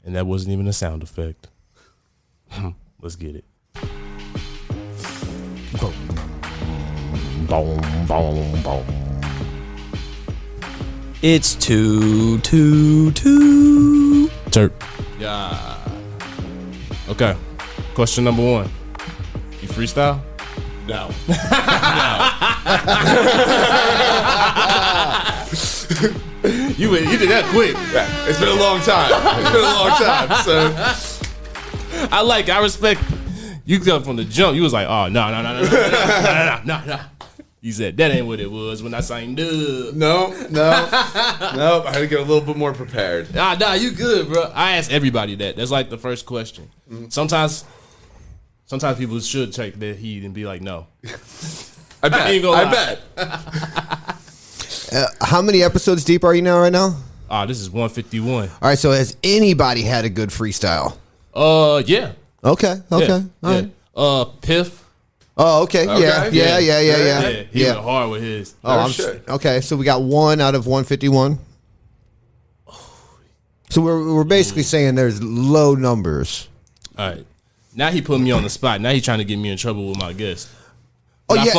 And that wasn't even a sound effect. Let's get it. Boom. Boom, boom, boom. It's 2-2-2. Yeah. Okay. Question number 1. You freestyle? No. You did that quick. Yeah, it's been a long time. So I respect. You come from the jump. You was like, oh no. You said that ain't what it was when I sang dub. No. I had to get a little bit more prepared. Nah, you good, bro. I ask everybody that. That's like the first question. Sometimes people should take their heat and be like, no. I bet. How many episodes deep are you now right now? This is 151. All right, so has anybody had a good freestyle? Yeah. Okay. All right. Piff. Oh, okay. Yeah. He went hard with his. Okay, so we got 1 out of 151. So we're basically saying there's low numbers. All right. Now he put me on the spot. Now he's trying to get me in trouble with my guest. Oh, yeah.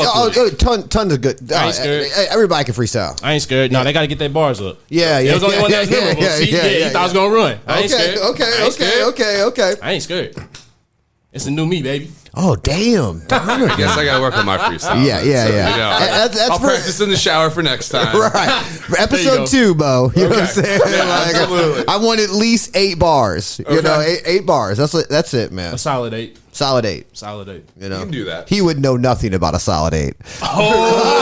Tons of good. I ain't scared. Everybody can freestyle. I ain't scared. No, they got to get their bars up. Yeah. It was only one that was memorable. He thought I was going to run. I ain't scared. Okay. I ain't scared. It's a new me, baby. Oh, damn. I guess I got to work on my freestyle. Yeah. I'll practice in the shower for next time. Right. For episode 2, Beau. You know what I'm saying? Yeah, absolutely. I want at least 8 bars. You know, 8 bars. That's it, man. A solid 8. Solid 8. You You know, can do that. He would know nothing about a solid 8. Oh!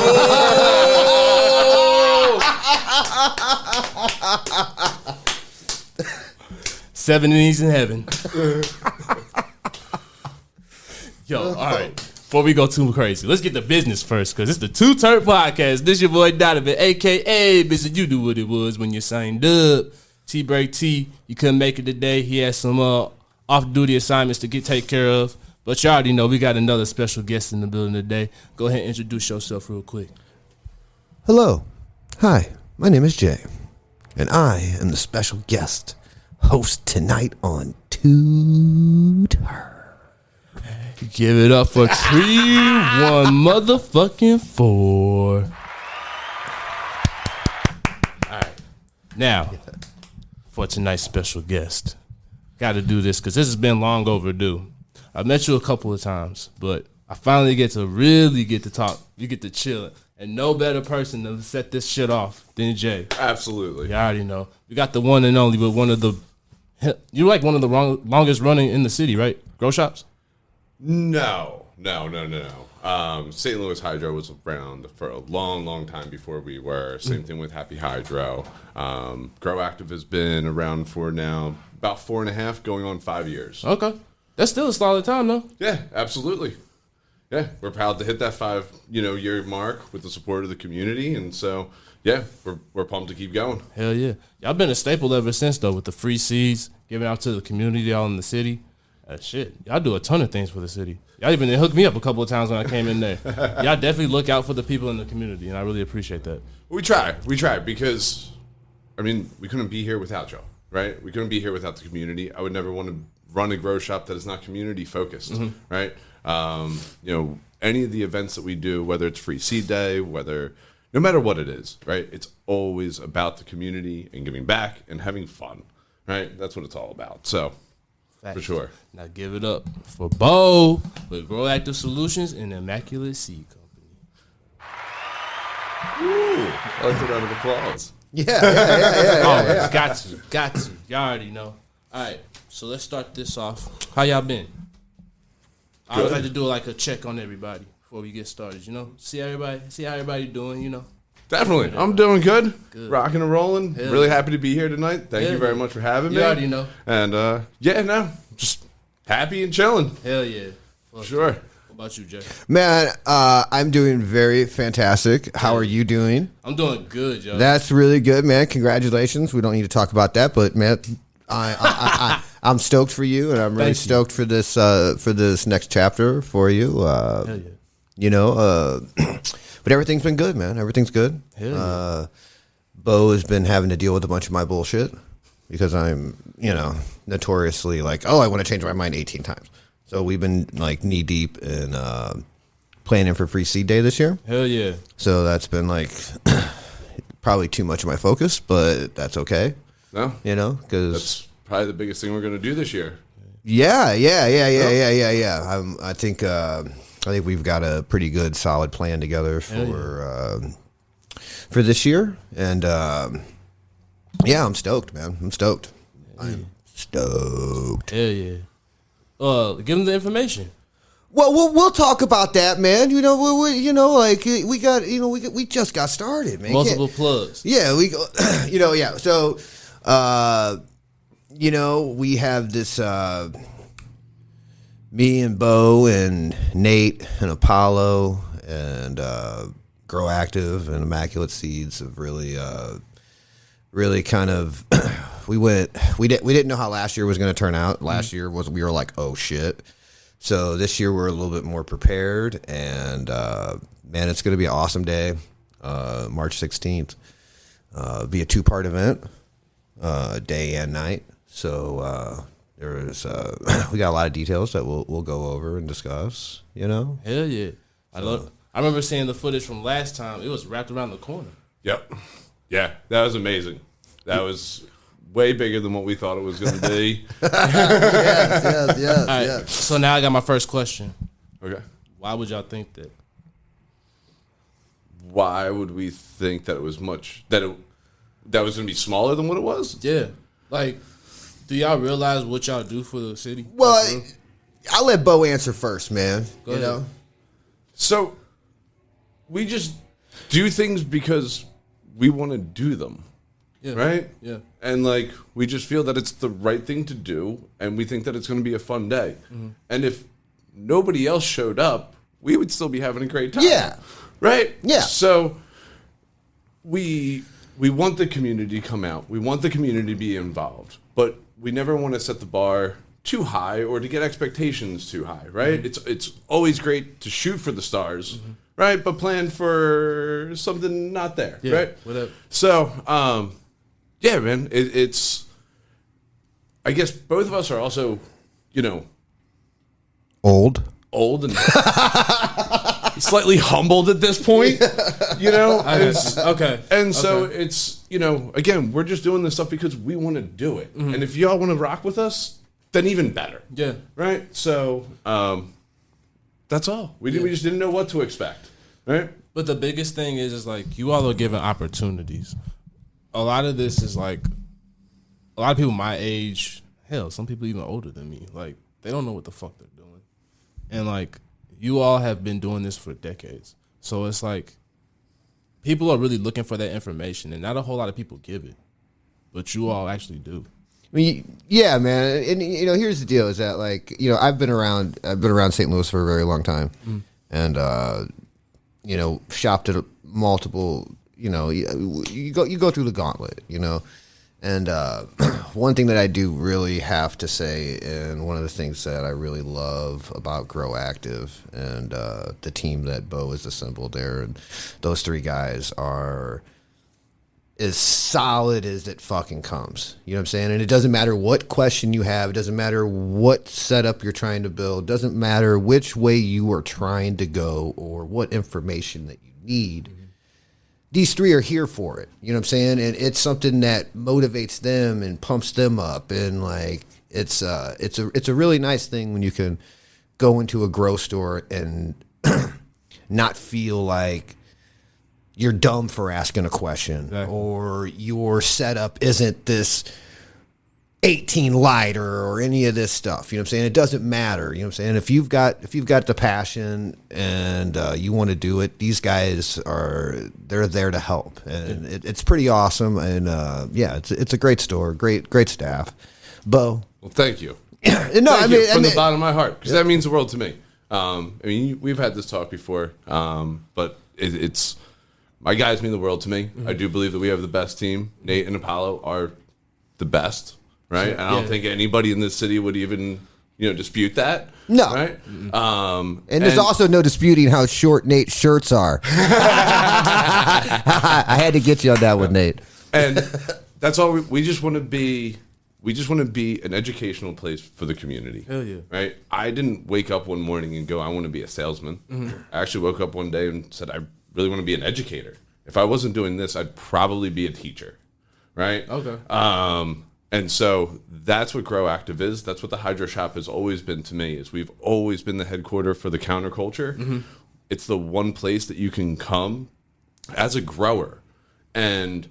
7 innings in heaven. Yo, all right. Before we go too crazy, let's get the business first, because it's the Too T3rpd podcast. This your boy Donovan, a.k.a. Mr. You Do What It Was When You Signed Up. T-Break T, you couldn't make it today. He had some off-duty assignments to take care of. But you already know we got another special guest in the building today. Go ahead and introduce yourself real quick. Hello. Hi, my name is Jay, and I am the special guest host tonight on Too T3rpd. Give it up for TreeOneFour. All right. Now, for tonight's special guest, got to do this because this has been long overdue. I met you a couple of times, but I finally get to really get to talk. You get to chill. And no better person to set this shit off than Jay. Absolutely. You already know. We got the one and only, but one of the longest running in the city, right? Grow shops? No. St. Louis Hydro was around for a long time before we were. Same thing with Happy Hydro. Grow Active has been around for now about 4.5, going on 5 years. Okay. That's still a solid time, though. Yeah, absolutely. Yeah, we're proud to hit that 5-year mark with the support of the community, and so we're pumped to keep going. Hell yeah, y'all been a staple ever since though, with the free seeds giving out to the community, y'all in the city. Shit, y'all do a ton of things for the city. Y'all even hooked me up a couple of times when I came in there. Y'all definitely look out for the people in the community, and I really appreciate that. We try because, we couldn't be here without y'all, right? We couldn't be here without the community. I would never want to run a grow shop that is not community focused, right? Any of the events that we do, whether it's Free Seed Day, no matter what it is, right? It's always about the community and giving back and having fun, right? That's what it's all about. So, for sure. Now give it up for Beau with Grow Active Solutions and Immaculate Seed Company. Ooh, I like the round of applause. Yeah. Got to. Y'all already know. All right, so let's start this off. How y'all been? I always like to do like a check on everybody before we get started, See how everybody doing, Definitely. I'm doing good. Rocking and rolling. Hell really happy to be here tonight. Thank you very much for having me. You already know. And just happy and chilling. Hell yeah. Sure. What about you, Jay? Man, I'm doing very fantastic. How are you doing? I'm doing good, yo. That's really good, man. Congratulations. We don't need to talk about that, but man, I'm stoked for you, and I'm really stoked for this next chapter for you. Hell yeah. But everything's been good, man. Everything's good. Hell yeah. Beau has been having to deal with a bunch of my bullshit. because I'm, notoriously like, oh, I want to change my mind 18 times. So we've been like knee deep in planning for Free Seed Day this year. Hell yeah. So that's been like probably too much of my focus, but that's okay. No, because that's probably the biggest thing we're going to do this year. Yeah. I think we've got a pretty good, solid plan together for this year, and I'm stoked, man. I'm stoked. I'm stoked. Hell yeah. Give them the information. Well, we'll talk about that, man. We just got started, man. Multiple plugs. Yeah, we go. Yeah. So, we have this. Me and Beau and Nate and Apollo and Grow Active and Immaculate Seeds have really kind of. We didn't know how last year was going to turn out. Last year we were like, oh shit. So this year we're a little bit more prepared, and man, it's going to be an awesome day. March 16th, be a 2-part event, day and night. So we got a lot of details that we'll go over and discuss. Hell yeah! I remember seeing the footage from last time. It was wrapped around the corner. Yep. Yeah, that was amazing. That was way bigger than what we thought it was going to be. Yes. All right, so now I got my first question. Okay. Why would y'all think that? Why would we think that it was that was going to be smaller than what it was? Yeah. Like, do y'all realize what y'all do for the city? Well, I'll let Beau answer first, man. Go ahead. So we just do things because we want to do them. Yeah. Right? Yeah. And we just feel that it's the right thing to do, and we think that it's going to be a fun day. Mm-hmm. And if nobody else showed up, we would still be having a great time. Yeah. Right? Yeah. So we want the community to come out. We want the community to be involved. But we never want to set the bar too high or to get expectations too high, right? Mm-hmm. It's always great to shoot for the stars, right? But plan for something not there, right? Whatever. So, yeah, man, it's. I guess both of us are also, old and slightly humbled at this point, Okay. And so it's, again, we're just doing this stuff because we want to do it. Mm-hmm. And if y'all want to rock with us, then even better. Yeah. Right? So, that's all. We just didn't know what to expect, right? But the biggest thing is you all are given opportunities. A lot of this is a lot of people my age, hell, some people even older than me, they don't know what the fuck they're doing. And you all have been doing this for decades. So it's people are really looking for that information, and not a whole lot of people give it. But you all actually do. I mean, yeah, man. And here's the deal: is that I've been around St. Louis for a very long time, and shopped at multiple. You go through the gauntlet. And one thing that I do really have to say, and one of the things that I really love about Grow Active and the team that Beau has assembled there, and those 3 guys are as solid as it fucking comes. You know what I'm saying? And it doesn't matter what question you have. It doesn't matter what setup you're trying to build. It doesn't matter which way you are trying to go or what information that you need. Mm-hmm. These 3 are here for it. You know what I'm saying? And it's something that motivates them and pumps them up. And it's a really nice thing when you can go into a grow store and not feel like you're dumb for asking a question, exactly, or your setup isn't this 18 lighter or any of this stuff. You know what I'm saying? It doesn't matter. You know what I'm saying? If you've got the passion and you want to do it, these guys they're there to help, and it's pretty awesome. And it's a great store, great staff. Beau, well, thank you. From the bottom of my heart, because that means the world to me. We've had this talk before, but it's my guys mean the world to me. Mm-hmm. I do believe that we have the best team. Nate and Apollo are the best, right? And I don't think anybody in this city would even, dispute that. No. Right? And there's also no disputing how short Nate's shirts are. I had to get you on that one, Nate. And that's all we just want to be we just want to be an educational place for the community. Hell yeah. Right? I didn't wake up one morning and go, I want to be a salesman. I actually woke up one day and said, I really want to be an educator. If I wasn't doing this, I'd probably be a teacher. Right? Okay. And so that's what Grow Active is. That's what the Hydro Shop has always been to me, is we've always been the headquarter for the counterculture. It's the one place that you can come as a grower. And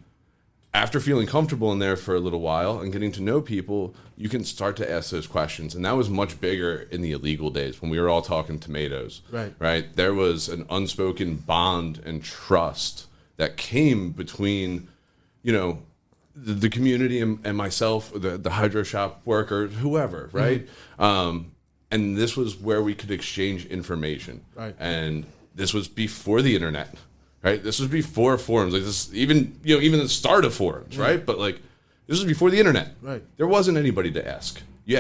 after feeling comfortable in there for a little while and getting to know people, you can start to ask those questions. And that was much bigger in the illegal days when we were all talking tomatoes. Right? There was an unspoken bond and trust that came between, you know, the community and myself, the Hydro Shop workers, whoever, right? And this was where we could exchange information. Right. And this was before the internet. Right, this was before forums, like this, even the start of forums, right? But like, this was before the internet. Right, there wasn't anybody to ask. You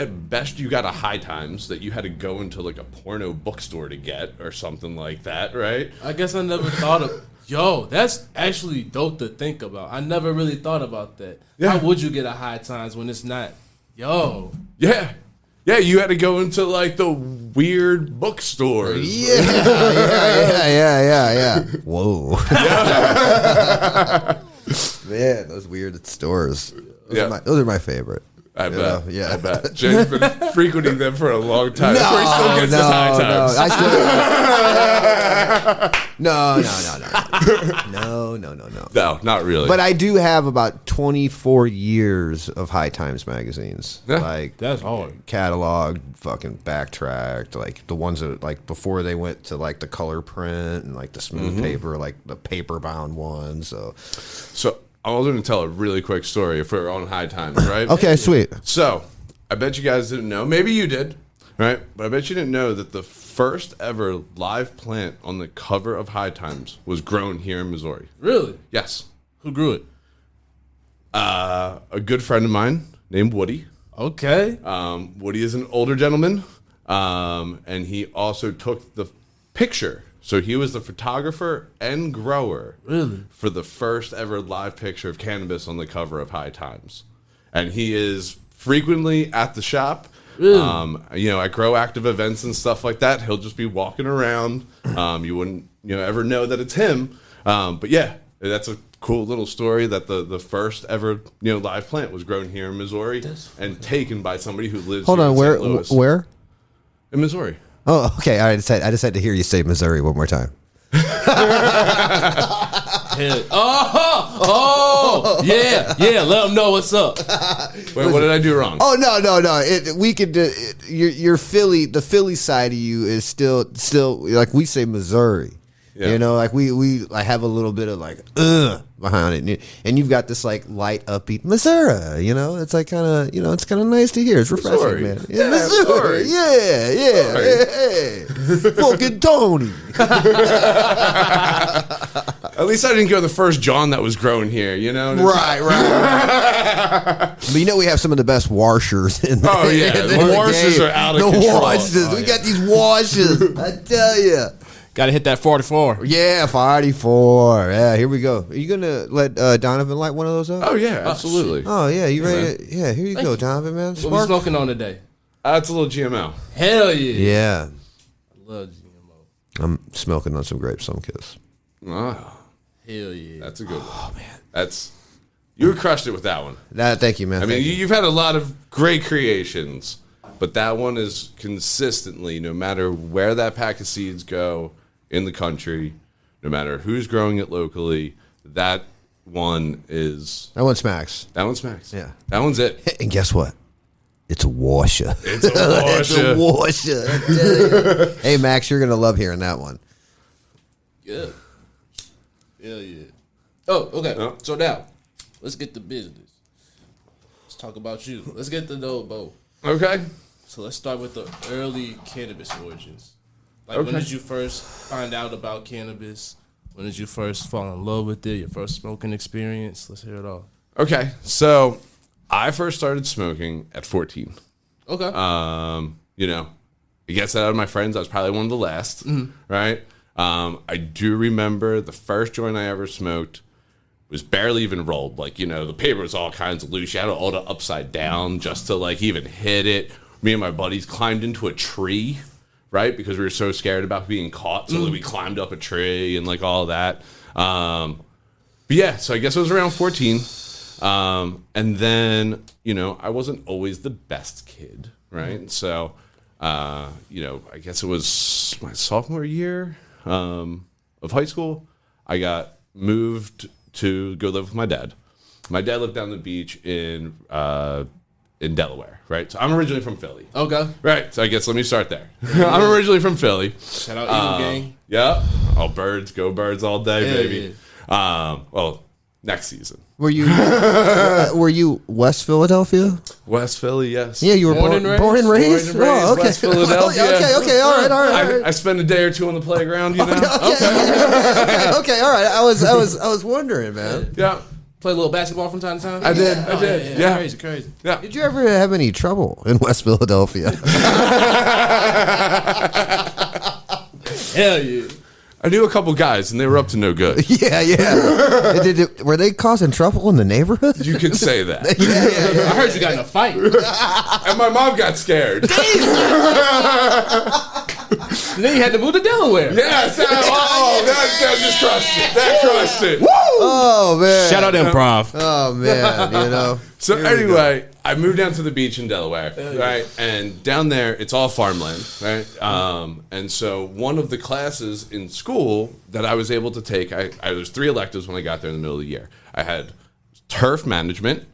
got a High Times that you had to go into like a porno bookstore to get or something like that, right? I guess I never thought of. Yo, that's actually dope to think about. I never really thought about that. Yeah. How would you get a High Times when it's not? Yo. Yeah, you had to go into like the weird bookstores. Yeah. Whoa. Man, those weird stores. Those are my favorite. I bet. Yeah. I bet. Jay's been frequenting them for a long time. That's where he still gets his High Times. No, not really. But I do have about 24 years of High Times magazines. Yeah. Like, That's hard. Cataloged, fucking backtracked, like the ones that like before they went to like the color print and like the smooth paper, like the paper bound ones. So I was going to tell a really quick story if we're on High Times, right? Okay, sweet. So I bet you guys didn't know. Maybe you did, right? But I bet you didn't know that the first ever live plant on the cover of High Times was grown here in Missouri. Really? Yes. Who grew it? A good friend of mine named Woody. Okay. Woody is an older gentleman, and he also took the picture. So he was the photographer and grower for the first ever live picture of cannabis on the cover of High Times. And he is frequently at the shop. At Grow Active events and stuff like that. He'll just be walking around. You wouldn't ever know that it's him. But yeah, that's a cool little story that the first ever live plant was grown here in Missouri and taken by somebody who lives Hold here on, in St. Louis. where? In Missouri. Oh, okay. I just had to hear you say Missouri one more time. Yeah. Let them know what's up. Wait, what did I do wrong? Oh no. We could your Philly, the Philly side of you is still like we say Missouri. Yeah. Like we have a little bit of like behind it, and you've got this like light upbeat Missouri. It's like kind of it's kind of nice to hear. It's refreshing, Missouri. man. Yeah, Missouri. Yeah. Hey. Fucking Tony. At least I didn't go the first John that was grown here. Right. But we have some of the best washers in Oh yeah, the washers are out of control. We got these washers. I tell you. Got to hit that 44. Yeah, 44. Yeah, here we go. Are you going to let Donovan light one of those up? Oh, yeah, absolutely. Oh, yeah. You ready? Here you go, Donovan, man. What we smoking on today? It's a little GMO. Hell yeah. Yeah. I love GMO. I'm smoking on some grape Sunkiss. Oh, hell yeah. that's a good one. Oh, man. You crushed it with that one. Thank you, man. I mean, you've had a lot of great creations, but that one is consistently, no matter where that pack of seeds go, in the country, no matter who's growing it locally, that one smacks. That one smacks. Yeah. That one's it. And guess what? It's a washer. It's a washer. It's a washer. I tell you. Hey, Max, you're going to love hearing that one. Yeah. Hell yeah. Oh, okay. Oh. So now, let's get to business. Let's talk about you. Let's get to know Beau. Okay. So let's start with the early cannabis origins. Like, Okay. when did you first find out about cannabis? When did you first fall in love with it? Your first smoking experience? Let's hear it all. Okay. So I first started smoking at 14. Okay. I guess that out of my friends, I was probably one of the last, right? I do remember the first joint I ever smoked was barely even rolled. Like, you know, the paper was all kinds of loose. You had to hold it upside down just to like even hit it. Me and my buddies climbed into a tree, right? Because we were so scared about being caught. So we climbed up a tree and like all of that. But yeah, so I guess it was around 14. And then, you know, I wasn't always the best kid, right? So, you know, I guess it was my sophomore year of high school. I got moved to go live with my dad. My dad lived down the beach in Delaware, right? So I'm originally from Philly. Okay. Right. So I guess let me start there. I'm originally from Philly. Shout out Eagle Gang. Yeah. Oh, birds. Go birds all day, baby. Yeah. Well, next season. Were you West Philadelphia? West Philly, yes. Yeah, you were born and raised? Oh, okay. West Philadelphia. Okay, all right. I spent a day or two on the playground, you know? Okay, all right. I was wondering, man. Yeah. Play a little basketball from time to time? I did. Yeah. Crazy. Yeah. Did you ever have any trouble in West Philadelphia? Hell yeah. I knew a couple guys, and they were up to no good. Yeah. Were they causing trouble in the neighborhood? You could say that. Yeah. I heard you got in a fight. And my mom got scared. And then you had to move to Delaware. Yes. That just crushed it. That crushed it. Woo! Oh, man. Shout out improv. Oh, man, you know. So anyway, I moved down to the beach in Delaware, right? And down there, it's all farmland, right? And so one of the classes in school that I was able to take, I was 3 electives when I got there in the middle of the year. I had turf management,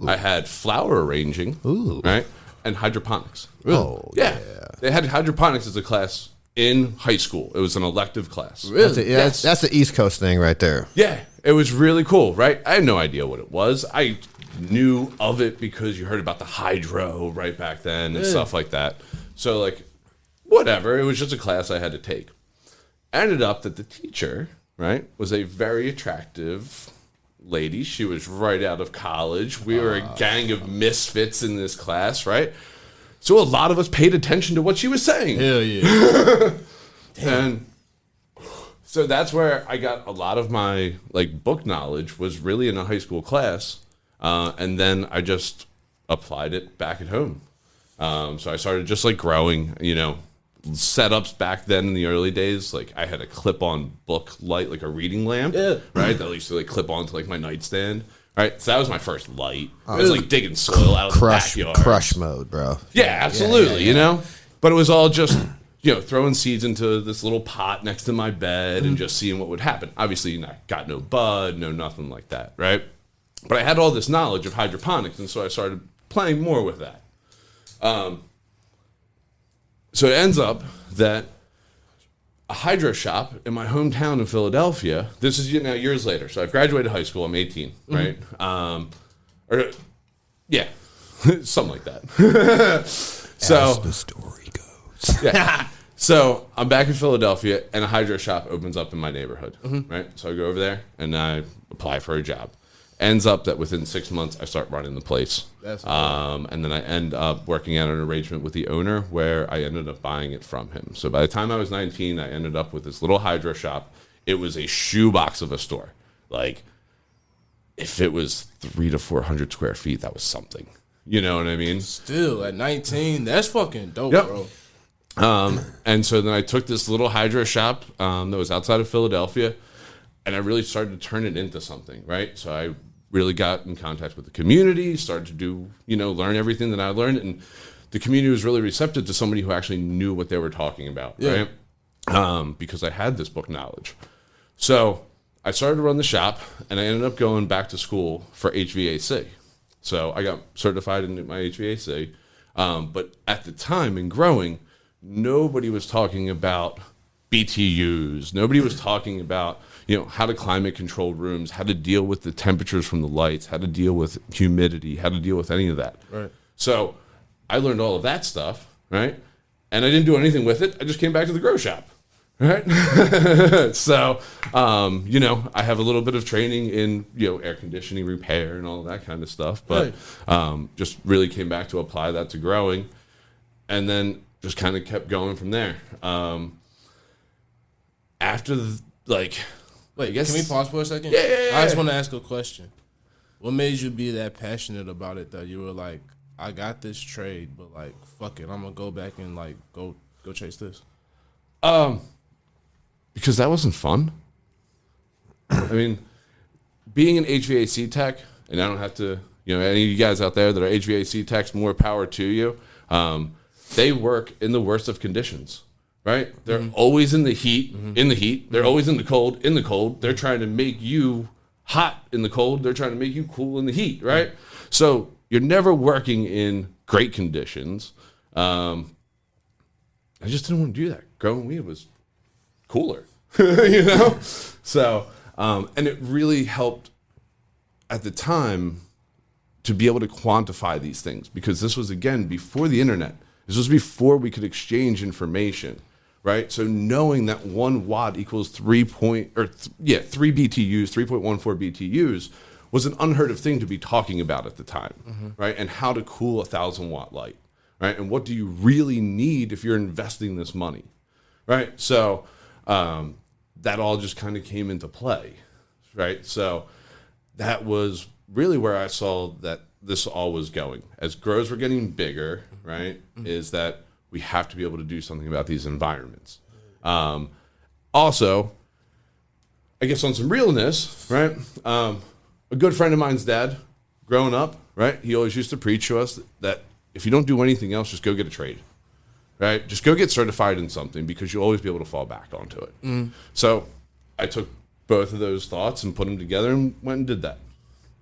I had flower arranging, right? And hydroponics. Really? Oh, yeah. They had hydroponics as a class in high school. It was an elective class. Really? That's the East Coast thing right there. Yeah, it was really cool, right? I had no idea what it was. I knew of it because you heard about the hydro right back then and stuff like that. So, like, whatever. It was just a class I had to take. Ended up that the teacher, right, was a very attractive lady. She was right out of college. We were a gang of misfits in this class, right? So a lot of us paid attention to what she was saying. Hell yeah. And so that's where I got a lot of my like book knowledge was really in a high school class. And then I just applied it back at home. So I started just like growing, you know, setups back then in the early days. Like I had a clip-on book light, like a reading lamp, right? That I used to like clip onto like my nightstand. Right, so that was my first light. It was like digging soil out of the backyard. Crush mode, bro. Yeah, absolutely, you know? But it was all just, you know, throwing seeds into this little pot next to my bed and just seeing what would happen. Obviously, I got no bud, no nothing like that, right? But I had all this knowledge of hydroponics, and so I started playing more with that. So it ends up that a hydro shop in my hometown in Philadelphia, this is now years later, so I've graduated high school, I'm 18, right? Yeah, something like that. So as the story goes. Yeah. So I'm back in Philadelphia, and a hydro shop opens up in my neighborhood, right? So I go over there, and I apply for a job. Ends up that within 6 months, I start running the place. That's and then I end up working out an arrangement with the owner where I ended up buying it from him. So by the time I was 19, I ended up with this little hydro shop. It was a shoebox of a store. Like, if it was 300 to 400 square feet, that was something. You know what I mean? Still, at 19, that's fucking dope, Yep. bro. And so then I took this little hydro shop that was outside of Philadelphia, and I really started to turn it into something, right? So I really got in contact with the community, started to do, you know, learn everything that I learned, and the community was really receptive to somebody who actually knew what they were talking about, right? Because I had this book knowledge. So I started to run the shop, and I ended up going back to school for HVAC. So I got certified in my HVAC, but at the time in growing, nobody was talking about BTUs. Nobody was talking about, you know, how to climate control rooms, how to deal with the temperatures from the lights, how to deal with humidity, how to deal with any of that. Right. So I learned all of that stuff, right? And I didn't do anything with it. I just came back to the grow shop, right? So, you know, I have a little bit of training in, you know, air conditioning repair and all of that kind of stuff, but just really came back to apply that to growing, and then just kind of kept going from there. After like Wait, can we pause for a second? Yeah. I just want to ask a question. What made you be that passionate about it that you were like, I got this trade, but like, fuck it, I'm gonna go back and like go chase this? Because that wasn't fun. I mean, being an HVAC tech, and I don't have to, any of you guys out there that are HVAC techs, more power to you. They work in the worst of conditions, right? They're always in the heat, They're always in the cold, They're trying to make you hot in the cold. They're trying to make you cool in the heat, right? So you're never working in great conditions. I just didn't want to do that. Growing weed was cooler, So, and it really helped at the time to be able to quantify these things, because this was, again, before the internet. This was before we could exchange information, right? So knowing that 1 watt equals 3 BTUs, 3.14 BTUs, was an unheard of thing to be talking about at the time, right? And how to cool a 1,000 watt light, right? And what do you really need if you're investing this money, right? So that all just kind of came into play, right? So that was really where I saw that this all was going. As grows were getting bigger, right, is that we have to be able to do something about these environments. Also, I guess on some realness, right, a good friend of mine's dad, growing up, right, he always used to preach to us that if you don't do anything else, just go get a trade, right? Just go get certified in something, because you'll always be able to fall back onto it. So I took both of those thoughts and put them together and went and did that.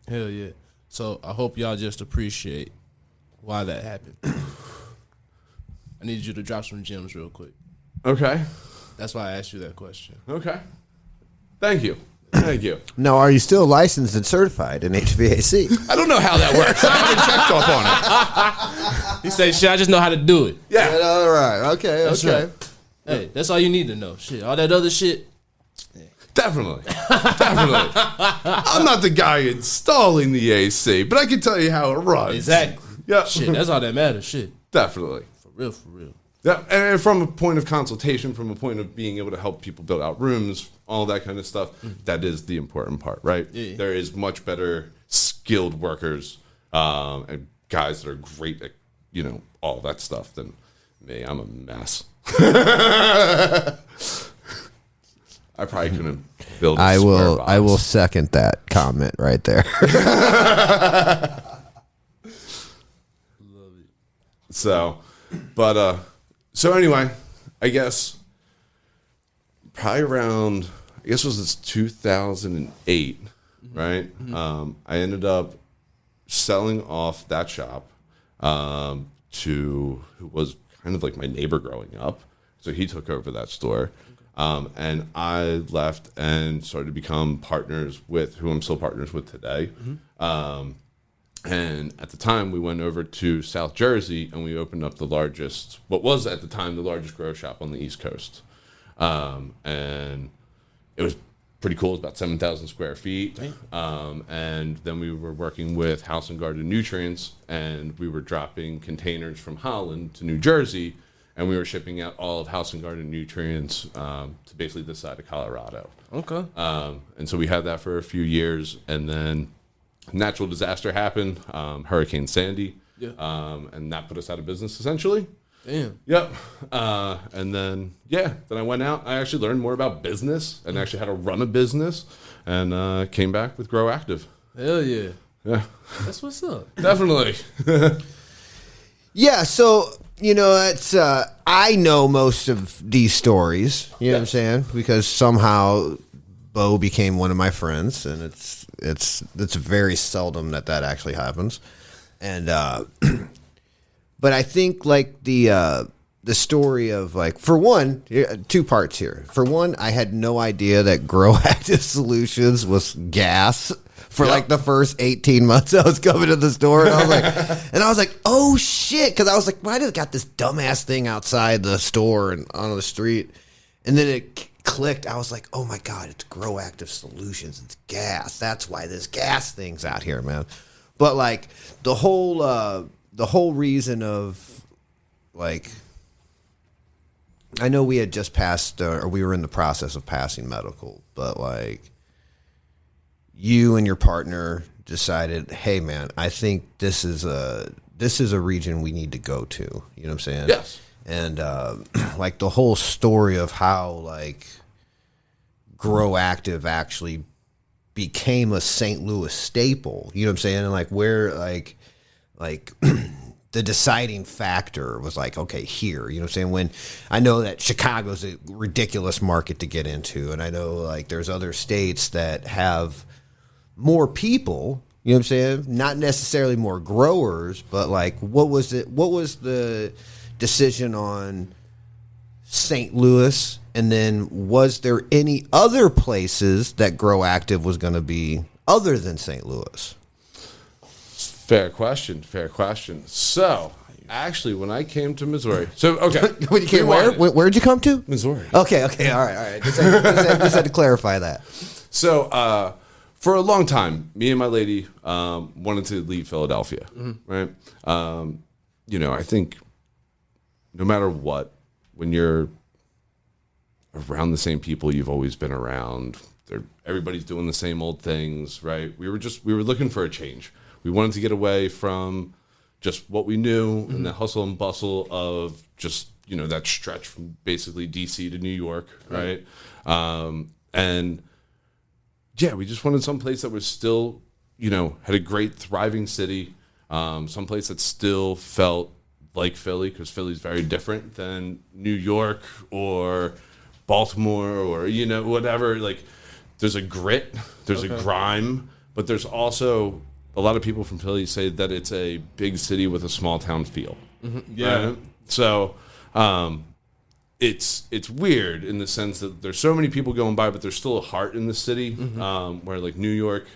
Hell yeah. So I hope y'all just appreciate why that happened. I need you to drop some gems real quick. Okay. That's why I asked you that question. Okay. Thank you. Thank you. Now, are you still licensed and certified in HVAC? I don't know how that works. I haven't checked off on it. He said, shit, I just know how to do it. Yeah. All right. Okay. That's okay. right. Hey, that's all you need to know. Shit, all that other shit. Definitely. Definitely. I'm not the guy installing the AC, but I can tell you how it runs. Exactly. Yeah. Shit, that's all that matters. Shit. Definitely. For real, for real. Yeah, and from a point of consultation, from a point of being able to help people build out rooms, all that kind of stuff, that is the important part, right? Yeah. There There is much better skilled workers and guys that are great at, all that stuff than me. I'm a mess. I probably couldn't build a square box. I will second that comment right there. Love it. So anyway, I guess probably around, it was 2008, right? I ended up selling off that shop to who was kind of like my neighbor growing up. So he took over that store. And I left and started to become partners with who I'm still partners with today. And at the time, we went over to South Jersey and we opened up what was at the time the largest grow shop on the East Coast. And it was pretty cool. It was about 7,000 square feet. And then we were working with House and Garden Nutrients, and we were dropping containers from Holland to New Jersey. And we were shipping out all of House and Garden Nutrients to basically this side of Colorado. Okay. And so we had that for a few years, and then natural disaster happened, Hurricane Sandy, and that put us out of business essentially. Damn. Yep. And then I went out. I actually learned more about business and actually how to run a business, and came back with Grow Active. Hell yeah. Yeah. That's what's up. Definitely. Yeah, so it's I know most of these stories. You know what I'm saying? Because somehow Beau became one of my friends, and it's very seldom that actually happens. And but I think like the story of like, for one, two parts here. For one, I had no idea that Grow Active Solutions was gas. For like the first 18 months I was coming to the store, and I was like, oh shit, because I was like, why does it got this dumbass thing outside the store and on the street? And then it clicked. I was like, oh my god, it's Grow Active Solutions. It's gas. That's why there's gas things out here, man. But like the whole reason of like I know we had just passed, or we were in the process of passing medical, but like you and your partner decided, hey man, I think this is a region we need to go to. You know what I'm saying? Yes. And like the whole story of how like Grow Active actually became a St. Louis staple. You know what I'm saying? And like where like the deciding factor was like, okay, here, you know what I'm saying? When I know that Chicago's a ridiculous market to get into, and I know like there's other states that have more people, you know what I'm saying? Not necessarily more growers, but like what was the decision on St. Louis? And then was there any other places that Grow Active was going to be other than St. Louis? Fair question. So, actually, when I came to Missouri, When you came where'd you come to? Missouri. Okay, all right. Just had to clarify that. So, for a long time, me and my lady wanted to leave Philadelphia, right? I think no matter what, when you're around the same people you've always been around, everybody's doing the same old things, right? We were looking for a change. We wanted to get away from just what we knew and the hustle and bustle of just, that stretch from basically DC to New York, right? And yeah, we just wanted some place that was still, had a great thriving city, some place that still felt like Philly, because Philly's very different than New York or Baltimore or, whatever. Like, there's a grit, there's a grime, but there's also a lot of people from Philly say that it's a big city with a small town feel. Mm-hmm. Yeah. Right? So it's weird in the sense that there's so many people going by, but there's still a heart in the city, where like New York,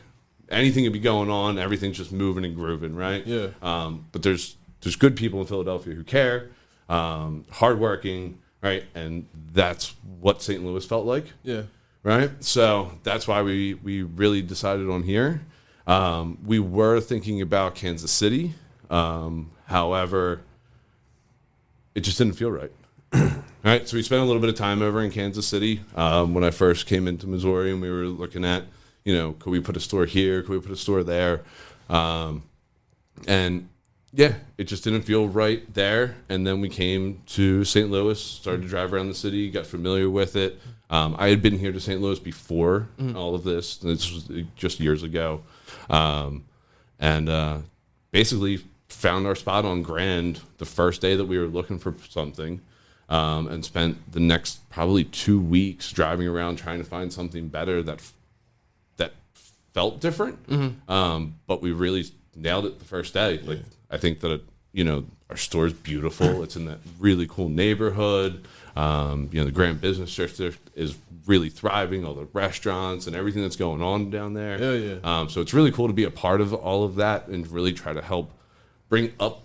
anything could be going on, everything's just moving and grooving, right? Yeah. But there's good people in Philadelphia who care, hardworking, right? And that's what St. Louis felt like. Yeah. Right? So that's why we really decided on here. We were thinking about Kansas City. However, it just didn't feel right. All right, so we spent a little bit of time over in Kansas City when I first came into Missouri, and we were looking at, could we put a store here? Could we put a store there? And yeah, it just didn't feel right there. And then we came to St. Louis, started to drive around the city, got familiar with it. I had been here to St. Louis before all of this. This was just years ago. And basically found our spot on Grand the first day that we were looking for something, and spent the next probably 2 weeks driving around trying to find something better that felt different. But we really nailed it the first day. Like, I think that, our store is beautiful. It's in that really cool neighborhood. The Grand Business District is really thriving, all the restaurants and everything that's going on down there. Yeah. So it's really cool to be a part of all of that and really try to help bring up,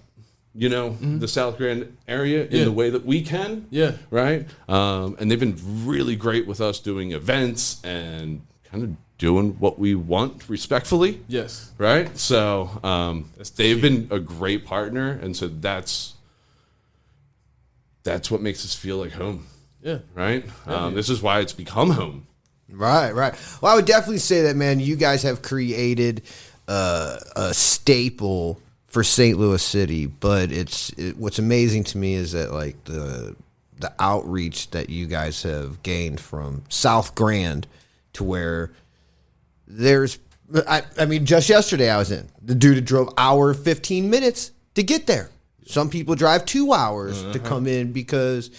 the South Grand area in the way that we can. Yeah. Right. And they've been really great with us doing events and kind of doing what we want respectfully. Yes. Right. So they've been a great partner. And so that's what makes us feel like home. Yeah. Right. This is why it's become home. Right. Well, I would definitely say that, man, you guys have created a staple for St. Louis City, but what's amazing to me is that like the outreach that you guys have gained from South Grand to where I mean, just yesterday I was in. The dude drove hour 15 minutes to get there. Some people drive 2 hours to come in because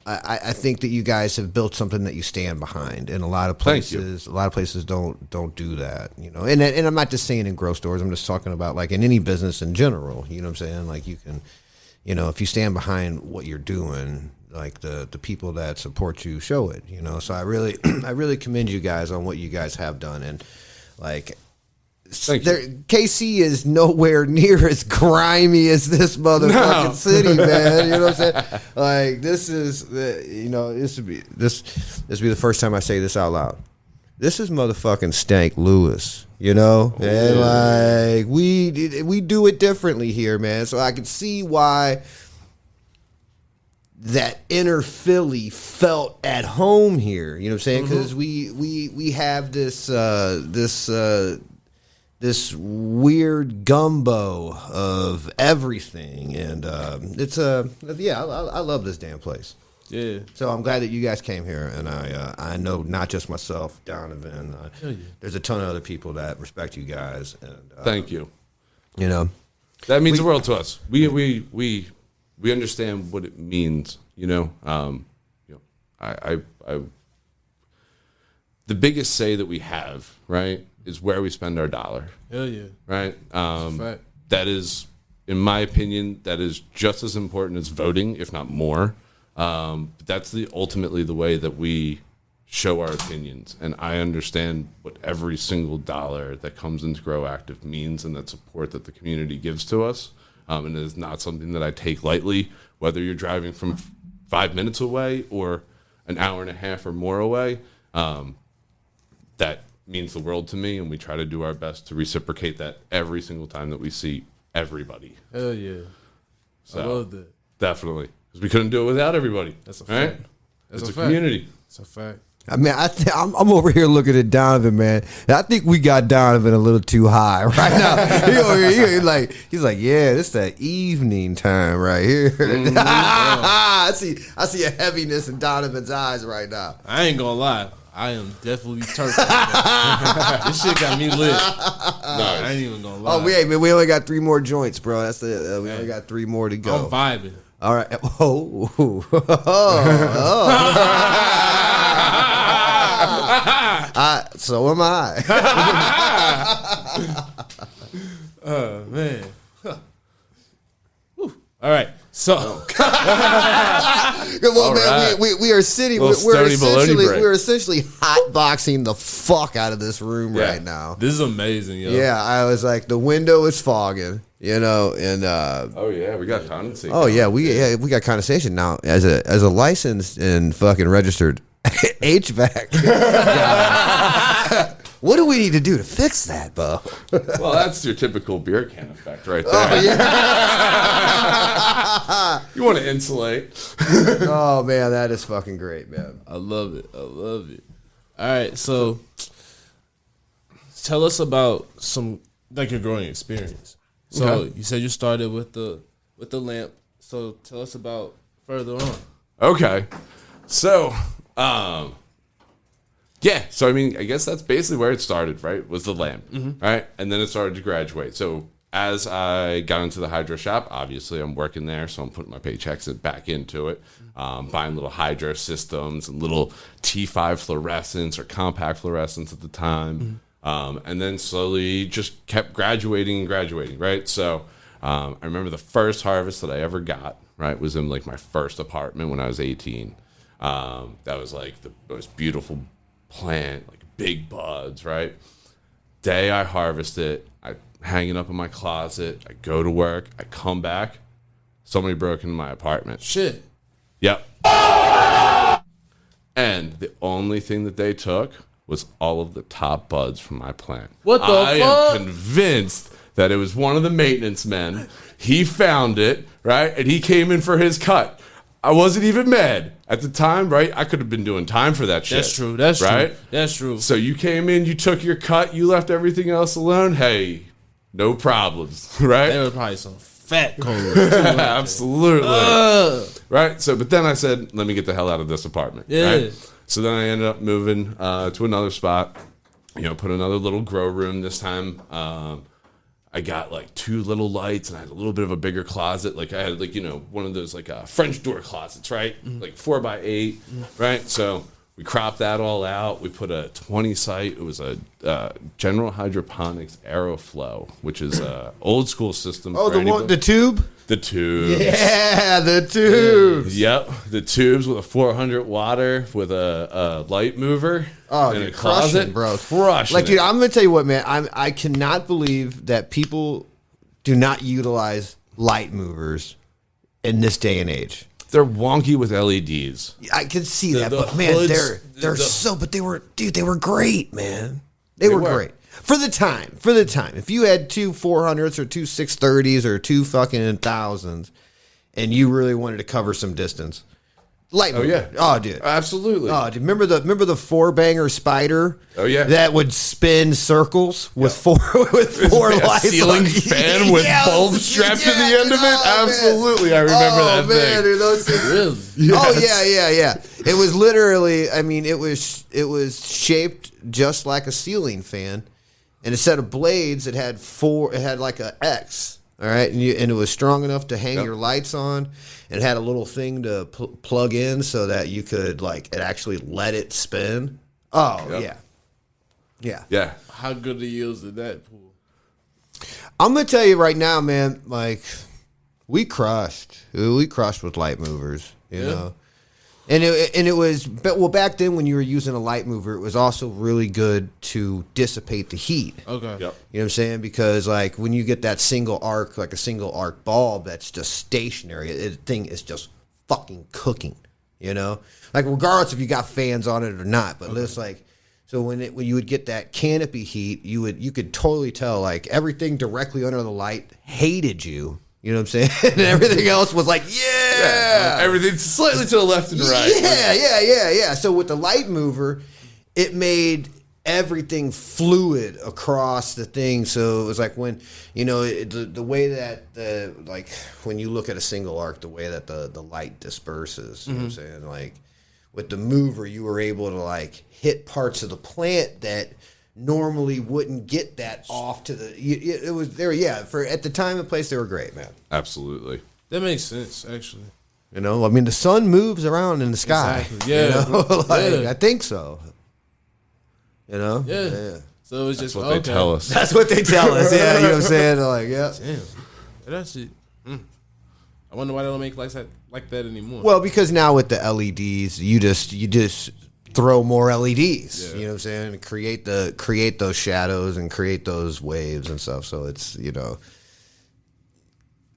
I think that you guys have built something that you stand behind, and a lot of places don't do that, And I'm not just saying in grow stores. I'm just talking about like in any business in general. You know what I'm saying? Like you can, if you stand behind what you're doing, like the people that support you show it. So I really commend you guys on what you guys have done, and like. KC is nowhere near as grimy as this motherfucking city, man. You know what I'm saying? Like this is, this would be the first time I say this out loud. This is motherfucking Stank Louis, and like we do it differently here, man. So I can see why that inner Philly felt at home here. You know what I'm saying? Because we have this weird gumbo of everything, and it's I love this damn place. Yeah. So I'm glad that you guys came here, and I know not just myself, Donovan. There's a ton of other people that respect you guys, and thank you. You know, that means the world to us. We understand what it means. You know, I the biggest say that we have, right, is where we spend our dollar. Hell yeah. Right. Fact. That is, in my opinion, that is just as important as voting, if not more. But that's ultimately the way that we show our opinions, and I understand what every single dollar that comes into Grow Active means, and that support that the community gives to us. And it is not something that I take lightly, whether you're driving from 5 minutes away or an hour and a half or more away. That means the world to me, and we try to do our best to reciprocate that every single time that we see everybody. Hell yeah. So, I love that. Definitely. Because we couldn't do it without everybody. That's a right? fact. It's a community. It's a fact. I mean, I'm over here looking at Donovan, man. I think we got Donovan a little too high right now. He's like, yeah, this that evening time right here. I see a heaviness in Donovan's eyes right now. I ain't gonna lie. I am definitely turkey. This shit got me lit. I ain't even gonna lie. Oh, we only got 3 more joints, bro. That's it. We only got 3 more to go. I'm vibing. All right. So am I. Oh man. All right. So well, man, we are sitting. We're essentially hotboxing the fuck out of this room right now. This is amazing, yo. Yeah, I was like, the window is fogging, you know, and oh yeah, we got condensate. Oh yeah, we got condensation now as a licensed and fucking registered HVAC. What do we need to do to fix that, Beau? Well, that's your typical beer can effect right there. Oh, yeah. You want to insulate. Oh, man, that is fucking great, man. I love it. All right, so tell us about your growing experience. So you said you started with the lamp. So tell us about further on. Okay. So, yeah, so I mean, I guess that's basically where it started, right? Was the lamp, right? And then it started to graduate. So as I got into the hydro shop, obviously I'm working there, so I'm putting my paychecks back into it, buying little hydro systems and little T5 fluorescents or compact fluorescents at the time, and then slowly just kept graduating, right? So I remember the first harvest that I ever got, right, was in like my first apartment when I was 18. That was like the most beautiful plant, like big buds, right? Day I harvest it, I hang it up in my closet, I go to work, I come back, somebody broke into my apartment. Shit. Yep. And the only thing that they took was all of the top buds from my plant. What the fuck? I am convinced that it was one of the maintenance men. He found it, right? And he came in for his cut. I wasn't even mad at the time, right? I could have been doing time for that shit. That's true. That's right? true. That's true. So you came in, you took your cut, you left everything else alone. Hey, no problems, right? There were probably some fat cold. Absolutely. Right? So, but then I said, let me get the hell out of this apartment. Yeah. Right? So then I ended up moving to another spot, put another little grow room this time. I got like 2 little lights, and I had a little bit of a bigger closet. Like I had one of those like French door closets, right? Like 4x8, right? So we cropped that all out. We put a 20 site. It was a General Hydroponics Aeroflow, which is a old school system. Oh, the tube? The tubes. Yeah, the tubes. Yep, the tubes with a 400 water with a light mover. Oh, in dude, a closet, bro. Crushing like, dude, it. I'm gonna tell you what, man. I cannot believe that people do not utilize light movers in this day and age. They're wonky with LEDs. I can see that, but man, they were great, man. They were great. For the time. If you had 2 400s or 2 630s or 2 fucking 1000s, and you really wanted to cover some distance. Light mover. yeah. Oh, dude. Absolutely. Oh, dude. Remember the 4-banger spider? Oh, yeah. That would spin circles with four A lights. ceiling fan with bulbs strapped to the end of it? Absolutely. I remember that thing. Dude, those things. Really? Yes. Oh, yeah. It was literally, I mean, it was shaped just like a ceiling fan. And instead of blades, it had like a X. All right. And it was strong enough to hang your lights on. It had a little thing to plug in so that you could, like, it actually let it spin. Oh, yeah. Yeah. How good the yields did that pull? I'm going to tell you right now, man, like, we crushed. We crushed with light movers, you know. And it was, well, back then when you were using a light mover, it was also really good to dissipate the heat. Okay. Yep. You know what I'm saying? Because, like, when you get that single arc, like a single arc bulb that's just stationary, the thing is just fucking cooking, you know? Like, regardless if you got fans on it or not. But it's like, so when you would get that canopy heat, you could totally tell, like, everything directly under the light hated you. You know what I'm saying? And everything else was like, yeah. Everything's slightly to the left and right. Yeah. So with the light mover, it made everything fluid across the thing. So it was like when, you know, the way that like when you look at a single arc, the way that the light disperses, you know what I'm saying? Like with the mover, you were able to like hit parts of the plant that normally wouldn't get that off to the. It was there, For at the time and place, they were great, man. Absolutely. That makes sense, actually. You know, I mean, the sun moves around in the sky. Exactly. Yeah. You know? I think so. You know. Yeah. So it was just That's what they tell us. That's what they tell us. Yeah, you know what I'm saying? They're like, yeah. Damn. That's it. I wonder why they don't make lights like that anymore. Well, because now with the LEDs, you just throw more LEDs. You know what I'm saying? And create those shadows and create those waves and stuff. So it's, you know,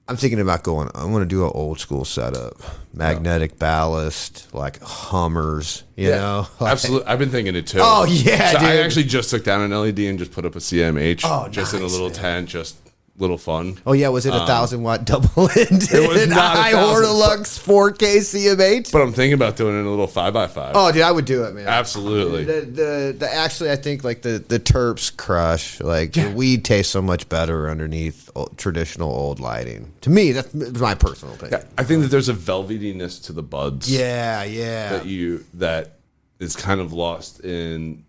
I'm thinking about I'm going to do an old school setup, magnetic ballast, like Hummers. You know, like, Absolutely. I've been thinking it too. Oh yeah, so dude. I actually just took down an LED and just put up a CMH. Oh, just in a nice, little man. tent, just little fun. Oh yeah, was it 1,000-watt double-ended? It was not high 1,000. Hortilux 4K CMH. But I'm thinking about doing it in a little 5x5. Oh, dude, I would do it, man. Absolutely. The actually, I think like the terps crush. Like the weed tastes so much better underneath traditional old lighting. To me, that's my personal opinion. Yeah, I think that there's a velvetiness to the buds. Yeah. That is kind of lost in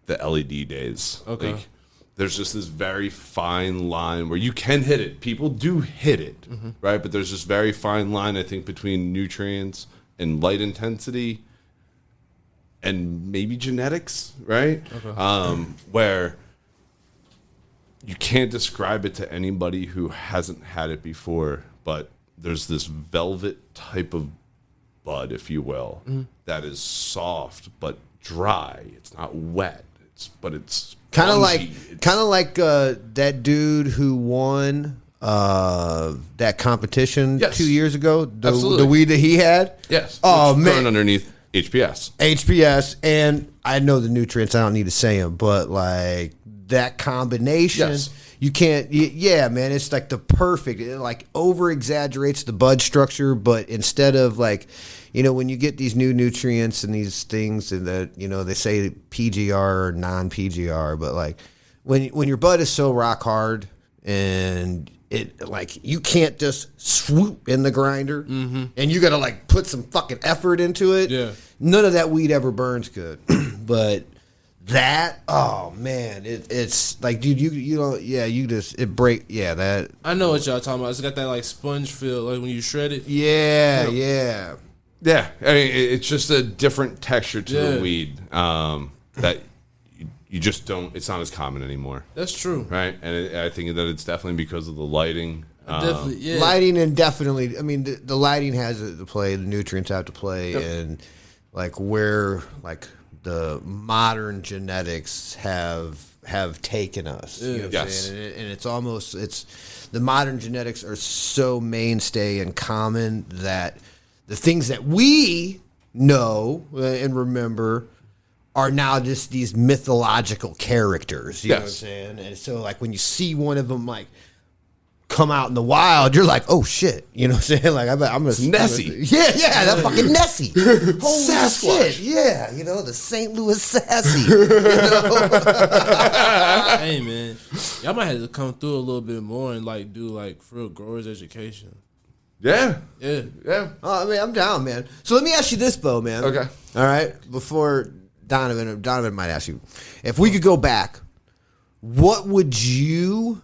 the LED days. Okay. Like, there's just this very fine line where you can hit it. People do hit it, right? But there's this very fine line, I think, between nutrients and light intensity and maybe genetics, right? Okay. Where you can't describe it to anybody who hasn't had it before, but there's this velvet type of bud, if you will, that is soft but dry. It's not wet, but it's Kind of spongy. like that dude who won that competition 2 years ago. The weed that he had. Yes. Oh man. Grown underneath HPS, and I know the nutrients. I don't need to say them, but like that combination. Yes. You can't, yeah, man. It's like the perfect. It like over exaggerates the bud structure, but instead of like, you know, when you get these new nutrients and these things, and that, you know, they say PGR or non-PGR, but like when your bud is so rock hard and it like you can't just swoop in the grinder, and you got to like put some fucking effort into it. Yeah, none of that weed ever burns good, but. That man, it's like, dude, you don't, you just it break, that. I know what y'all talking about. It's got that like sponge feel, like when you shred it. Yeah. Yeah, I mean, it's just a different texture to the weed that you just don't. It's not as common anymore. That's true, right? And I think that it's definitely because of the lighting. Definitely, lighting, and definitely. I mean, the lighting has to play. The nutrients have to play, and like where like. The modern genetics have taken us. You know what I'm saying? And it's almost the modern genetics are so mainstay and common that the things that we know and remember are now just these mythological characters. You know what I'm saying? And so like when you see one of them like come out in the wild, you're like, oh shit, you know what I'm saying? Like I'm gonna Nessie. Yeah, that fucking Nessie. Holy Sasquatch. shit, yeah, you know, the St. Louis Sassy. You know? Hey man, y'all might have to come through a little bit more and like do like for real growers education. Yeah. Yeah. Oh, I mean, I'm down, man. So let me ask you this, Beau, man. Okay. All right. Before Donovan might ask you, if we could go back, what would you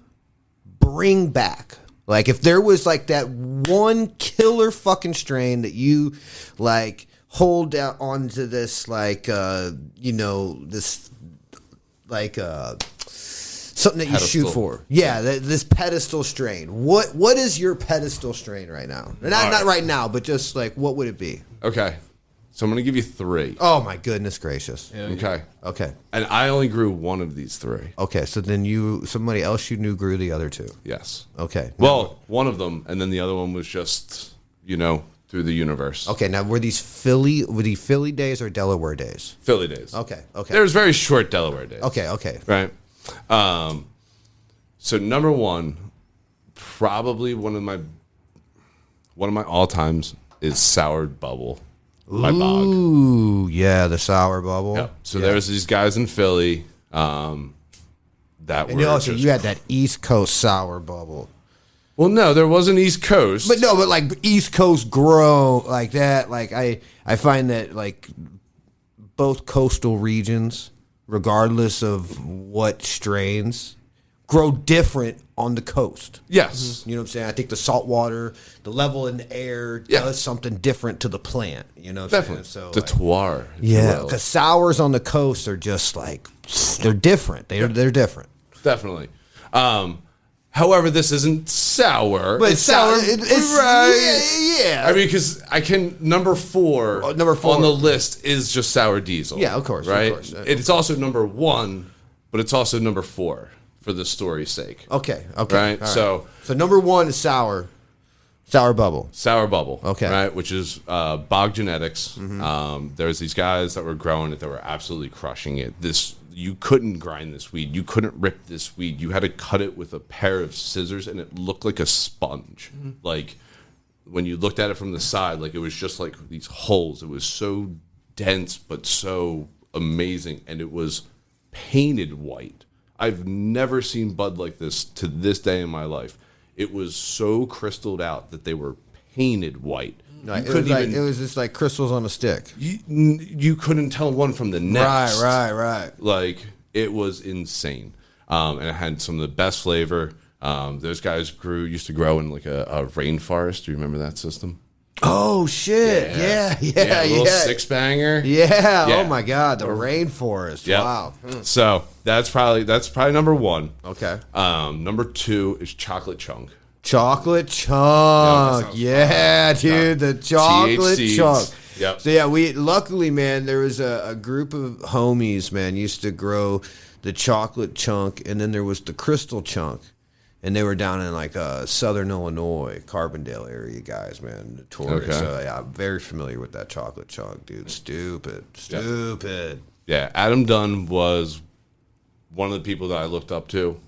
bring back? Like, if there was like that one killer fucking strain that you like hold out onto this, like, this like something that you Pedestal. shoot for. Yeah, this pedestal strain. What is your pedestal strain right now? Not right now, but just like, what would it be? Okay. So I'm going to give you 3. Oh my goodness gracious. Yeah. Okay. And I only grew one of these 3. Okay, so then somebody else you knew grew the other 2. Yes. Okay. Well, one of them, and then the other one was just, through the universe. Okay, now were these Philly days or Delaware days? Philly days. Okay. There was very short Delaware days. Okay. Right. So number 1, probably one of my all times is Soured Bubble by Bog. Ooh, yeah, the sour bubble. Yep. So yeah. there was these guys in Philly that And were also, just, you had that East Coast sour bubble. well, no, there wasn't East Coast. But like East Coast grow like that. Like I find that like both coastal regions, regardless of what strains, grow different on the coast. Yes. You know what I'm saying? I think the salt water, the level in the air does something different to the plant. You know what I'm Definitely. saying? So The like, terroir. if you yeah, will. because sours on the coast are just like, they're different. They're different. Definitely. However, this isn't sour. But it's sour. It's right. Yeah. I mean, because number 4 number 4 on the list is just sour diesel. Yeah, of course, Right? of course. It's also number 1, but it's also number 4 for the story's sake. Okay. Right? All So number 1 is sour bubble. Sour Bubble. Okay. Right? Which is Bog Genetics. There's these guys that were growing it that were absolutely crushing it. You couldn't grind this weed. You couldn't rip this weed. You had to cut it with a pair of scissors, and it looked like a sponge. Like, when you looked at it from the side, like, it was just like these holes. It was so dense, but so amazing, and it was painted white. I've never seen bud like this to this day in my life. It was so crystalled out that they were painted white. Like, it was just like crystals on a stick. You couldn't tell one from the next. Right. Like, it was insane. And it had some of the best flavor. Those guys used to grow in like a rainforest. Do you remember that system? Oh shit! Yeah. A little 6-banger. Yeah. Yeah. Oh my god, the rainforest. Yep. Wow. So that's probably number 1. Okay. Number 2 is Chocolate Chunk. Chocolate chunk. Yeah, dude, the chocolate THCs. chunk. Yep. So yeah, luckily, man, there was a group of homies, man, used to grow the chocolate chunk, and then there was the crystal chunk. And they were down in like Southern Illinois, Carbondale area guys, man. Notorious. Okay. So yeah, I'm very familiar with that chocolate chunk, dude. Stupid. Yeah, Adam Dunn was one of the people that I looked up to.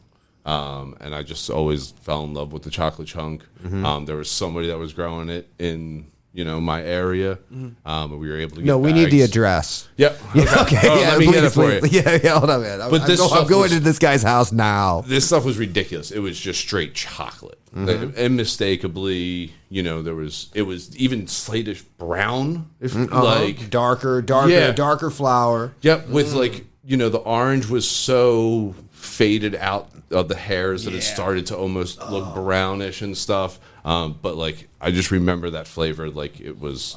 And I just always fell in love with the chocolate chunk. There was somebody that was growing it in, my area. And we were able to get We need the bags. address. Yep. Yeah, okay. Oh, let me get it for you. Yeah, hold on, man. I'm going to this guy's house now. This stuff was ridiculous. It was just straight chocolate. Unmistakably, it was even slatish brown. Darker flower. Yep, with the orange was so faded out of the hairs that it started to almost look brownish and stuff. But I just remember that flavor like it was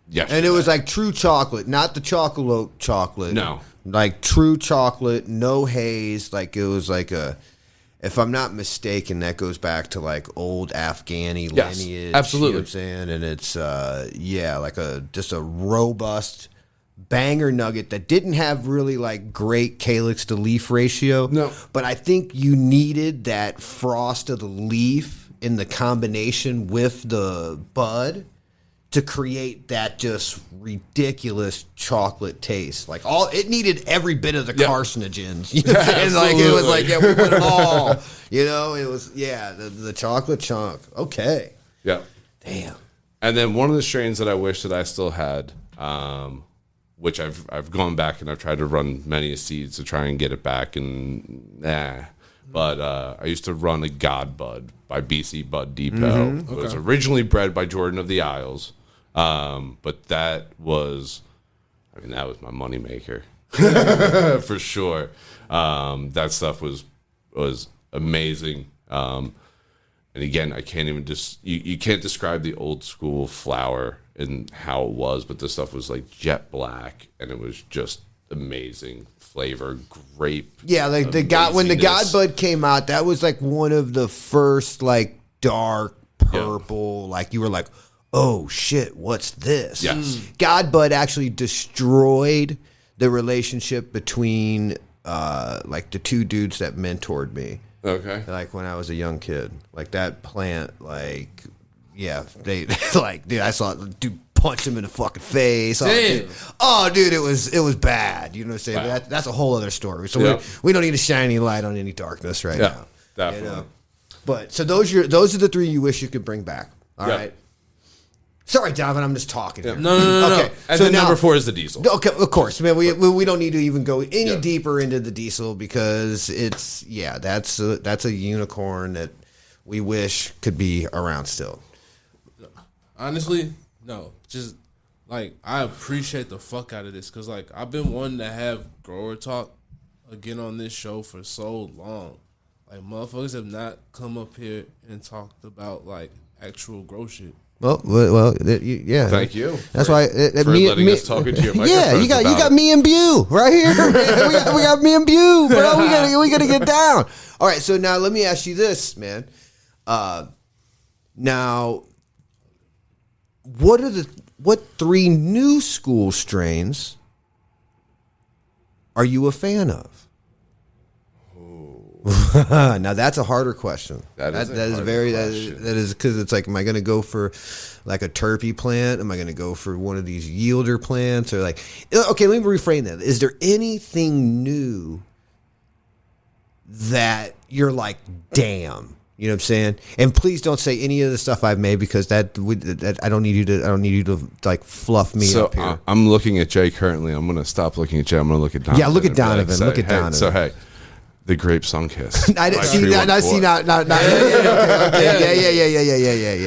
yesterday. And it was like true chocolate, not the chocolate. No. Like true chocolate, no haze. Like it was like if I'm not mistaken, that goes back to like old Afghani lineage. Absolutely. You know what I'm saying? And it's like just a robust banger nugget that didn't have really like great calyx to leaf ratio. No. But I think you needed that frost of the leaf in the combination with the bud to create that just ridiculous chocolate taste. Like it needed every bit of the carcinogens. You know what I'm saying? Like it was like we put it all. You know, it was the chocolate chunk. Okay. Yeah. Damn. And then one of the strains that I wish that I still had, which I've gone back and I've tried to run many seeds to try and get it back, and But I used to run a God Bud by BC Bud Depot. It was originally bred by Jordan of the Isles. But that was my moneymaker for sure. That stuff was amazing. And again, I can't even you can't describe the old school flower and how it was, but this stuff was like jet black, and it was just amazing flavor, grape. Yeah, like when the God Bud came out, that was like one of the first like dark purple. Like you were like, oh shit, what's this? Yes. God Bud actually destroyed the relationship between like the two dudes that mentored me. Okay. Like when I was a young kid, like that plant, like they like dude, I saw dude punch him in the fucking face. Damn. Dude, it was bad. You know what I'm saying? Wow. That's a whole other story. So we don't need to shine any light on any darkness right now. Definitely. You know? But so those are the three you wish you could bring back. All right. Sorry, Donovan, I'm just talking. Yeah. No. Okay. And so then number 4 is the diesel. Okay, of course. Man, we don't need to even go any deeper into the diesel because it's that's a unicorn that we wish could be around still. Honestly, no. Just like I appreciate the fuck out of this because like I've been wanting to have grower talk again on this show for so long. Like motherfuckers have not come up here and talked about like actual grow shit. Well, yeah. Thank you. That's why for letting us talk into your microphone. Yeah, you got me and Beau right here. we got me and Beau, bro. We gotta get down. All right, so now let me ask you this, man. Now, what 3 new school strains are you a fan of? Now that's a harder question. That is because it's like, am I going to go for like a terpy plant? Am I going to go for one of these yielder plants? Or like, okay, let me reframe that. Is there anything new that you're like, damn? You know what I'm saying? And please don't say any of the stuff I've made because I don't need you to like fluff me up here. I'm looking at Jay currently. I'm going to stop looking at Jay. I'm going to look at Donovan. Yeah, look at Donovan. Look at Donovan. So hey. The Grape Sunkiss. I didn't see. Yeah.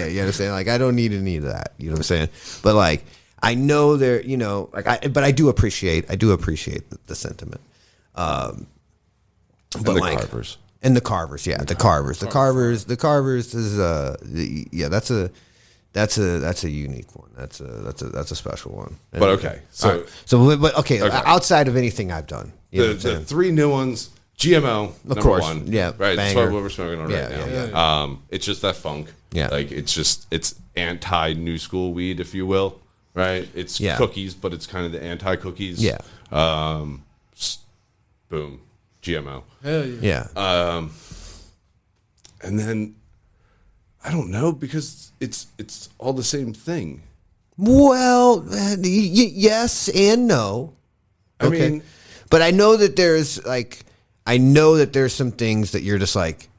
You understand? Like, I don't need any of that. You know what I'm saying? But like, I know there. You know, like, I do appreciate the sentiment. But and the like, Carvers. And the Carvers, the Carvers is that's a unique one. That's a special one. But okay, but okay. Outside of anything I've done, the 3 new ones. GMO, of course, 1. Yeah, right. Banger. That's what we're smoking on right now. Yeah. It's just that funk. Yeah, like it's anti new school weed, if you will. Right. It's cookies, but it's kind of the anti cookies. Yeah. Boom. GMO. Hell yeah. And then I don't know because it's all the same thing. Well, yes and no. Okay. I mean, but I know that there's some things that you're just like,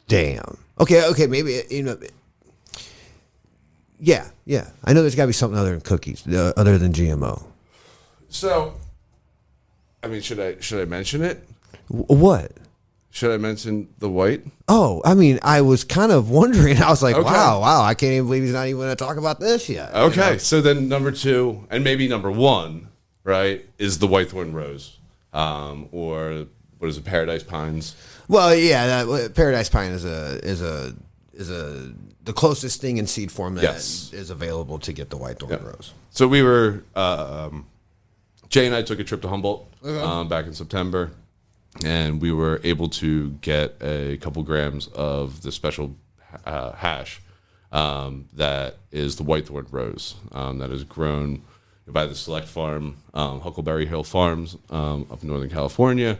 damn. Okay, maybe Yeah. I know there's got to be something other than cookies, other than GMO. So, I mean, should I mention it? What? Should I mention the white? Oh, I mean, I was kind of wondering. I was like, wow, I can't even believe he's not even going to talk about this yet. Okay, so then number 2 and maybe number 1, right, is the Whitethorn Rose, or what is it, Paradise Pines? Well, yeah, Paradise Pine is the closest thing in seed form that is available to get the Whitethorn Rose. So we were Jay and I took a trip to Humboldt back in September, and we were able to get a couple grams of the special hash that is the Whitethorn Rose that is grown by the Select Farm, Huckleberry Hill Farms up in Northern California.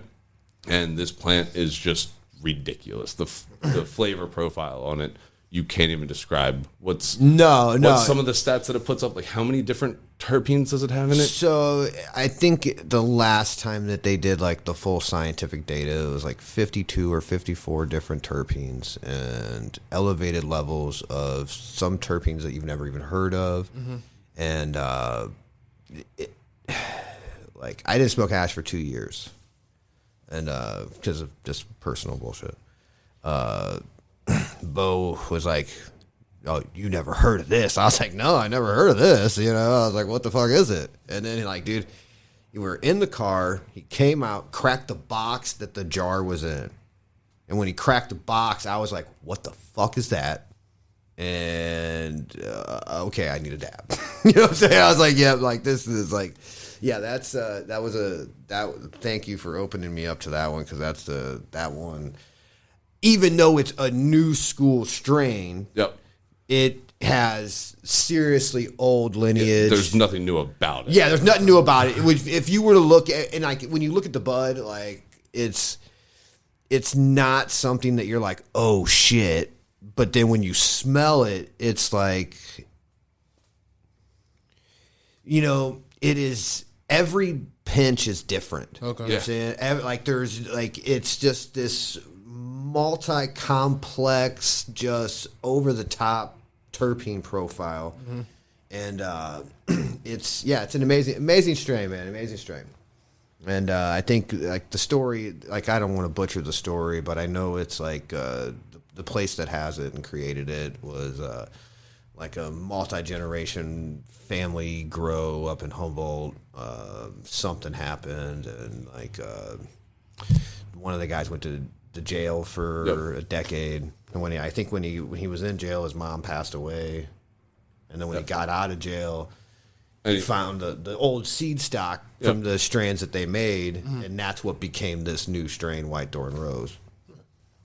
And this plant is just ridiculous. The flavor profile on it, you can't even describe what's some of the stats that it puts up. Like, how many different terpenes does it have in it? So I think the last time that they did like the full scientific data, it was like 52 or 54 different terpenes and elevated levels of some terpenes that you've never even heard of. And like, I didn't smoke hash for 2 years, and because of just personal bullshit. Beau was like, "Oh, you never heard of this?" I was like, "No, I never heard of this." You know, I was like, "What the fuck is it?" And then he like, "Dude, you were in the car. He came out, cracked the box that the jar was in, and when he cracked the box, I was like, "What the fuck is that?" And okay, I need a dab. You know what I'm saying? I was like, "Yeah, like this is like." Yeah, that's thank you for opening me up to that one, because that's that one. Even though it's a new school strain, it has seriously old lineage. Yeah, there's nothing new about it. Yeah, there's nothing new about it. If you were to look at, and like when you look at the bud, like it's not something that you're like, oh shit. But then when you smell it, it's like, you know, it is. Every pinch is different. Okay. You know what I'm saying? Like there's like, it's just this multi-complex, just over the top terpene profile. And it's an amazing strain, man. Amazing strain. And I think like the story, like I don't want to butcher the story, but I know it's like the place that has it and created it was like a multi-generation family grow up in Humboldt. Something happened, and like one of the guys went to jail for a decade. And when he was in jail, his mom passed away. And then when he got out of jail, he found the old seed stock from the strains that they made, and that's what became this new strain, White Thorn Rose.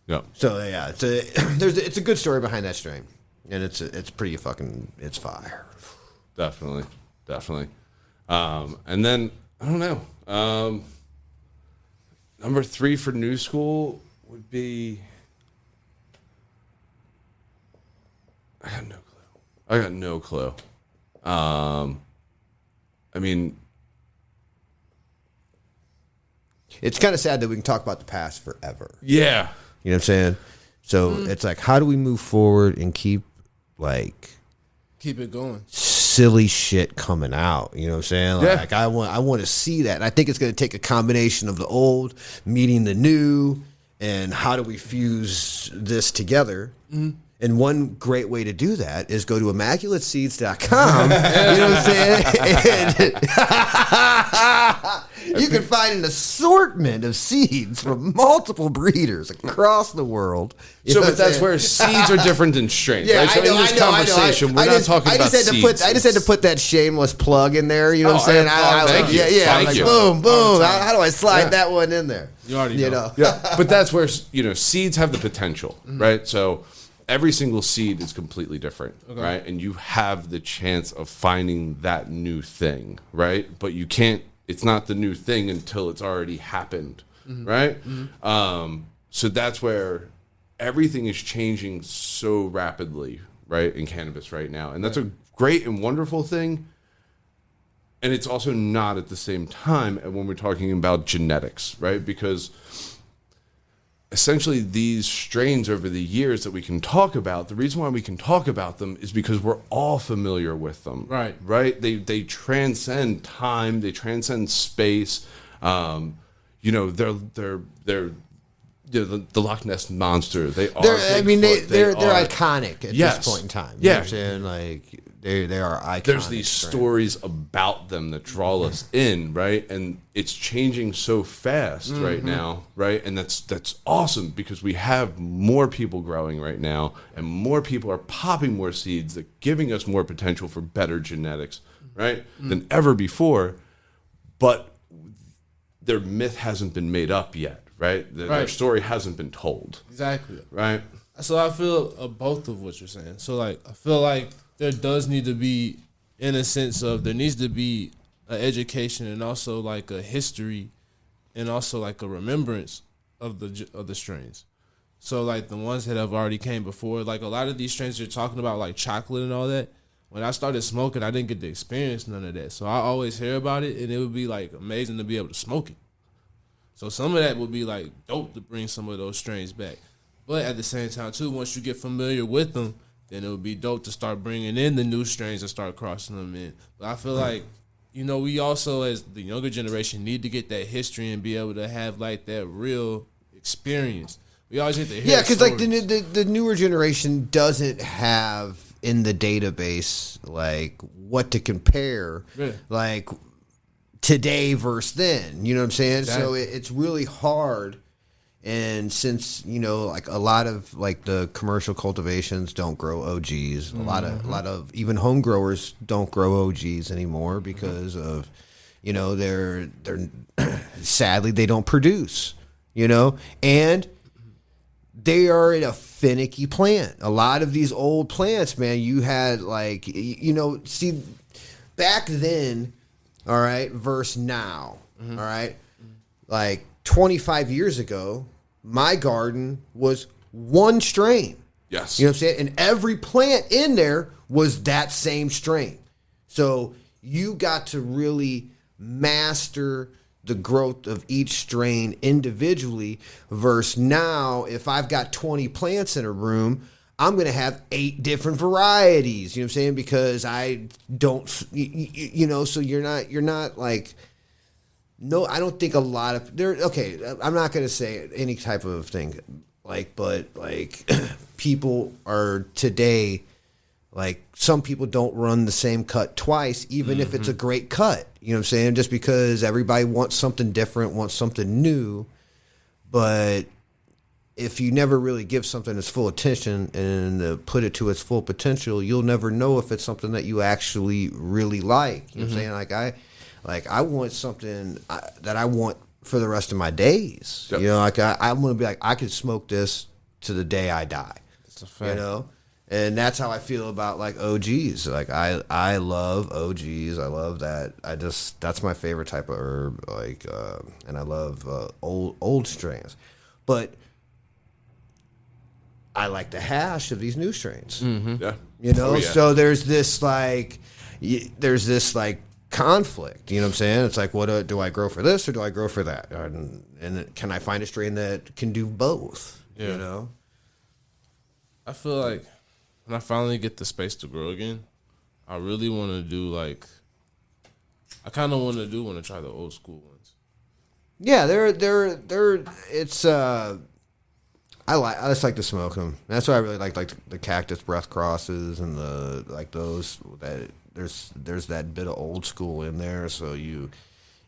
Yeah. So yeah, it's a good story behind that strain, and it's pretty fucking, it's fire. Definitely. And then I don't know. Number 3 for new school would be. I got no clue. I mean, it's kind of sad that we can talk about the past forever. Yeah. You know what I'm saying? So it's like, how do we move forward and keep it going? Silly shit coming out. You know what I'm saying? Like I want to see that. And I think it's going to take a combination of the old meeting the new, and how do we fuse this together? And one great way to do that is go to ImmaculateSeeds.com. You know what I'm saying? And you can find an assortment of seeds from multiple breeders across the world. But that's where seeds are different than strains. Yeah, right? So I know. In this conversation, we're not talking about seeds. I just had to put that shameless plug in there. You know what I'm saying? Thank you. Thank you. Boom. How do I slide that one in there? You already know. Yeah, but that's where seeds have the potential, right? So every single seed is completely different, right? And you have the chance of finding that new thing, right? But you can't. It's not the new thing until it's already happened, right? So that's where everything is changing so rapidly, right, in cannabis right now. And that's a great and wonderful thing. And it's also not at the same time when we're talking about genetics, right? Because essentially these strains over the years that we can talk about, the reason why we can talk about them is because we're all familiar with them. Right? They transcend time, they transcend space. They're the Loch Ness Monster. They're iconic at this point in time. You know what I'm saying? Like they are iconic. There's these stories about them that draw us in, right? And it's changing so fast right now, right? And that's awesome, because we have more people growing right now, and more people are popping more seeds, that giving us more potential for better genetics, right, than ever before. But their myth hasn't been made up yet, right? Their story hasn't been told. Exactly. Right? So I feel both of what you're saying. So like, I feel like there does need to be, in a sense of, there needs to be an education, and also like a history, and also like a remembrance of the strains. So like the ones that have already came before, like a lot of these strains you're talking about, like chocolate and all that. When I started smoking, I didn't get to experience none of that. So I always hear about it, and it would be like amazing to be able to smoke it. So some of that would be like dope to bring some of those strains back. But at the same time too, once you get familiar with them, then it would be dope to start bringing in the new strains and start crossing them in. But I feel like, you know, we also as the younger generation need to get that history and be able to have like that real experience. We always get to hear because like the newer generation doesn't have in the database like what to compare, like today versus then. You know what I'm saying? Exactly. So it's really hard. And since, you know, like a lot of like the commercial cultivations don't grow OGs, a lot of even home growers don't grow OGs anymore because of, you know, they're sadly they don't produce, you know, and they are in a finicky plant. A lot of these old plants, man, you had like, you know, see back then, all right, versus now, all right, like 25 years ago, my garden was one strain. Yes. You know what I'm saying? And every plant in there was that same strain. So you got to really master the growth of each strain individually versus now, if I've got 20 plants in a room, I'm going to have 8 different varieties. You know what I'm saying? Because I don't, you know, so you're not like, no, I don't think a lot of okay. I'm not going to say any type of thing like, but like people are today, like some people don't run the same cut twice, even if it's a great cut. You know what I'm saying? Just because everybody wants something different, wants something new, but if you never really give something its full attention and put it to its full potential, you'll never know if it's something that you actually really like. You know what I'm saying? I want something that I want for the rest of my days. Yep. You know, like I'm going to be like, I could smoke this to the day I die. That's a fact. You know? And that's how I feel about like OGs. Like I love OGs. I love that. That's my favorite type of herb. Like, and I love old strains. But I like the hash of these new strains. Yeah. You know, yeah. So there's this like conflict. You know what I'm saying? It's like, what do I grow for this or do I grow for that? And can I find a strain that can do both? Yeah. You know, I feel like when I finally get the space to grow again, I really want to do like, I kind of want to try the old school ones. Yeah, it's I just like to smoke them. That's why I really like the cactus breath crosses and the like those that there's that bit of old school in there. So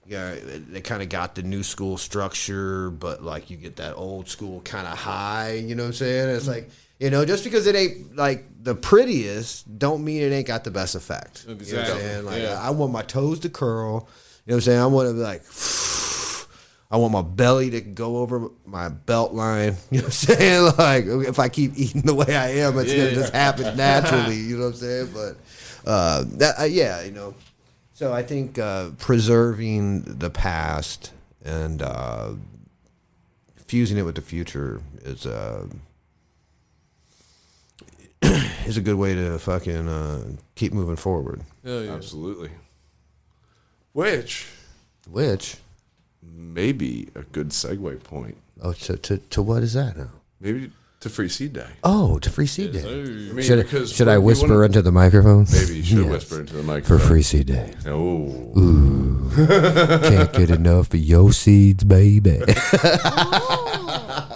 they kind of got the new school structure, but like you get that old school kind of high. You know what I'm saying? It's like, you know, just because it ain't like the prettiest, don't mean it ain't got the best effect. Exactly. You know what I'm saying? Like I want my toes to curl. You know what I'm saying? I want to be like, I want my belly to go over my belt line. You know what I'm saying? Like if I keep eating the way I am, it's gonna just happen naturally. You know what I'm saying? But you know. So I think preserving the past and fusing it with the future is a good way to fucking keep moving forward. Hell yeah. Absolutely. Which may be a good segue point. Oh, to what is that now? Maybe to Free Seed Day. Oh, to Free Seed Day. I mean, should I whisper into the microphone? Maybe you should whisper into the microphone. For Free Seed Day. Oh. Ooh. Can't get enough of your seeds, baby.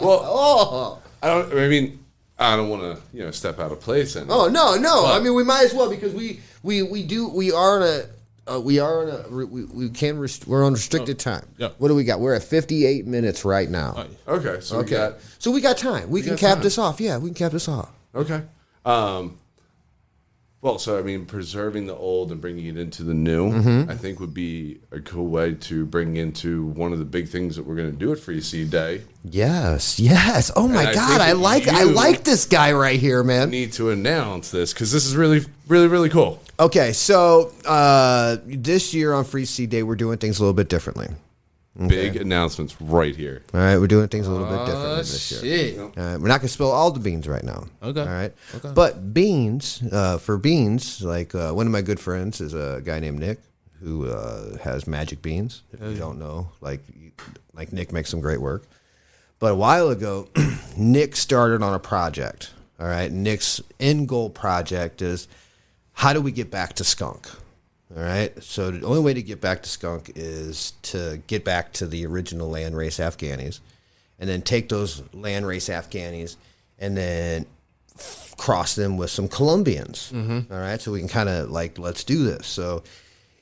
Well, I don't want to, step out of place. And no. I mean, we might as well because we're on restricted time. Yeah. What do we got? We're at 58 minutes right now. Okay. So we got time. We can cap this off. Yeah, we can cap this off. Okay. Well, so I mean, preserving the old and bringing it into the new, I think would be a cool way to bring into one of the big things that we're going to do at Free Seed Day. Yes. Oh my God, I like this guy right here, man. Need to announce this because this is really, really, really cool. Okay, so this year on Free Seed Day, we're doing things a little bit differently. Big announcements right here. All right, we're doing things a little bit different this year. Shit. All right, we're not gonna spill all the beans right now. Okay. All right. Okay. But beans, for beans, like one of my good friends is a guy named Nick who has Magic Beans. If you don't know, like Nick makes some great work. But a while ago, Nick started on a project. All right. Nick's end goal project is how do we get back to skunk? All right. So the only way to get back to skunk is to get back to the original landrace Afghanis and then take those landrace Afghanis and then cross them with some Colombians. All right. So we can kind of like, let's do this. So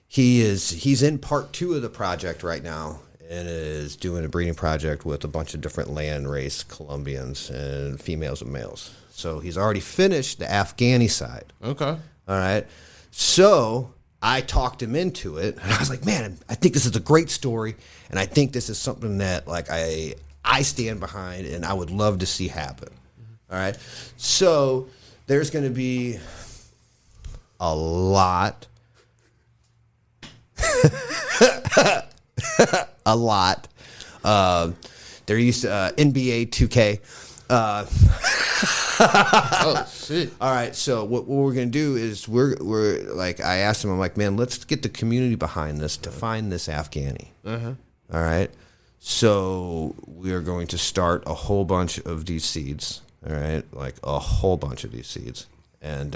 he's in part 2 of the project right now and is doing a breeding project with a bunch of different landrace Colombians and females and males. So he's already finished the Afghani side. Okay. All right. So I talked him into it, and I was like, man, I think this is a great story, and I think this is something that like I stand behind, and I would love to see happen. All right. So there's going to be a lot, a lot. There used to NBA 2K. Oh shit! All right, so what we're gonna do is we're like I asked him, I'm like, man, let's get the community behind this to find this Afghani. All right, so we are going to start a whole bunch of these seeds. All right, like a whole bunch of these seeds, and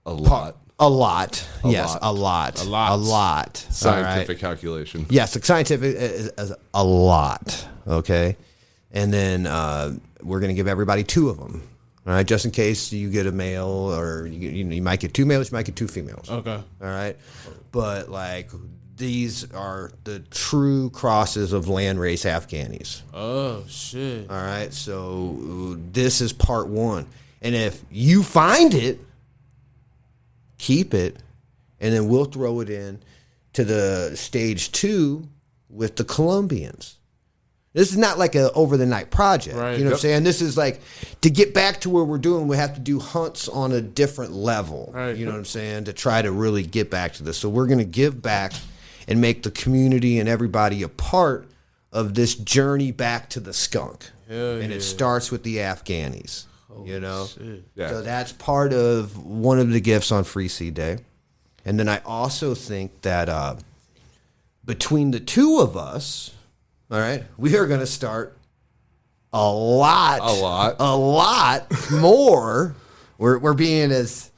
A lot. a lot, A yes, lot. a lot. Scientific calculation. Yes, the scientific is a lot. Okay, and then we're going to give everybody 2 of them. All right, just in case you get a male, or you might get 2 males, you might get 2 females. Okay. All right, but like these are the true crosses of landrace Afghanis. Oh shit! All right, so this is part 1, and if you find it, keep it, and then we'll throw it in to the stage 2 with the Colombians. This is not like a over the night project. Right. You know what I'm saying? This is like to get back to where we're doing, we have to do hunts on a different level. Right. You know what I'm saying? To try to really get back to this. So we're going to give back and make the community and everybody a part of this journey back to the skunk. Hell and yeah. it starts with the Afghanis. You know? Shit. Yeah. So that's part of one of the gifts on Free Seed Day. And then I also think that between the 2 of us, all right, we are going to start a lot more. We're being as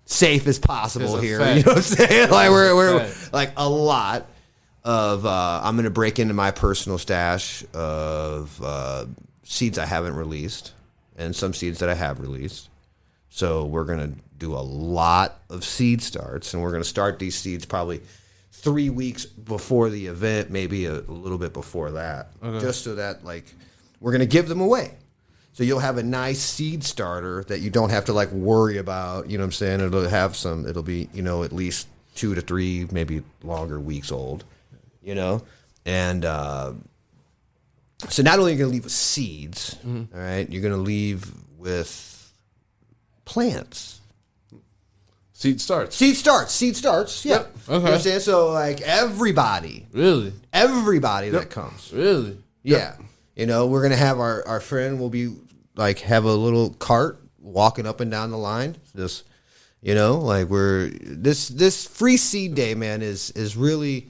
safe as possible It's a here. fact. You know what I'm saying? Like we're Fact. like a lot of. I'm going to break into my personal stash of seeds I haven't released and some seeds that I have released. So we're going to do a lot of seed starts, and we're going to start these seeds probably 3 weeks before the event, maybe a little bit before that, just so that like we're going to give them away. So you'll have a nice seed starter that you don't have to like worry about. You know what I'm saying? It'll be, you know, at least 2 to 3, maybe longer weeks old, you know? And so not only are you going to leave with seeds, all right, you're going to leave with plants. Seed starts. Seed starts, yeah. Okay. You know what I'm saying? So, like, everybody that comes. Really? Yeah. You know, we're going to have our friend will be, like, have a little cart walking up and down the line. Just, you know, like, this Free Seed Day, man, is really,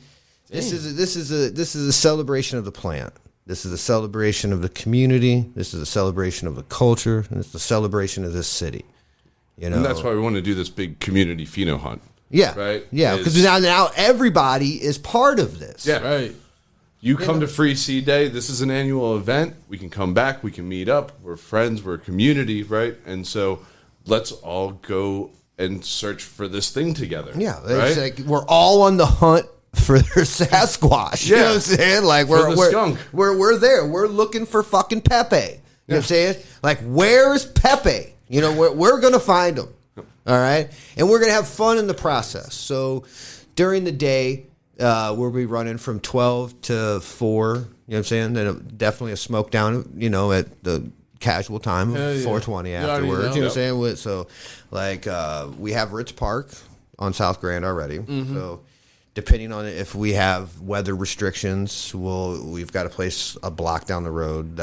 this is a celebration of the plant. This is a celebration of the community. This is a celebration of the culture. And it's a celebration of this city. You know? And that's why we want to do this big community pheno hunt. Yeah. Right? Yeah, because now everybody is part of this. Yeah. Right. You come to Free Seed Day. This is an annual event. We can come back. We can meet up. We're friends. We're a community, right? And so let's all go and search for this thing together. Yeah. Right? It's like we're all on the hunt for their Sasquatch. You know what I'm saying? Like For the skunk. We're there. We're looking for fucking Pepe. You know what I'm saying? Like, where's Pepe? You know, we're going to find him. All right? And we're going to have fun in the process. So during the day, we'll be running from 12 to 4. You know what I'm saying? Then definitely a smoke down, you know, at the casual time of 4:20 afterwards. You know what I'm saying? So, like, we have Ritz Park on South Grand already. So Depending on if we have weather restrictions, we've got a block down the road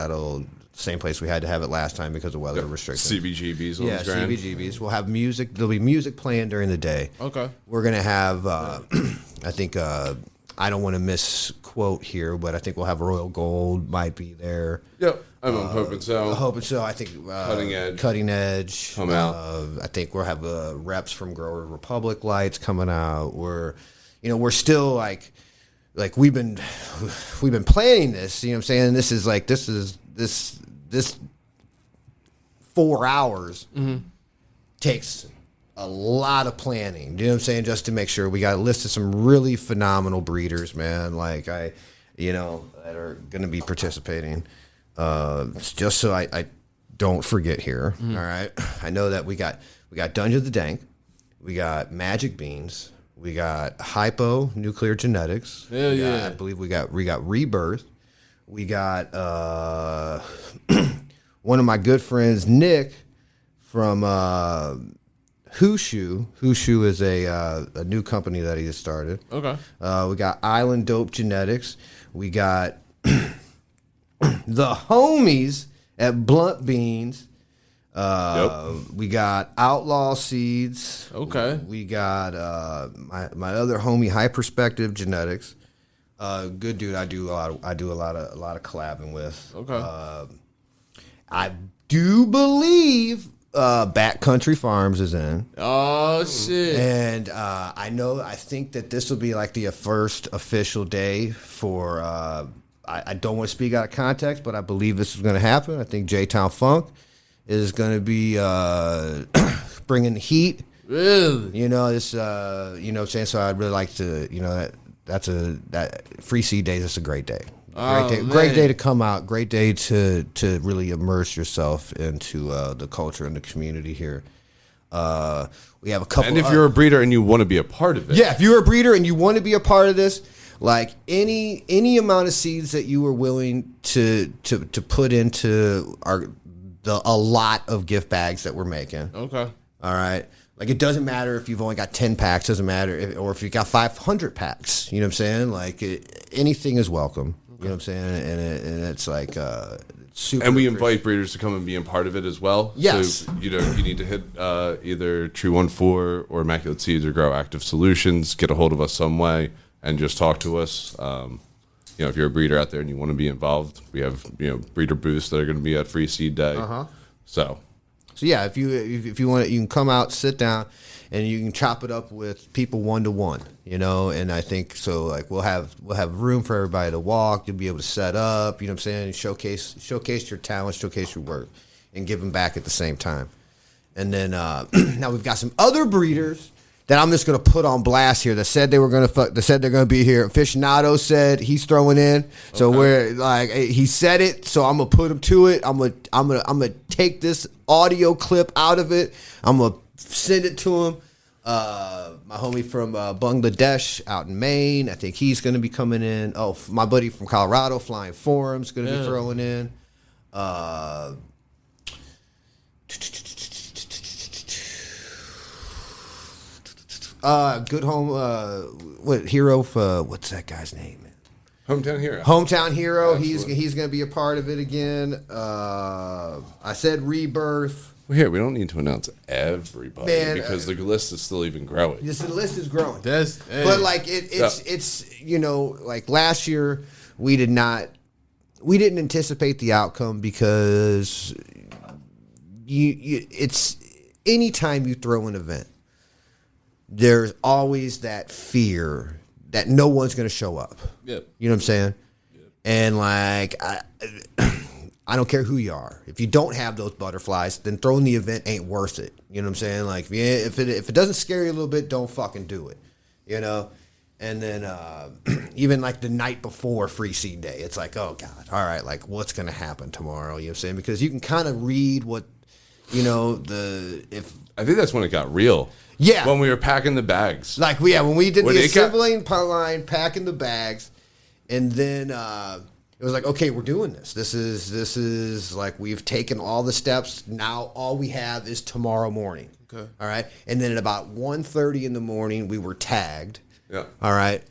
same place we had to have it last time because of weather restrictions. CBGBs. Yeah, CBGBs. We'll have music. There'll be music playing during the day. Okay. We're gonna have. I think I don't want to misquote here, but I think we'll have Royal Gold might be there. Yep. I'm hoping so. Hoping so. I think Cutting Edge. Come out. I think we'll have reps from Grower Republic Lights coming out. We're still like we've been planning this. You know what I'm saying? This 4 hours takes a lot of planning. You know what I'm saying? Just to make sure we got a list of some really phenomenal breeders, man. Like that are going to be participating. Just so I don't forget here. All right. I know that we got Dungeon of the Dank. We got Magic Beans. We got Hypo Nuclear Genetics. I believe we got Rebirth. We got one of my good friends, Nick, from Hooshoe. Hooshoe is a new company that he just started. Okay. We got Island Dope Genetics. We got the homies at Blunt Beans. We got Outlaw Seeds. Okay. We got my other homie, High Perspective Genetics. Good dude. I do a lot of collabing with. Okay. I do believe Backcountry Farms is in. Oh shit! And I think that this will be like the first official day for. I don't want to speak out of context, but I believe this is going to happen. I think J-Town Funk is going to be bringing the heat. Really? You know this. You know what I'm saying. So I'd really like to. You know that Free Seed Days. It's a great day. Great day to come out. Great day to really immerse yourself into the culture and the community here. We have a couple. And if you're a breeder and you want to be a part of it, if you're a breeder and you want to be a part of this, like any amount of seeds that you are willing to put into a lot of gift bags that we're making. Okay. All right. Like, it doesn't matter if you've only got 10 packs, doesn't matter, or if you've got 500 packs. You know what I'm saying? Like, anything is welcome. You know what I'm saying? And it's like super. And we invite breeders to come and be a part of it as well. Yes. So, you need to hit either TreeOneFour or Immaculate Seeds or Grow Active Solutions. Get a hold of us some way and just talk to us. If you're a breeder out there and you want to be involved, we have breeder booths that are going to be at Free Seed Day. So yeah, if you want, you can come out, sit down, and you can chop it up with people 1-to-1. And I think so. Like we'll have room for everybody to walk. You'll be able to set up. You know what I'm saying? Showcase your talent, showcase your work, and give them back at the same time. And then now we've got some other breeders that I'm just going to put on blast here that said they were going to that said they're going to be here. Aficionado said he's throwing in. So we're like, he said it. So I'm going to put him to it. I'm going to take this audio clip out of it. I'm going to send it to him. My homie from Bangladesh out in Maine. I think he's going to be coming in. Oh, my buddy from Colorado, Flying Forum's going to be throwing in. Good home. What's that guy's name? Hometown Hero. Hometown Hero. Absolutely. He's going to be a part of it again. I said Rebirth. Well, here we don't need to announce everybody because the list is still even growing. Yes, the list is growing. But like it's like last year we didn't anticipate the outcome because it's anytime you throw an event, there's always that fear that no one's going to show up. Yep. You know what I'm saying? Yep. And like, I don't care who you are. If you don't have those butterflies, then throwing the event ain't worth it. You know what I'm saying? Like, if it doesn't scare you a little bit, don't fucking do it. And then even like the night before Free Seed Day, it's like, oh God, all right, like what's going to happen tomorrow? You know what I'm saying? Because you can kind of read what, I think that's when it got real. Yeah. When we were packing the bags. Like, when we did the assembling line, packing the bags, and then it was like, okay, we're doing this. This is like we've taken all the steps. Now all we have is tomorrow morning. Okay. All right. And then at about 1:30 in the morning, we were tagged. Yeah. All right.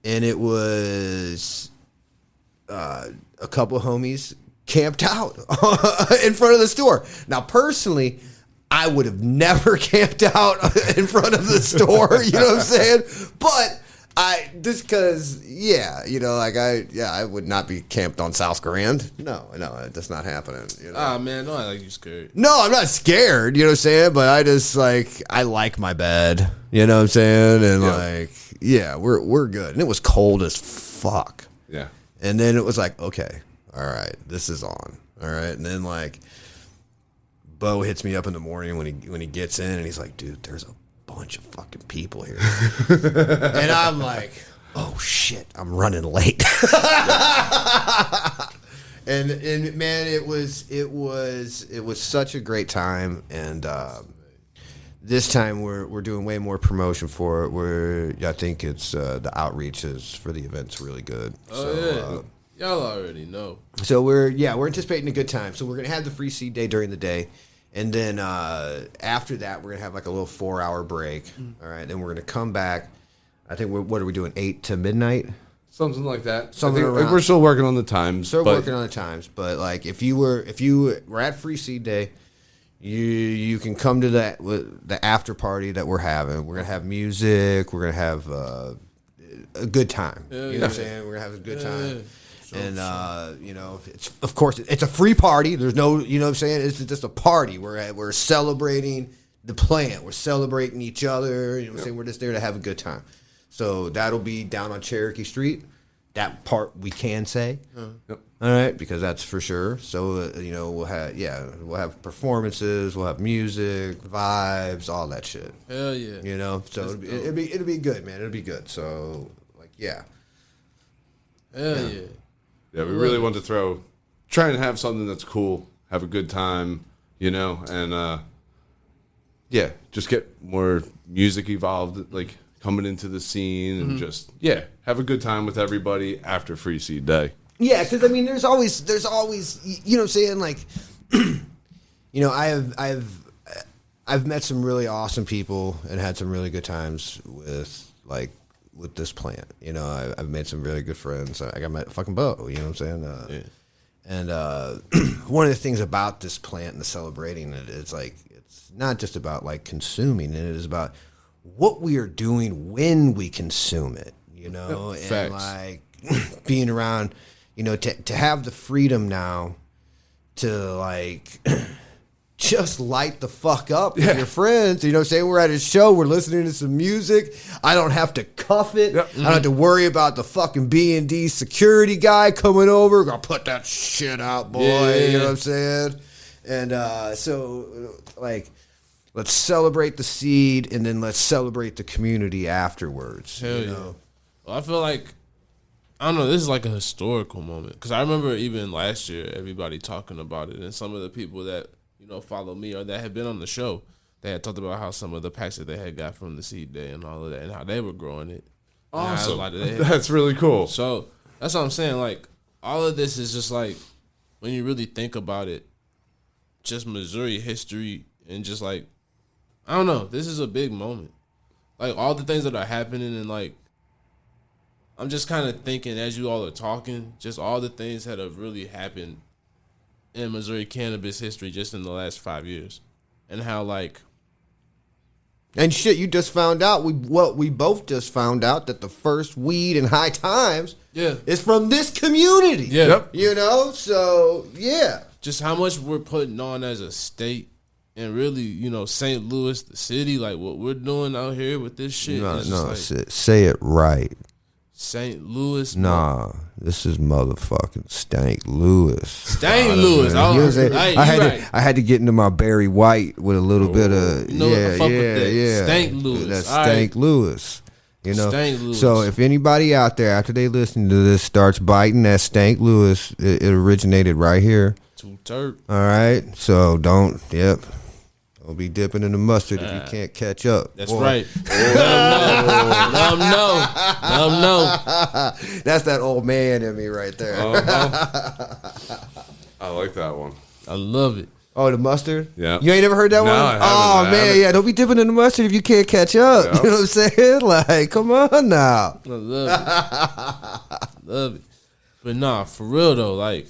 And it was a couple of homies camped out in front of the store. Now, personally, I would have never camped out in front of the store. You know what I'm saying? But just because, I would not be camped on South Grand. No, that's not happening. You know? Ah, man, no, I like you scared. No, I'm not scared. You know what I'm saying? But I just I like my bed. You know what I'm saying? And we're good. And it was cold as fuck. Yeah. And then it was like, okay, all right, this is on. All right. And then Beau hits me up in the morning when he gets in, and he's like, dude, there's a bunch of fucking people here. And I'm like, oh shit, I'm running late. and man, it was such a great time. And this time we're doing way more promotion for it. I think it's the outreach is for the event's really good. Y'all already know. So we're anticipating a good time. So we're gonna have the free seed day during the day, and then after that we're gonna have like a little 4-hour break. All right, then we're gonna come back. I think what are we doing? 8 to midnight, something like that. Around. We're still working on the times. Working on the times, but like if you were at free seed day, you can come to the after party that we're having. We're gonna have music. We're gonna have a good time. You know what I'm saying? We're gonna have a good time. And it's a free party. There's no, you know what I'm saying? It's just a party. We're celebrating the plant. We're celebrating each other. You know what I'm saying? We're just there to have a good time. So that'll be down on Cherokee Street. That part we can say. Yep. All right, because that's for sure. So we'll have performances, we'll have music, vibes, all that shit. Hell yeah. You know, so it'll be good, man. It'll be good. So Hell yeah. Yeah, we really want to try and have something that's cool, have a good time, and just get more music evolved, like coming into the scene and just have a good time with everybody after Free Seed Day. Yeah, because I mean, there's always, you know what I'm saying, like, I've met some really awesome people and had some really good times with this plant. I've made some really good friends. I met fucking Beau, you know what I'm saying? And one of the things about this plant and the celebrating it is it's not just about consuming it. It is about what we are doing when we consume it, and being around, to have the freedom now to just light the fuck up with your friends. You know what I'm saying? We're at a show, we're listening to some music. I don't have to cuff it. Yep. I don't have to worry about the fucking B&D security guy coming over. Gonna put that shit out, boy. Yeah. You know what I'm saying? And let's celebrate the seed, and then let's celebrate the community afterwards. Hell yeah. Well, I feel I don't know, this is a historical moment. Because I remember even last year, everybody talking about it, and some of the people that follow me or that had been on the show, they had talked about how some of the packs that they had got from the seed day and all of that, and how they were growing it. Awesome. That's really cool. So that's what I'm saying. All of this is just when you really think about it, just Missouri history and just I don't know, this is a big moment. All the things that are happening, and I'm just kind of thinking as you all are talking, just all the things that have really happened in Missouri cannabis history just in the last 5 years, and how and shit, you just found out we both just found out that the first weed in High Times is from this community. So just how much we're putting on as a state, and really St. Louis, the city, what we're doing out here with this shit. Say it right. St. Louis. Nah, this is motherfucking Stank Louis. Stank Louis. I had to get into my Barry White with a little bit of Stank Louis. That's Stank Louis. Stank Louis. So if anybody out there after they listen to this starts biting that Stank Louis, it originated right here. Too T3rp. All right. So don't be dipping in the mustard if you can't catch up. That's right. Let them know. That's that old man in me right there. I like that one. I love it. Oh, the mustard? Yeah. You ain't never heard that No, one? I haven't, Oh, man, yeah. Don't be dipping in the mustard if you can't catch up. Yeah. You know what I'm saying? Like, come on now. I love it. Love it. But nah, for real though, like,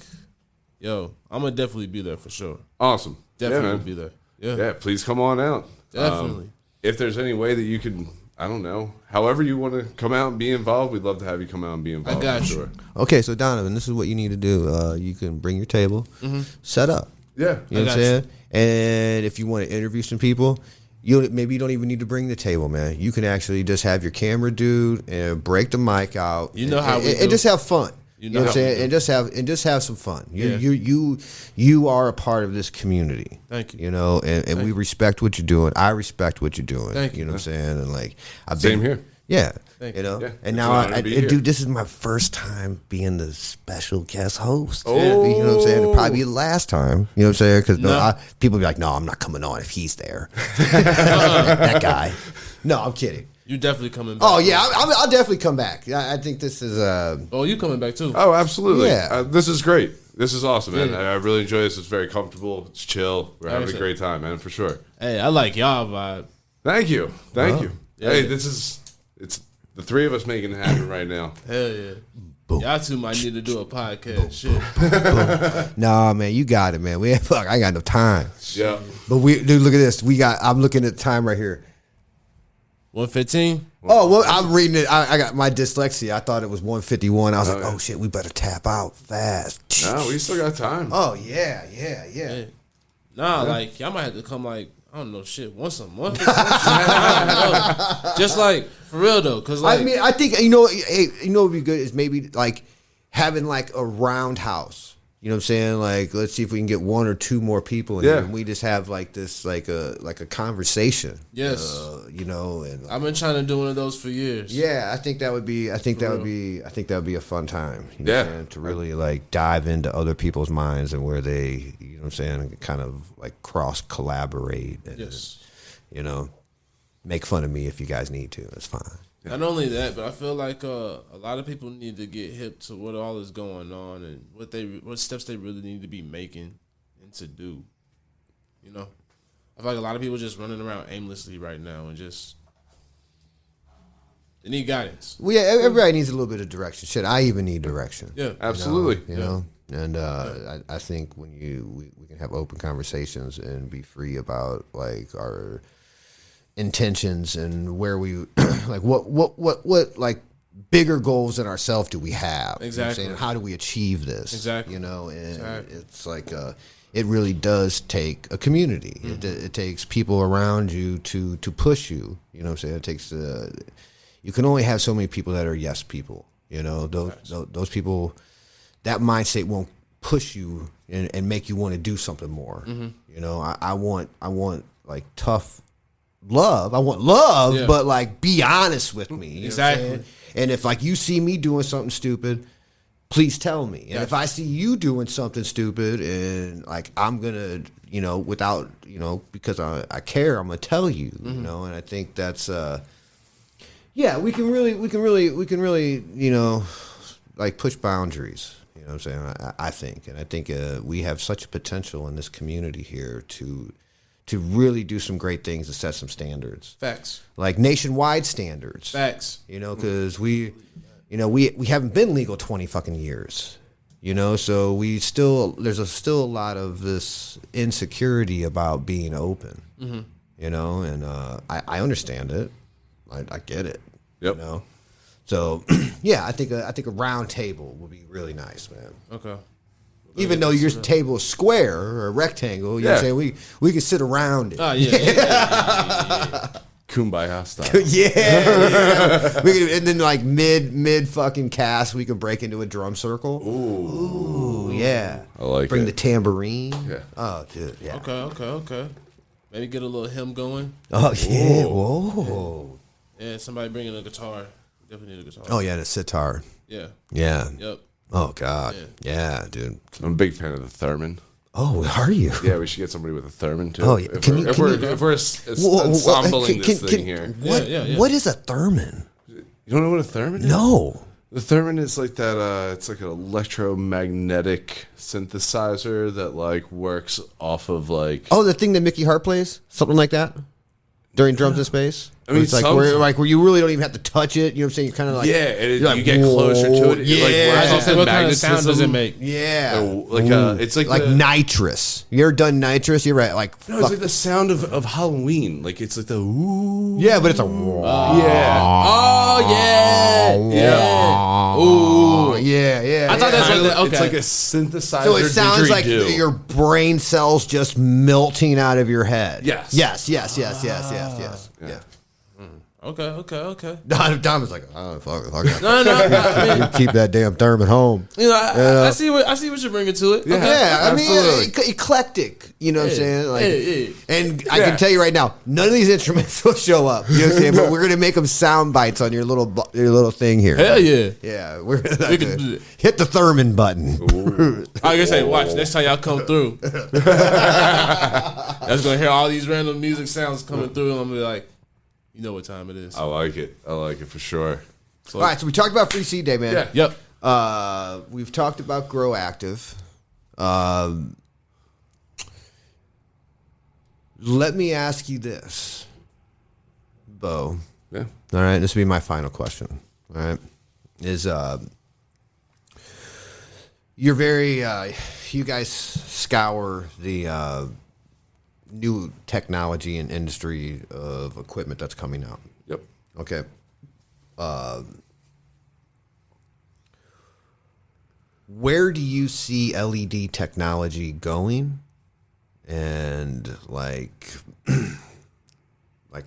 yo, I'm gonna definitely be there for sure. Awesome. Definitely be there. Yeah, please come on out. Definitely. If there's any way that you can, I don't know, however you want to come out and be involved, we'd love to have you come out and be involved. I got you. Sure. Okay, so Donovan, this is what you need to do. You can bring your table, set up. Yeah. You know what I'm saying? And if you want to interview some people, maybe you don't even need to bring the table, man. You can actually just have your camera dude and break the mic out. You know how we do. And just have fun. You know know what I'm how we saying? And just have some fun. Yeah. You are a part of this community. Thank you. You know, and we respect what you're doing. I respect what you're doing. Thank you. You know what I'm saying? And like Same here. Yeah. Thank You know, Yeah, and it's now an honor to be here. dude, this is my first time being the special guest host. Oh. You know what I'm saying? It'll probably be the last time. You know what I'm saying? Because No. people be like, "No, I'm not coming on if he's there." That guy. No, I'm kidding. You definitely coming back. Oh yeah, I'll definitely come back. I think this is. Oh, you coming back too? Oh, absolutely. Yeah. This is great. This is awesome, man. Yeah. I really enjoy this. It's very comfortable. It's chill. We're having a Understand. great time, man, for sure. Hey, I like y'all vibe. Thank you. Thank you. Yeah. Hey, it's the three of us making it happen right now. Hell yeah. Y'all two might need to do a podcast. Shit. Nah, man, you got it, man. I ain't got no time. Yeah. But dude, look at this. I'm looking at the time right here. 115. Oh, well, I'm reading it. I got my dyslexia. I thought it was 151. I was like, yeah. oh, shit, we better tap out fast. No, we still got time. Oh, yeah. Nah, like y'all might have to come like I don't know shit once a month. Or some shit. I don't know. Just like for real though, cause like I mean, I think you know what would be good is maybe like having like a roundhouse. You know what I'm saying? Like, let's see if we can get one or two more people in Yeah. here, and we just have like this like a conversation. Yes. You know, and I've been trying to do one of those for years. yeah, I think that would be a fun time. You know Yeah. what I'm saying? To really like dive into other people's minds and where they, you know what I'm saying, kind of like cross collaborate. And, Yes. you know, make fun of me if you guys need to. It's fine. Not only that, but I feel like a lot of people need to get hip to what all is going on and what steps they really need to be making and to do. You know, I feel like a lot of people just running around aimlessly right now and just they need guidance. Well, yeah, everybody needs a little bit of direction. Shit, I even need direction. Yeah, Absolutely. You know, and I think when we can have open conversations and be free about like our intentions and where we like what like bigger goals in ourselves do we have? Exactly. You know what I'm saying? How do we achieve this? Exactly. You know, and Exactly. it's like it really does take a community. It takes people around you to push you. You know what I'm saying? It takes you can only have so many people that are yes people. You know, those people, that mindset won't push you and make you want to do something more. You know, I want like tough love. I want love, Yeah. but like be honest with me. You know what I'm Exactly. saying? And if like you see me doing something stupid, please tell me. And if I see you doing something stupid and like I'm gonna, you know, without, you know, because I care, I'm gonna tell you, you know, and I think that's yeah, we can really, you know, like push boundaries. You know what I'm saying? I think. And I think we have such potential in this community here to really do some great things and set some standards. Facts. Like nationwide standards. Facts. You know, because we haven't been legal 20 fucking years. You know, so there's still a lot of this insecurity about being open. You know, and I understand it. I get it. Yep. You know, so yeah, I think a round table would be really nice, man. Okay. Even though your table is square or a rectangle, you know what I'm saying? We can sit around it. Oh yeah. Kumbaya style. Yeah. We can, and then like mid fucking cast, we can break into a drum circle. Ooh, yeah. I like Bring it. the tambourine. Yeah. Oh, dude, yeah. Okay. Maybe get a little hymn going. Oh, yeah. Whoa. Yeah, somebody bringing a guitar. Definitely need a guitar. Oh, yeah, the sitar. Yeah. Yeah. Yep. Oh, God. Yeah, dude. I'm a big fan of the theremin. Oh, are you? Yeah, we should get somebody with a themin too. Oh, yeah. If we're ensembling this thing here. What is a theremin? You don't know what a themin is? No. The theremin is like that. It's like an electromagnetic synthesizer that like works off of like. Oh, the thing that Mickey Hart plays, something like that, during Drums in Space. I mean, it's like where you really don't even have to touch it. You know what I'm saying? You're kind of like, you get closer to it. Yeah, What kind of sound does it make? Yeah, it's like nitrous. You ever done nitrous? You're right. Like no, it's like the sound of Halloween. Like it's like the ooh. Yeah, but it's a yeah. Oh yeah. Ooh, yeah. I thought that's like okay. It's like a synthesizer. So it sounds like didgeridoo. your brain cells just melting out of your head. Yes. Yes. Yeah. Okay. Don was like, oh, fuck. No. I mean, Keep that damn theremin home. I see what you're bringing to it. Yeah. Okay. Yeah, I Absolutely. mean, eclectic. You know what I'm saying? Like, and I Yeah. can tell you right now, none of these instruments will show up. You know what I'm saying? But we're gonna make them sound bites on your little thing here. Hell yeah. Yeah, we're gonna We can do it. hit the themin button. I guess, hey, watch. Next time y'all come through, y'all's gonna hear all these random music sounds coming through, and I'm gonna be like, you know what time it is. I like it for sure. All right, so we talked about Free Seed Day, man. Yeah. Yep. We've talked about Grow Active. Let me ask you this, Beau. Yeah. All right, this will be my final question. All right, is you're very you guys scour the new technology and industry of equipment that's coming out. Yep. Okay. Where do you see LED technology going? And like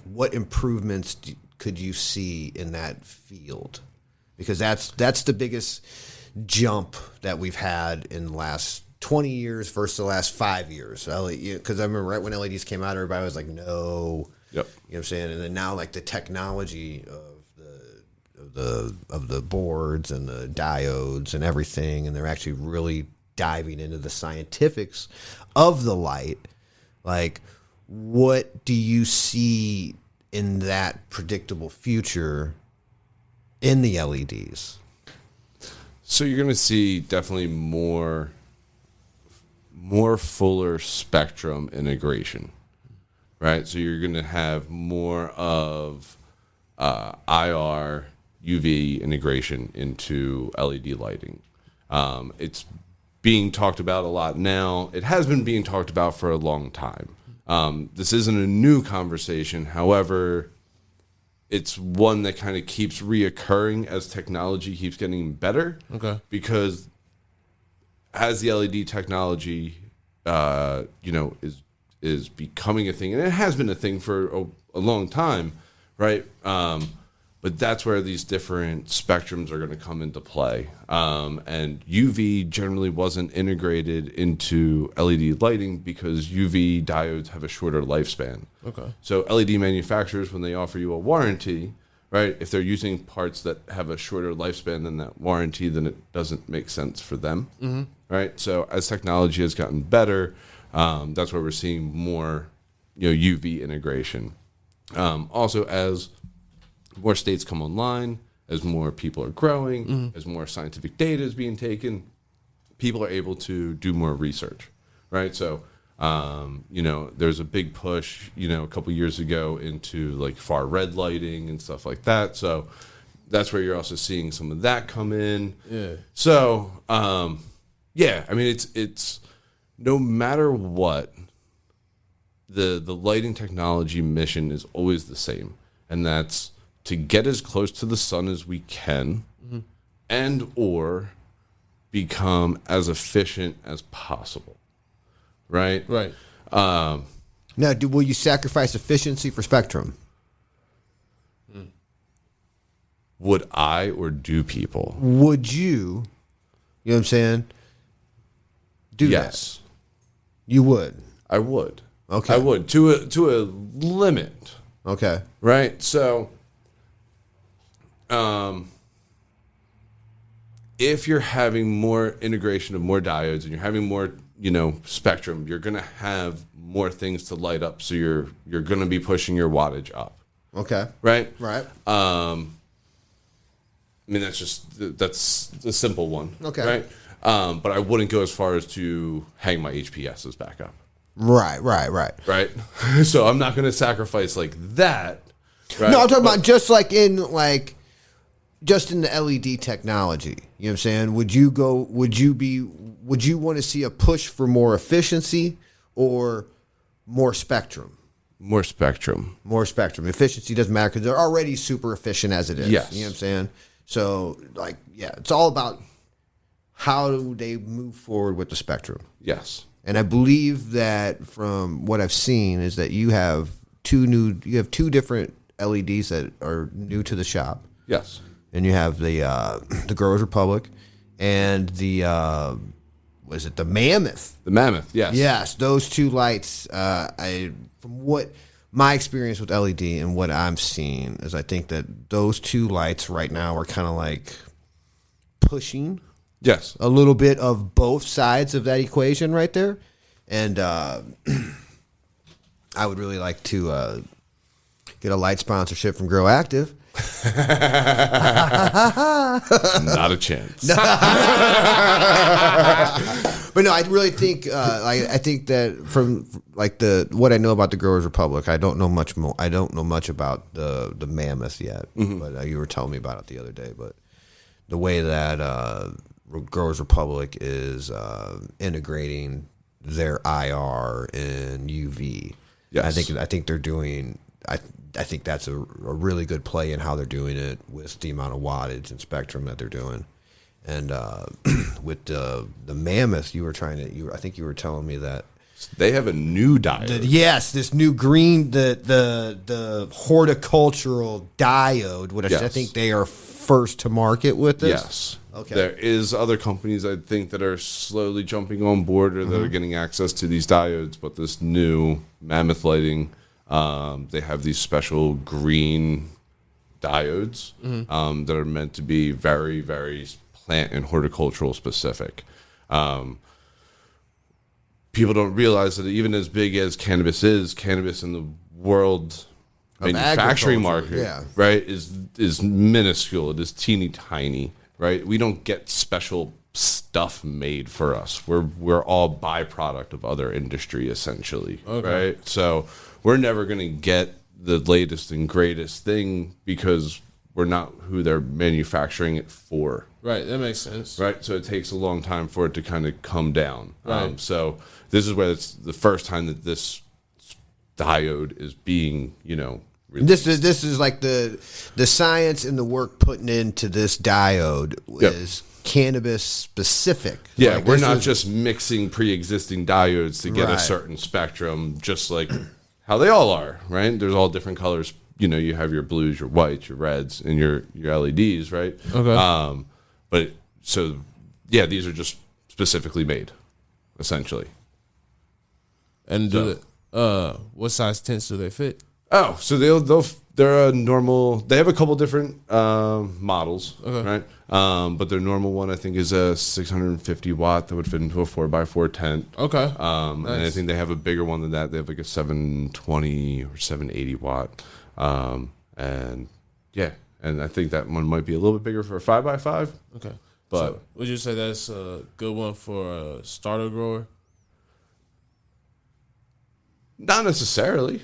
what improvements could you see in that field? Because that's the biggest jump that we've had in the last 20 years versus the last 5 years. Because I remember right when LEDs came out, everybody was like, no. Yep. You know what I'm saying? And then now like the technology of the boards and the diodes and everything, and they're actually really diving into the scientifics of the light. Like, what do you see in that predictable future in the LEDs? So you're going to see definitely more fuller spectrum integration, right? So you're going to have more of IR, UV integration into LED lighting. It's being talked about a lot now. It has been being talked about for a long time. This isn't a new conversation. However, it's one that kind of keeps reoccurring as technology keeps getting better. Okay. Because as the LED technology, is becoming a thing, and it has been a thing for a long time, right? But that's where these different spectrums are going to come into play. And UV generally wasn't integrated into LED lighting because UV diodes have a shorter lifespan. Okay. So LED manufacturers, when they offer you a warranty, right, if they're using parts that have a shorter lifespan than that warranty, then it doesn't make sense for them, right? So as technology has gotten better, that's where we're seeing more, UV integration. Also, as more states come online, as more people are growing, as more scientific data is being taken, people are able to do more research, right? So, there's a big push, a couple years ago into like far red lighting and stuff like that. So that's where you're also seeing some of that come in. Yeah. So, I mean, it's no matter what, the lighting technology mission is always the same, and that's to get as close to the sun as we can, and or become as efficient as possible, right? Right. Now, will you sacrifice efficiency for spectrum? Would I, or do people? Would you know what I'm saying? Do Yes, that? You would. I would. Okay. I would to a limit, Okay. right? So, if you're having more integration of more diodes and you're having more, spectrum, you're going to have more things to light up. So you're going to be pushing your wattage up. Okay. Right. Right. I mean, that's a simple one. Okay. Right. But I wouldn't go as far as to hang my HPSs back up. Right. Right. So I'm not going to sacrifice like that. Right? No, I'm talking about just like in just in the LED technology. You know what I'm saying? Would you want to see a push for more efficiency or more spectrum? More spectrum. More spectrum. Efficiency doesn't matter because they're already super efficient as it is. Yes. You know what I'm saying? So, like, yeah, it's all about how do they move forward with the spectrum. Yes. And I believe that from what I've seen is that you have two different LEDs that are new to the shop. Yes. And you have the Growers Republic and the was it the Mammoth? The Mammoth, yes. Yes, those two lights. From what my experience with LED and what I'm seeing is, I think that those two lights right now are kind of like pushing. Yes. A little bit of both sides of that equation right there, and I would really like to get a light sponsorship from Grow Active. Not a chance. But no, I really think I think that from like what I know about the Growers Republic, I don't know much more. I don't know much about the Mammoth yet, but you were telling me about it the other day. But the way that Growers Republic is integrating their IR and UV, yes. I think they're doing. I think that's a really good play in how they're doing it with the amount of wattage and spectrum that they're doing. And with the Mammoth, I think you were telling me that they have a new diode. Yes, this new green, the horticultural diode, which yes. I think they are first to market with this. Yes. Okay. There is other companies I think that are slowly jumping on board or that are getting access to these diodes, but this new Mammoth lighting, they have these special green diodes that are meant to be very, very plant and horticultural specific. People don't realize that even as big as cannabis in the world manufacturing market, right, is minuscule. It is teeny tiny, right? We don't get special stuff made for us. We're all byproduct of other industry, essentially, right? So we're never going to get the latest and greatest thing because we're not who they're manufacturing it for. Right, that makes sense. Right, so it takes a long time for it to kind of come down. Right. So this is where it's the first time that this diode is being, released. This is like the science and the work putting into this diode is cannabis specific. Yeah, like we're not just mixing pre-existing diodes to get a Right. certain spectrum, just like how they all are, right? There's all different colors. You have your blues, your whites, your reds, and your LEDs, right? Okay. But so, yeah, these are just specifically made, essentially. And what size tents do they fit? Oh, so they're a normal. They have a couple different models, right? But their normal one, I think, is a 650 watt that would fit into a 4x4 tent. Okay. And I think they have a bigger one than that. They have like a 720 or 780 watt. And I think that one might be a little bit bigger for a 5x5. Okay. But so would you say that's a good one for a starter grower? not necessarily.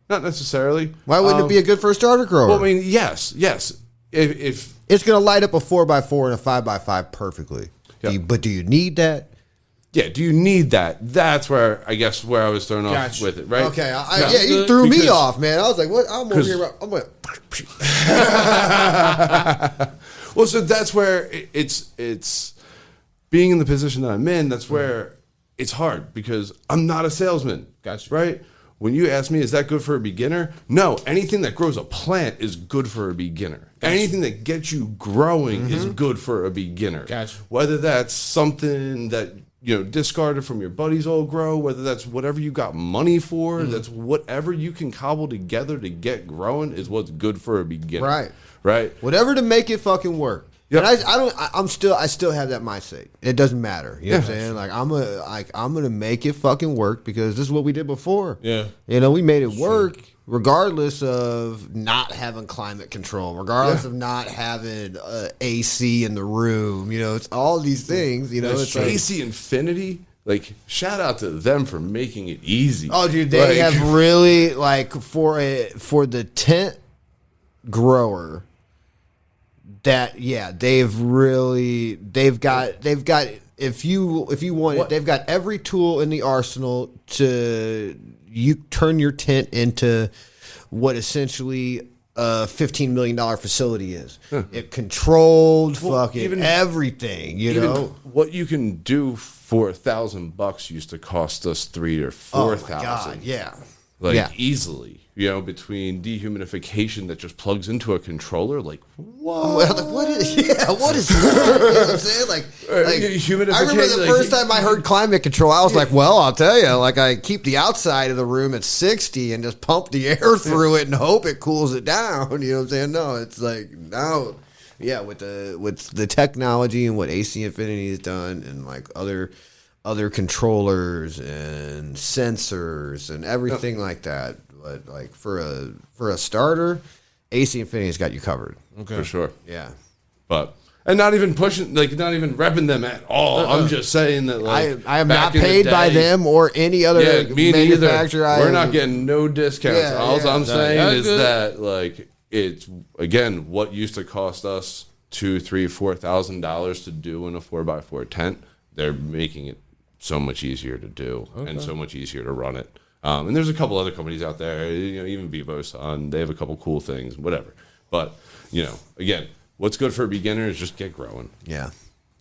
Why wouldn't it be a good for a starter grower? Well, I mean, yes. If it's going to light up a 4x4 and a 5x5 perfectly. Yeah. But do you need that? Yeah, do you need that? That's where I was thrown off Gotcha. with it, right? Okay, you threw me off, man. I was like, what? I'm over here. I'm like, well, so that's where it's being in the position that I'm in. That's where it's hard because I'm not a salesman. Gotcha. Right? When you ask me, is that good for a beginner? No, anything that grows a plant is good for a beginner. Gotcha. Anything that gets you growing is good for a beginner. Gotcha. Whether that's something that discarded from your buddy's old grow, whether that's whatever you got money for, that's whatever you can cobble together to get growing is what's good for a beginner. Right. Right? Whatever to make it fucking work. Yep. And I still have that mindset. It doesn't matter. You know what I'm saying? Like I'm gonna make it fucking work because this is what we did before. Yeah. You know, we made it work regardless of not having climate control, regardless of not having AC in the room. You know, it's all these things. You know, it's like, AC Infinity. Like, shout out to them for making it easy. oh, dude, they have really like for the tent grower. That they've got if you want it, they've got every tool in the arsenal to you turn your tent into what essentially a $15 million facility is. It controlled fucking everything, you know. What you can do for $1,000 used to cost us $3,000 or $4,000. Yeah. Easily. You know, between dehumidification that just plugs into a controller, like, whoa. Well, like, what is that? You know what I'm saying? Like humidification. I remember the first time I heard climate control, I was like, well, I'll tell you, like I keep the outside of the room at 60 and just pump the air through it and hope it cools it down. You know what I'm saying? No, it's like now, with the technology and what AC Infinity has done and like other controllers and sensors and everything like that. But like for a starter, AC Infinity's got you covered. Okay. For sure. Yeah. But and not even pushing, like not even repping them at all. I'm just saying that like I am not paid by them or any other manufacturer. We're not getting no discounts. Yeah, all I'm saying is good. that like it's again what used to cost us $2,000, $3,000, $4,000 to do in a 4x4 tent. They're making it so much easier to do and so much easier to run it. And there's a couple other companies out there, you know, even Beau's they have a couple cool things, whatever. But, you know, again, what's good for a beginner is just get growing. Yeah.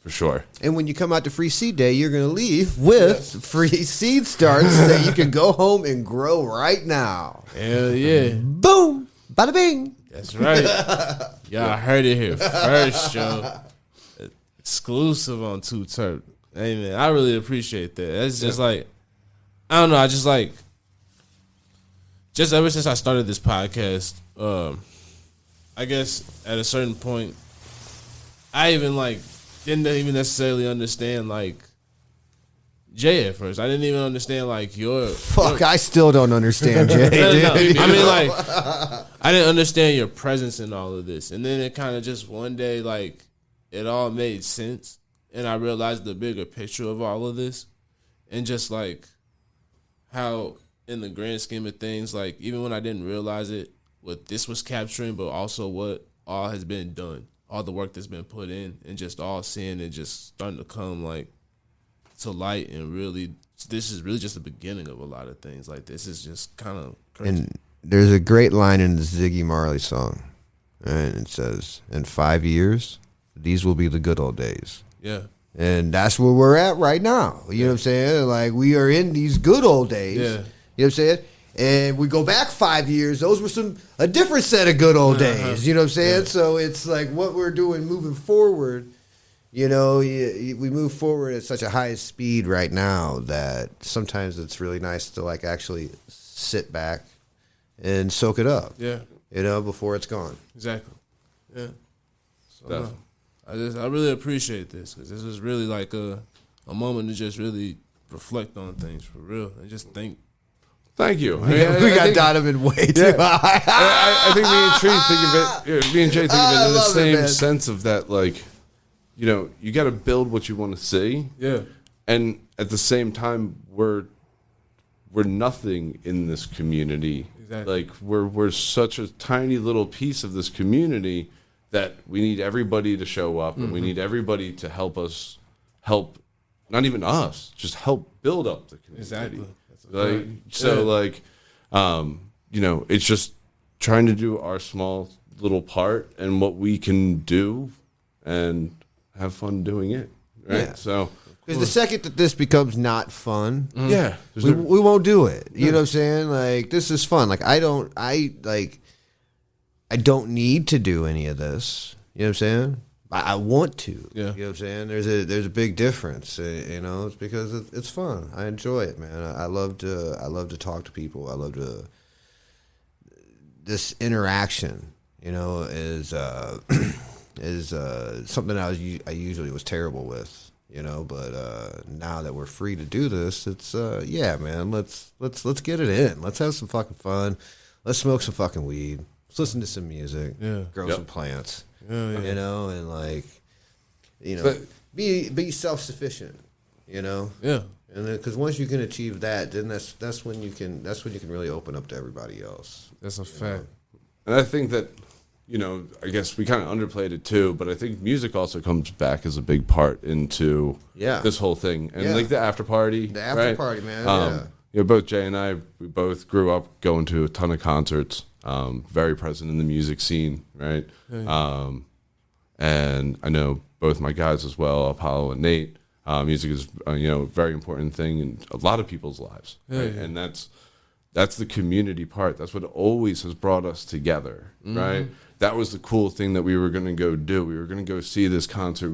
For sure. And when you come out to Free Seed Day, you're going to leave with free seed starts that you can go home and grow right now. Hell yeah. Boom. Bada bing. That's right. Y'all heard it here first, Joe. Exclusive on Too T3rp. Hey, man, I really appreciate that. It's just like, I don't know, I just like, just ever since I started this podcast, I guess at a certain point, I even like didn't even necessarily understand like Jay at first. I didn't even understand like your I still don't understand Jay. Dude. I mean, like, I didn't understand your presence in all of this, and then it kind of just one day like it all made sense, and I realized the bigger picture of all of this, and just like how in the grand scheme of things, like even when I didn't realize it, what this was capturing, but also what all has been done, all the work that's been put in, and just all seeing it just starting to come like to light, and really, this is really just the beginning of a lot of things. Like this is just kind of crazy. And there's a great line in the Ziggy Marley song, and it says, "In 5 years, these will be the good old days." Yeah. And that's where we're at right now. You know what I'm saying? Like, we are in these good old days. Yeah. You know what I'm saying? And we go back 5 years, those were a different set of good old days. You know what I'm saying? Yeah. So it's like what we're doing moving forward, you know, we move forward at such a high speed right now that sometimes it's really nice to, like, actually sit back and soak it up. Yeah. You know, before it's gone. Exactly. Yeah. So, I really appreciate this because this is really like a moment to just really reflect on things for real and just think. Thank you. We got Donovan way too high. I think me and Jay think of it in the same sense of that, like, you know, you got to build what you want to see. Yeah. And at the same time, we're nothing in this community. Exactly. Like we're such a tiny little piece of this community that we need everybody to show up, and we need everybody to help us help, not even us, just help build up the community. Exactly. Like, so, like, you know, it's just trying to do our small little part and what we can do and have fun doing it. Right. Yeah. So, because the second that this becomes not fun, yeah, we won't do it. You know what I'm saying? Like, this is fun. Like, I don't need to do any of this. You know what I'm saying? I want to. Yeah. You know what I'm saying? There's a big difference. You know, it's because it's fun. I enjoy it, man. I love to talk to people. I love this interaction. You know, is is something I usually was terrible with, you know. But now that we're free to do this, it's yeah, man. Let's get it in. Let's have some fucking fun. Let's smoke some fucking weed. Let's listen to some music. Yeah. Grow some plants. Yeah. You know, and like, you know, be self-sufficient. You know. Yeah. And because once you can achieve that, then that's when you can really open up to everybody else. That's a fact. And I think that, you know, I guess we kind of underplayed it too, but I think music also comes back as a big part into this whole thing. And like the after party. The after party, man. You know, both Jay and I, we both grew up going to a ton of concerts, very present in the music scene, right? Yeah. And I know both my guys as well, Apollo and Nate. Music is, you know, a very important thing in a lot of people's lives, right? Yeah. And that's the community part. That's what always has brought us together, right? That was the cool thing that we were going to go do. We were going to go see this concert.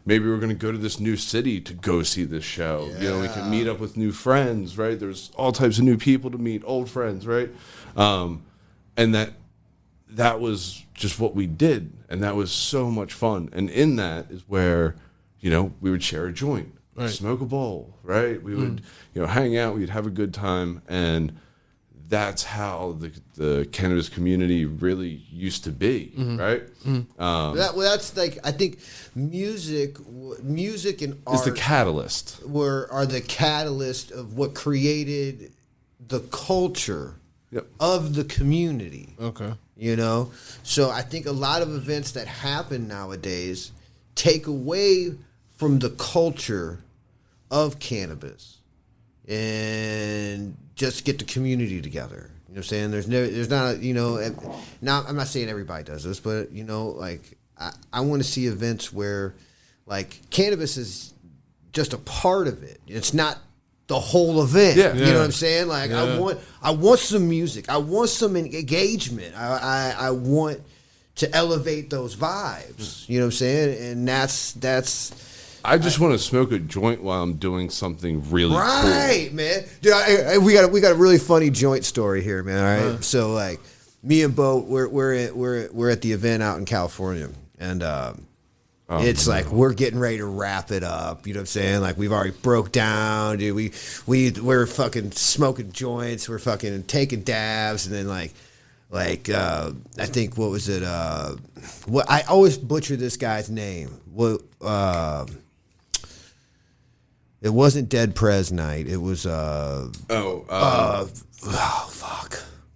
Maybe we were going to go to this new city to go see this show. Yeah. You know, we could meet up with new friends, right? There's all types of new people to meet, old friends, right? And that was just what we did, and that was so much fun. And in that is where, you know, we would share a joint, smoke a bowl, right? We would, you know, hang out. We'd have a good time, and that's how the cannabis community really used to be, right? That's like, I think music and art is the catalyst. Are the catalyst of what created the culture of the community. Okay, you know, so I think a lot of events that happen nowadays take away from the culture of cannabis and just get the community together. You know what I'm saying? There's not, you know, now I'm not saying everybody does this, but, you know, like I want to see events where like cannabis is just a part of it. It's not the whole event. Yeah. You know what I'm saying? Like I want some music. I want some engagement. I want to elevate those vibes. You know what I'm saying? And that's I just want to smoke a joint while I'm doing something really cool. Right, man. Dude, we got a really funny joint story here, man. All right. So like me and Beau, we're at the event out in California, and it's like we're getting ready to wrap it up. You know what I'm saying? Like we've already broke down, dude. We're fucking smoking joints. We're fucking taking dabs, and then like I think, what was it? What I always butcher this guy's name. What? It wasn't Dead Prez Night. It was fuck.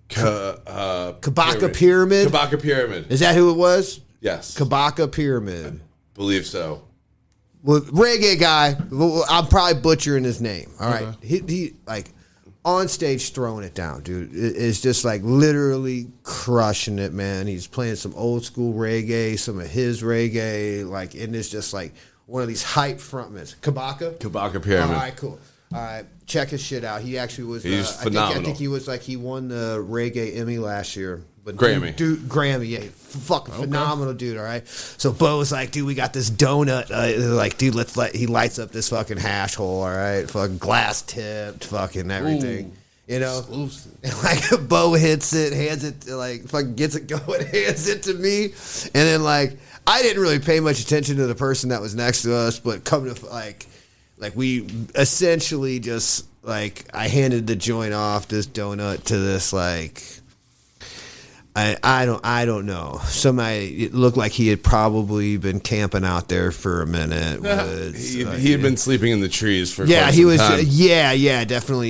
Kabaka Pyramid. Kabaka Pyramid. Is that who it was? Yes. Kabaka Pyramid. Believe so. Well, reggae guy. I'm probably butchering his name. All right. He like on stage throwing it down, dude. It's just like literally crushing it, man. He's playing some old school reggae, some of his reggae, like, and it's just like one of these hype frontmen. Kabaka Pyramid. All right, cool. All right, check his shit out. He actually was. He's phenomenal. I think he was like, he won the reggae Emmy last year. But Grammy. Dude, Grammy, yeah. Fucking phenomenal dude, all right? So Beau was like, dude, we got this donut. Like, dude, he lights up this fucking hash hole, all right? Fucking glass tipped, fucking everything. Ooh, you know? And like, Beau hits it, hands it, like, fucking gets it going, hands it to me. And then, like, I didn't really pay much attention to the person that was next to us, but come to, like we essentially just, like, I handed the joint off, this donut, to this, like, I don't know. Somebody, it looked like he had probably been camping out there for a minute. He had been sleeping in the trees for quite some time.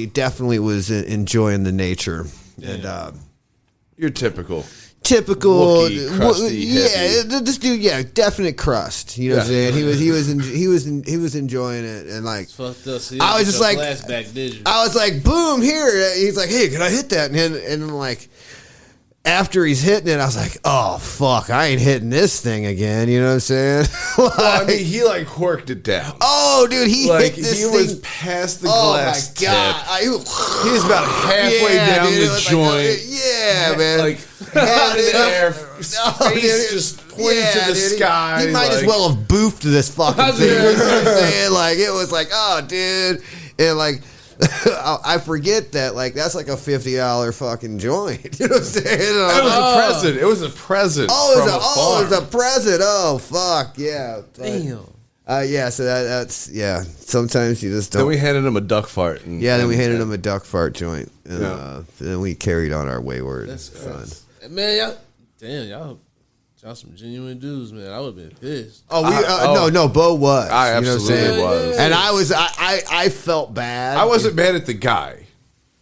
Definitely was enjoying the nature. Yeah. And you're typical Wookie, crusty hippie. This dude, definite crust. You know what I'm saying? He was enjoying it, and like, fucked up. So I was just like, back, did you? I was like, boom, here. He's like, hey, can I hit that? And like, after he's hitting it, I was like, oh, fuck, I ain't hitting this thing again. You know what I'm saying? Well, I mean, he, like, corked it down. Oh, dude, he hit this thing. He was past the glass tip. He was about halfway down the joint. Man. Like, hot in the air, face just pointing to the sky. He might as well have boofed this fucking thing. You know what I'm saying? Like, it was like, oh, dude. And, like, I forget that like that's like a $50 fucking joint. You know what I'm saying? It was a present. It was a present. It was a present. Oh fuck yeah. Damn. Yeah. So that's yeah. Sometimes you just don't. Then we handed him a duck fart. Then we handed him a duck fart joint, and then we carried on our wayward son. Man, y'all some genuine dudes, man. I would have been pissed. No, Beau was. I absolutely was. And I felt bad. I wasn't mad at the guy.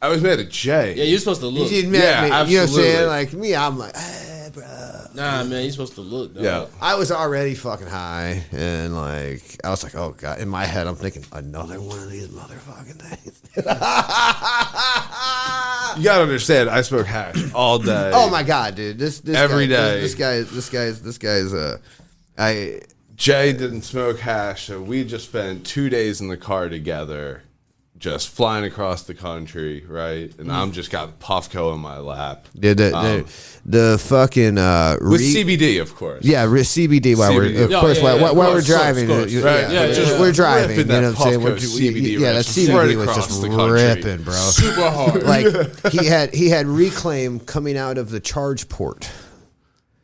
I was mad at Jay. Yeah, you're supposed to look. You Yeah, know what I'm absolutely. saying? Like me, I'm like, hey, bro. Nah, man, you're supposed to look, dog. Yeah. I was already fucking high, and like I was like, oh god. In my head, I'm thinking another one of these motherfucking things. You gotta understand, I smoke hash all day. Oh my god, dude! This Every guy, day. This guy's. Jay didn't smoke hash, so we just spent 2 days in the car together, just flying across the country, right? And I'm just got Puffco in my lap. The fucking with CBD, of course. Yeah, CBD while CBD. while we're driving. Right. We're driving. You know what I'm saying? Puffco CBD, Yeah, that CBD was across just the country. ripping, bro. Super hard. Like he had reclaim coming out of the charge port.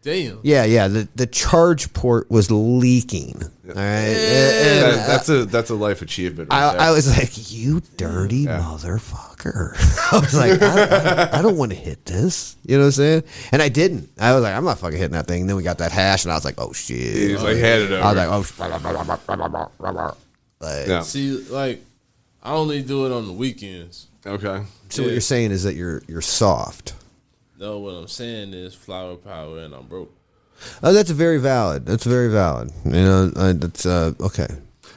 Damn. Yeah. The charge port was leaking. All right, That's a life achievement. Right I was like, you dirty motherfucker. I was like, I don't want to hit this. You know what I'm saying? And I didn't. I was like, I'm not fucking hitting that thing. And then we got that hash, and I was like, oh shit. He's like, hand it over. I was like, Yeah. See, like, I only do it on the weekends. Okay. So what you're saying is that you're soft. No, what I'm saying is flower power, and I'm broke. Oh, that's very valid. That's very valid. You know, that's okay.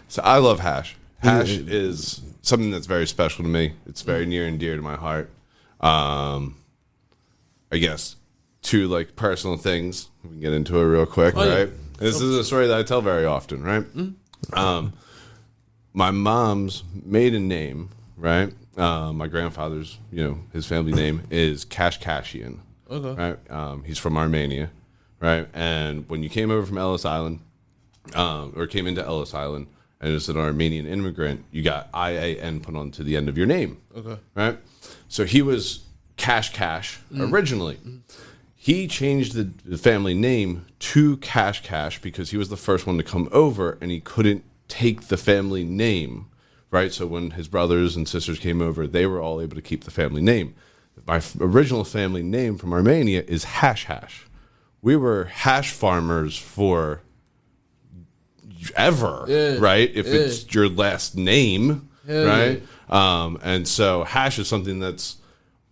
So I love hash. Hash is something that's very special to me. It's very near and dear to my heart. I guess two like personal things. We can get into it real quick, right? Yeah. This is a story that I tell very often, right? My mom's maiden name, right? My grandfather's, his family name is Kashkashian. Okay. Right? He's from Armenia, right? And when you came over from Ellis Island, or came into Ellis Island, and as an Armenian immigrant, you got IAN put onto the end of your name. Okay. Right? So he was Cash originally. He changed the family name to Cash because he was the first one to come over, and he couldn't take the family name. Right, so when his brothers and sisters came over, they were all able to keep the family name. My original family name from Armenia is Hash. We were hash farmers for ever, right? If it's your last name, right? Yeah. And so hash is something that's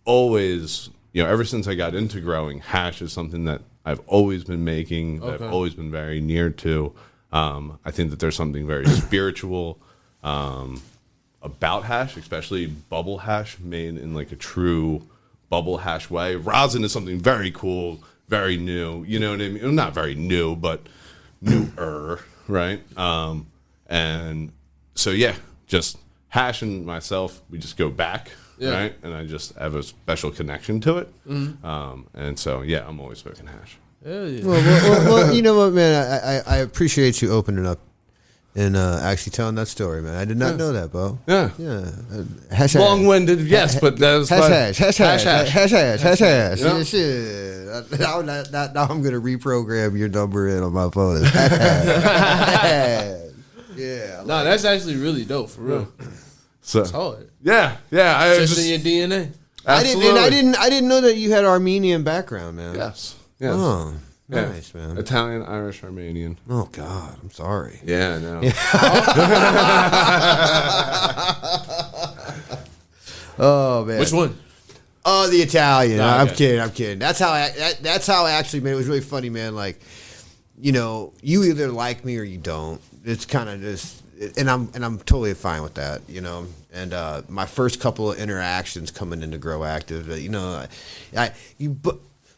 always, ever since I got into growing, hash is something that I've always been making, that I've always been very near to. I think that there's something very spiritual about hash, especially bubble hash made in like a true bubble hash way. Rosin is something very cool, very new. You know what I mean? Well, not very new, but newer, right? And so just hash and myself, we just go back, right? And I just have a special connection to it. And so I'm always smoking hash. Hell yeah. Well, you know what, man? I appreciate you opening up and actually telling that story, man. I did not know that, Beau. Yeah. Hash. Long-winded, yes, but that was hash. Yeah. Shit. Now I'm gonna reprogram your number in on my phone. Yeah. Nah, that's actually really dope, for real. So It's hard. yeah. Just in your DNA. I didn't know that you had Armenian background, man. Yes. Oh, nice, man. Italian, Irish, Armenian. Oh God, I'm sorry. Yeah, no. Oh man. Which one? Oh, the Italian. Oh, okay. I'm kidding. That's how I actually made it. It was really funny, man. Like, you either like me or you don't. It's kind of just, and I'm totally fine with that, And my first couple of interactions coming into Grow Active,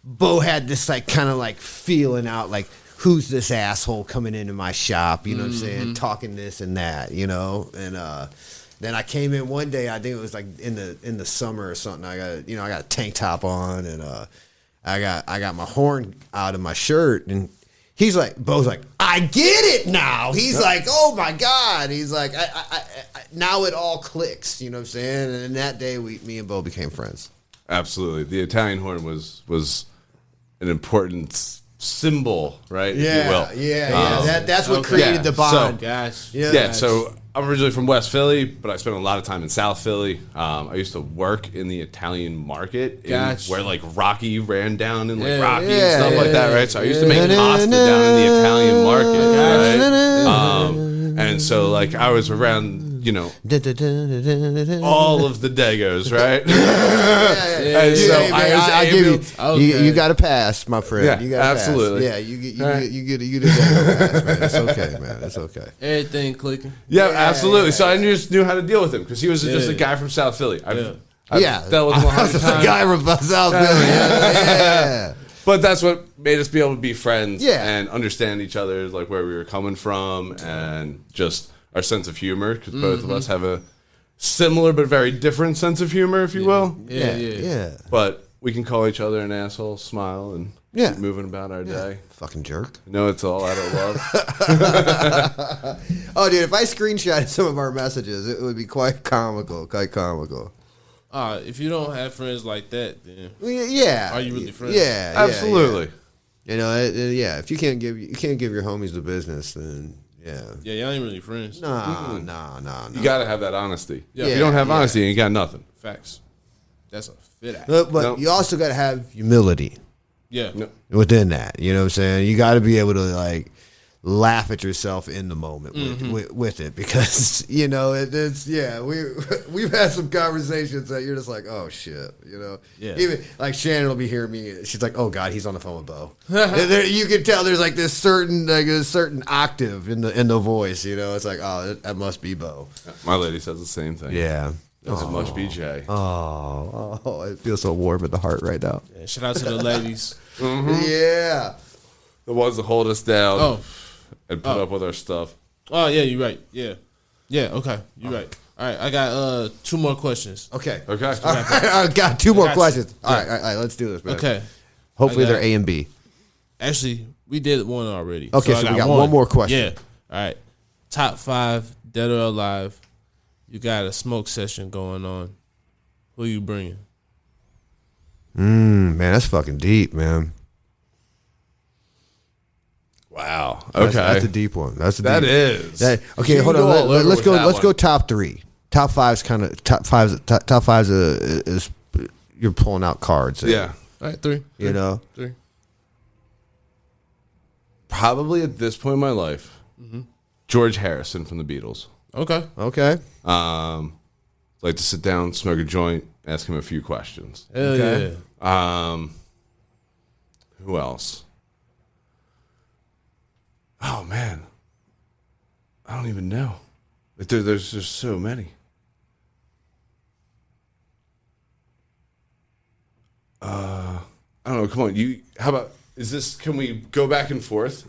Beau had this like kind of like feeling out like, who's this asshole coming into my shop? You know what I'm saying? Talking this and that, and then I came in one day. I think it was like in the summer or something. I got a tank top on, and I got my horn out of my shirt, and Beau's like, I get it now. He's like, oh my God. He's like, now it all clicks. You know what I'm saying? And in that day, me and Beau became friends. Absolutely. The Italian horn was an important symbol, right? Yeah, if you will. That's what created the bond. So I'm originally from West Philly, but I spent a lot of time in South Philly. I used to work in the Italian market where like Rocky ran down and like Rocky and stuff like that, right? So I used to make pasta down in the Italian market, right? And so like I was around, you know, all of the Dagos, right? And so I give you got to pass, my friend. Yeah, you got absolutely. Pass. Yeah, you get a pass, man. It's okay, man. It's okay. Everything clicking. Yeah, absolutely. So I just knew how to deal with him because he was just a guy from South Philly. I've dealt with him 100 times. A guy from South Philly. Yeah. But that's what made us be able to be friends and understand each other, like where we were coming from, and just our sense of humor, because both of us have a similar but very different sense of humor, if you will. Yeah. But we can call each other an asshole, smile, and keep moving about our day. Fucking jerk. No, it's all out of love. Oh, dude, if I screenshotted some of our messages, it would be quite comical. If you don't have friends like that, then are you really friends? Yeah, absolutely. You know, if you can't give your homies the business, then y'all ain't really friends. No. You got to have that honesty. If you don't have honesty, you ain't got nothing. Facts. That's a fit act. But you also got to have humility. Yeah. Within that, you know what I'm saying? You got to be able to like laugh at yourself in the moment with it, because you know we've had some conversations that you're just like, oh shit, you know. Even like Shannon will be hearing me, she's like, oh god, he's on the phone with Beau. You can tell there's like this certain octave in the voice, you know. It's like, oh, that must be Beau. My lady says the same thing. It must be Jay. Oh, it feels so warm in the heart right now. Shout out to the ladies. Yeah, the ones that hold us down and put up with our stuff. Oh yeah, you're right. Yeah, okay, you're right. All right, I got 2 more questions. Okay. All right, I got 2 more questions. All right, let's do this, man. Okay. Hopefully they're A and B. Actually, we did one already. Okay, so we got one more question. Yeah. All right. Top 5 dead or alive. You got a smoke session going on. Who you bringing? Man, that's fucking deep, man. Wow. Okay, that's a deep one. Okay, hold on. Let's go top 3. Top 5's kind of top 5's is you're pulling out cards. Yeah. All right, 3. You know, 3. Probably at this point in my life, George Harrison from the Beatles. Okay. Like to sit down, smoke a joint, ask him a few questions. Hell yeah. Who else? Oh man, I don't even know. There's just so many. I don't know. Come on, how about? Can we go back and forth?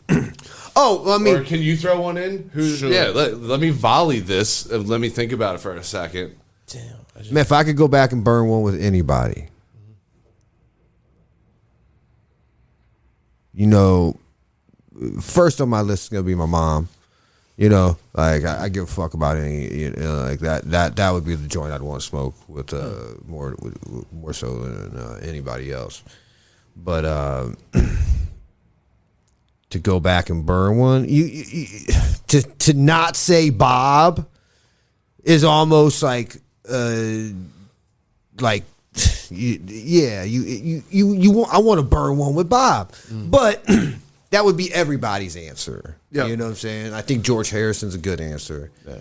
or can you throw one in? Sure. Yeah, let me volley this. And let me think about it for a second. Damn. Man, if I could go back and burn one with anybody, you know, first on my list is gonna be my mom. You know, like I give a fuck about any, you know, like that would be the joint I'd want to smoke with more so than anybody else. But to go back and burn one, to not say Bob is almost like I want to burn one with Bob, but that would be everybody's answer. Yep. You know what I'm saying? I think George Harrison's a good answer. Yeah.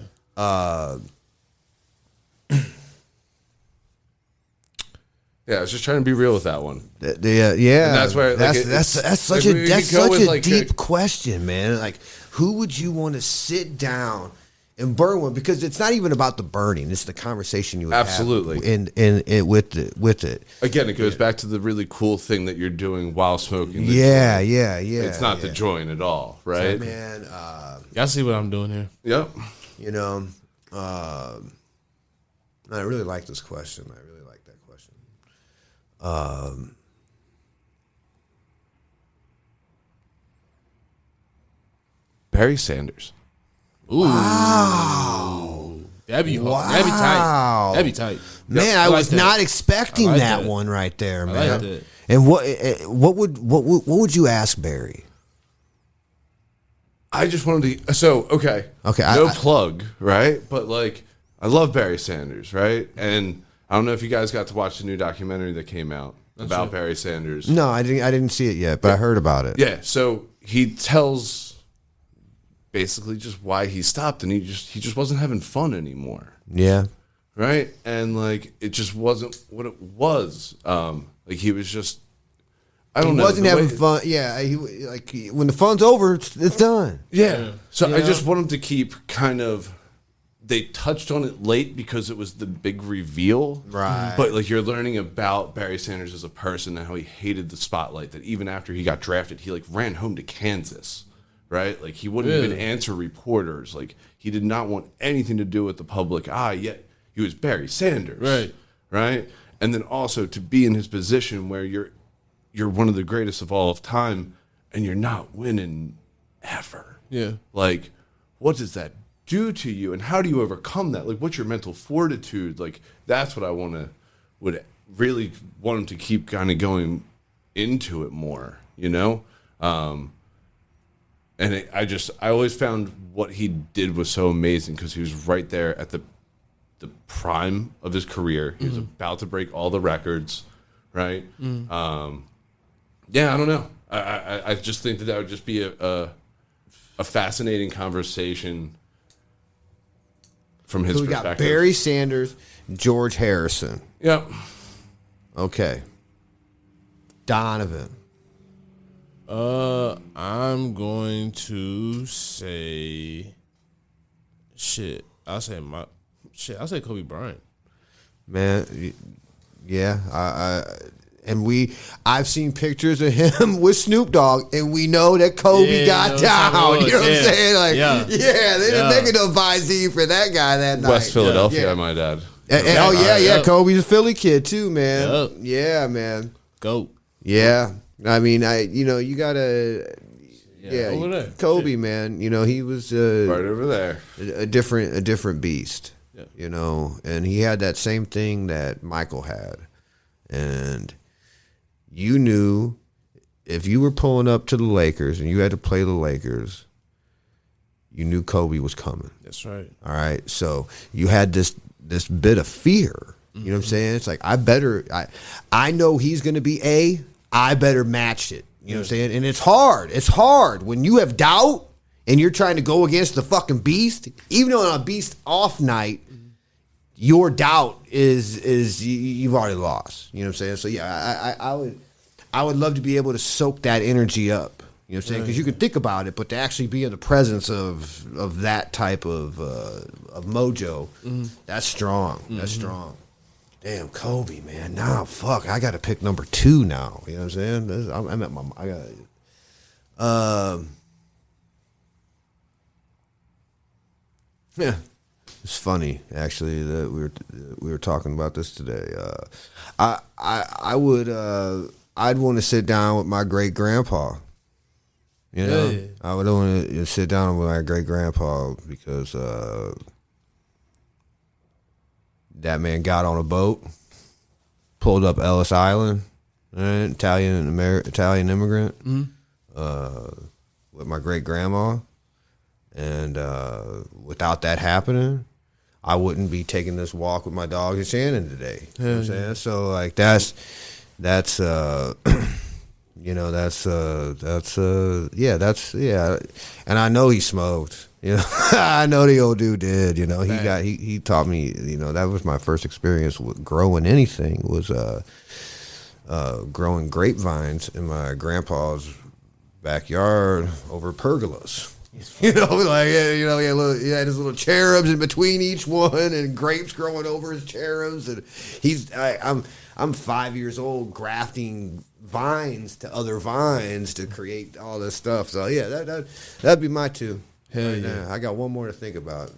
Yeah, I was just trying to be real with that one. Yeah. And that's where that's such a deep question, man. Like, who would you want to sit down and burn one? Because it's not even about the burning; it's the conversation you would have with it. Again, it goes back to the really cool thing that you're doing while smoking. Yeah. It's not the joint at all, right? So, man, y'all see what I'm doing here? Yep. You know, I really like this question. I really like that question. Barry Sanders. Ooh. Wow. That'd be Wow. That'd be tight. That'd be tight. Man, I was not expecting that one right there, man. I like that. And what would you ask Barry? I just wanted to. So okay, no plug, right? But like, I love Barry Sanders, right? And I don't know if you guys got to watch the new documentary that came out about Barry Sanders. No, I didn't see it yet, but I heard about it. Yeah, so he tells basically just why he stopped, and he just wasn't having fun anymore. Yeah. Right? And like it just wasn't what it was. Like he was just I don't know. He wasn't having fun. Yeah, when the fun's over, it's done. Yeah. So I just want him to keep kind of. They touched on it late because it was the big reveal. Right. But like you're learning about Barry Sanders as a person and how he hated the spotlight. That even after he got drafted, he like ran home to Kansas. Right? Like he wouldn't even answer reporters. Like he did not want anything to do with the public eye, yet he was Barry Sanders. Right. Right? And then also to be in his position where you're one of the greatest of all of time and you're not winning ever. Yeah. Like, what does that do to you? And how do you overcome that? Like, what's your mental fortitude? Like, that's what I would really want him to keep kind of going into it more, you know? And I always found what he did was so amazing because he was right there at the prime of his career. He was about to break all the records, right? Yeah, I don't know. I just think that would just be a fascinating conversation from his So we perspective. got Barry Sanders, George Harrison. Yep. Okay. Donovan. I'm going to say I'll say Kobe Bryant. Man, yeah, I've seen pictures of him with Snoop Dogg, and we know that Kobe got down. You know what I'm saying? Like, they didn't make enough visine for that guy that night. West Philadelphia, my dad. And Kobe's a Philly kid too, man. Yep. Yeah, man. Go. Yeah, I mean, you gotta. Yeah, over there. Kobe, man. You know, he was Right over there. a different beast. Yeah. You know, and he had that same thing that Michael had, and you knew if you were pulling up to the Lakers and you had to play the Lakers, you knew Kobe was coming. That's right. All right, so you had this bit of fear. You know what I'm saying? It's like I know he's going to be I better match it. You know what I'm saying? And it's hard. It's hard when you have doubt and you're trying to go against the fucking beast. Even on a beast off night, your doubt is you've already lost. You know what I'm saying? So yeah, I would love to be able to soak that energy up. You know what I'm saying? Because you can think about it, but to actually be in the presence of that type of mojo, that's strong. That's strong. Damn, Kobe, man. Nah, fuck. I got to pick number 2 now. You know what I'm saying? I'm at my. I got. Yeah, it's funny actually that we were talking about this today. I would I'd want to sit down with my great grandpa. You know, I would want to sit down with my great grandpa because that man got on a boat, pulled up Ellis Island, right? Italian immigrant, with my great grandma, and without that happening, I wouldn't be taking this walk with my dog and Shannon today. You know what I'm saying? So like that's you know, and I know he smoked. You know, I know the old dude did. You know, he taught me. You know, that was my first experience with growing anything. Was growing grapevines in my grandpa's backyard over pergolas. You know, like he had his little cherubs in between each one, and grapes growing over his cherubs. And I'm 5 years old grafting vines to other vines to create all this stuff. So yeah, that'd be my 2. Hell right yeah. now. I got one more to think about.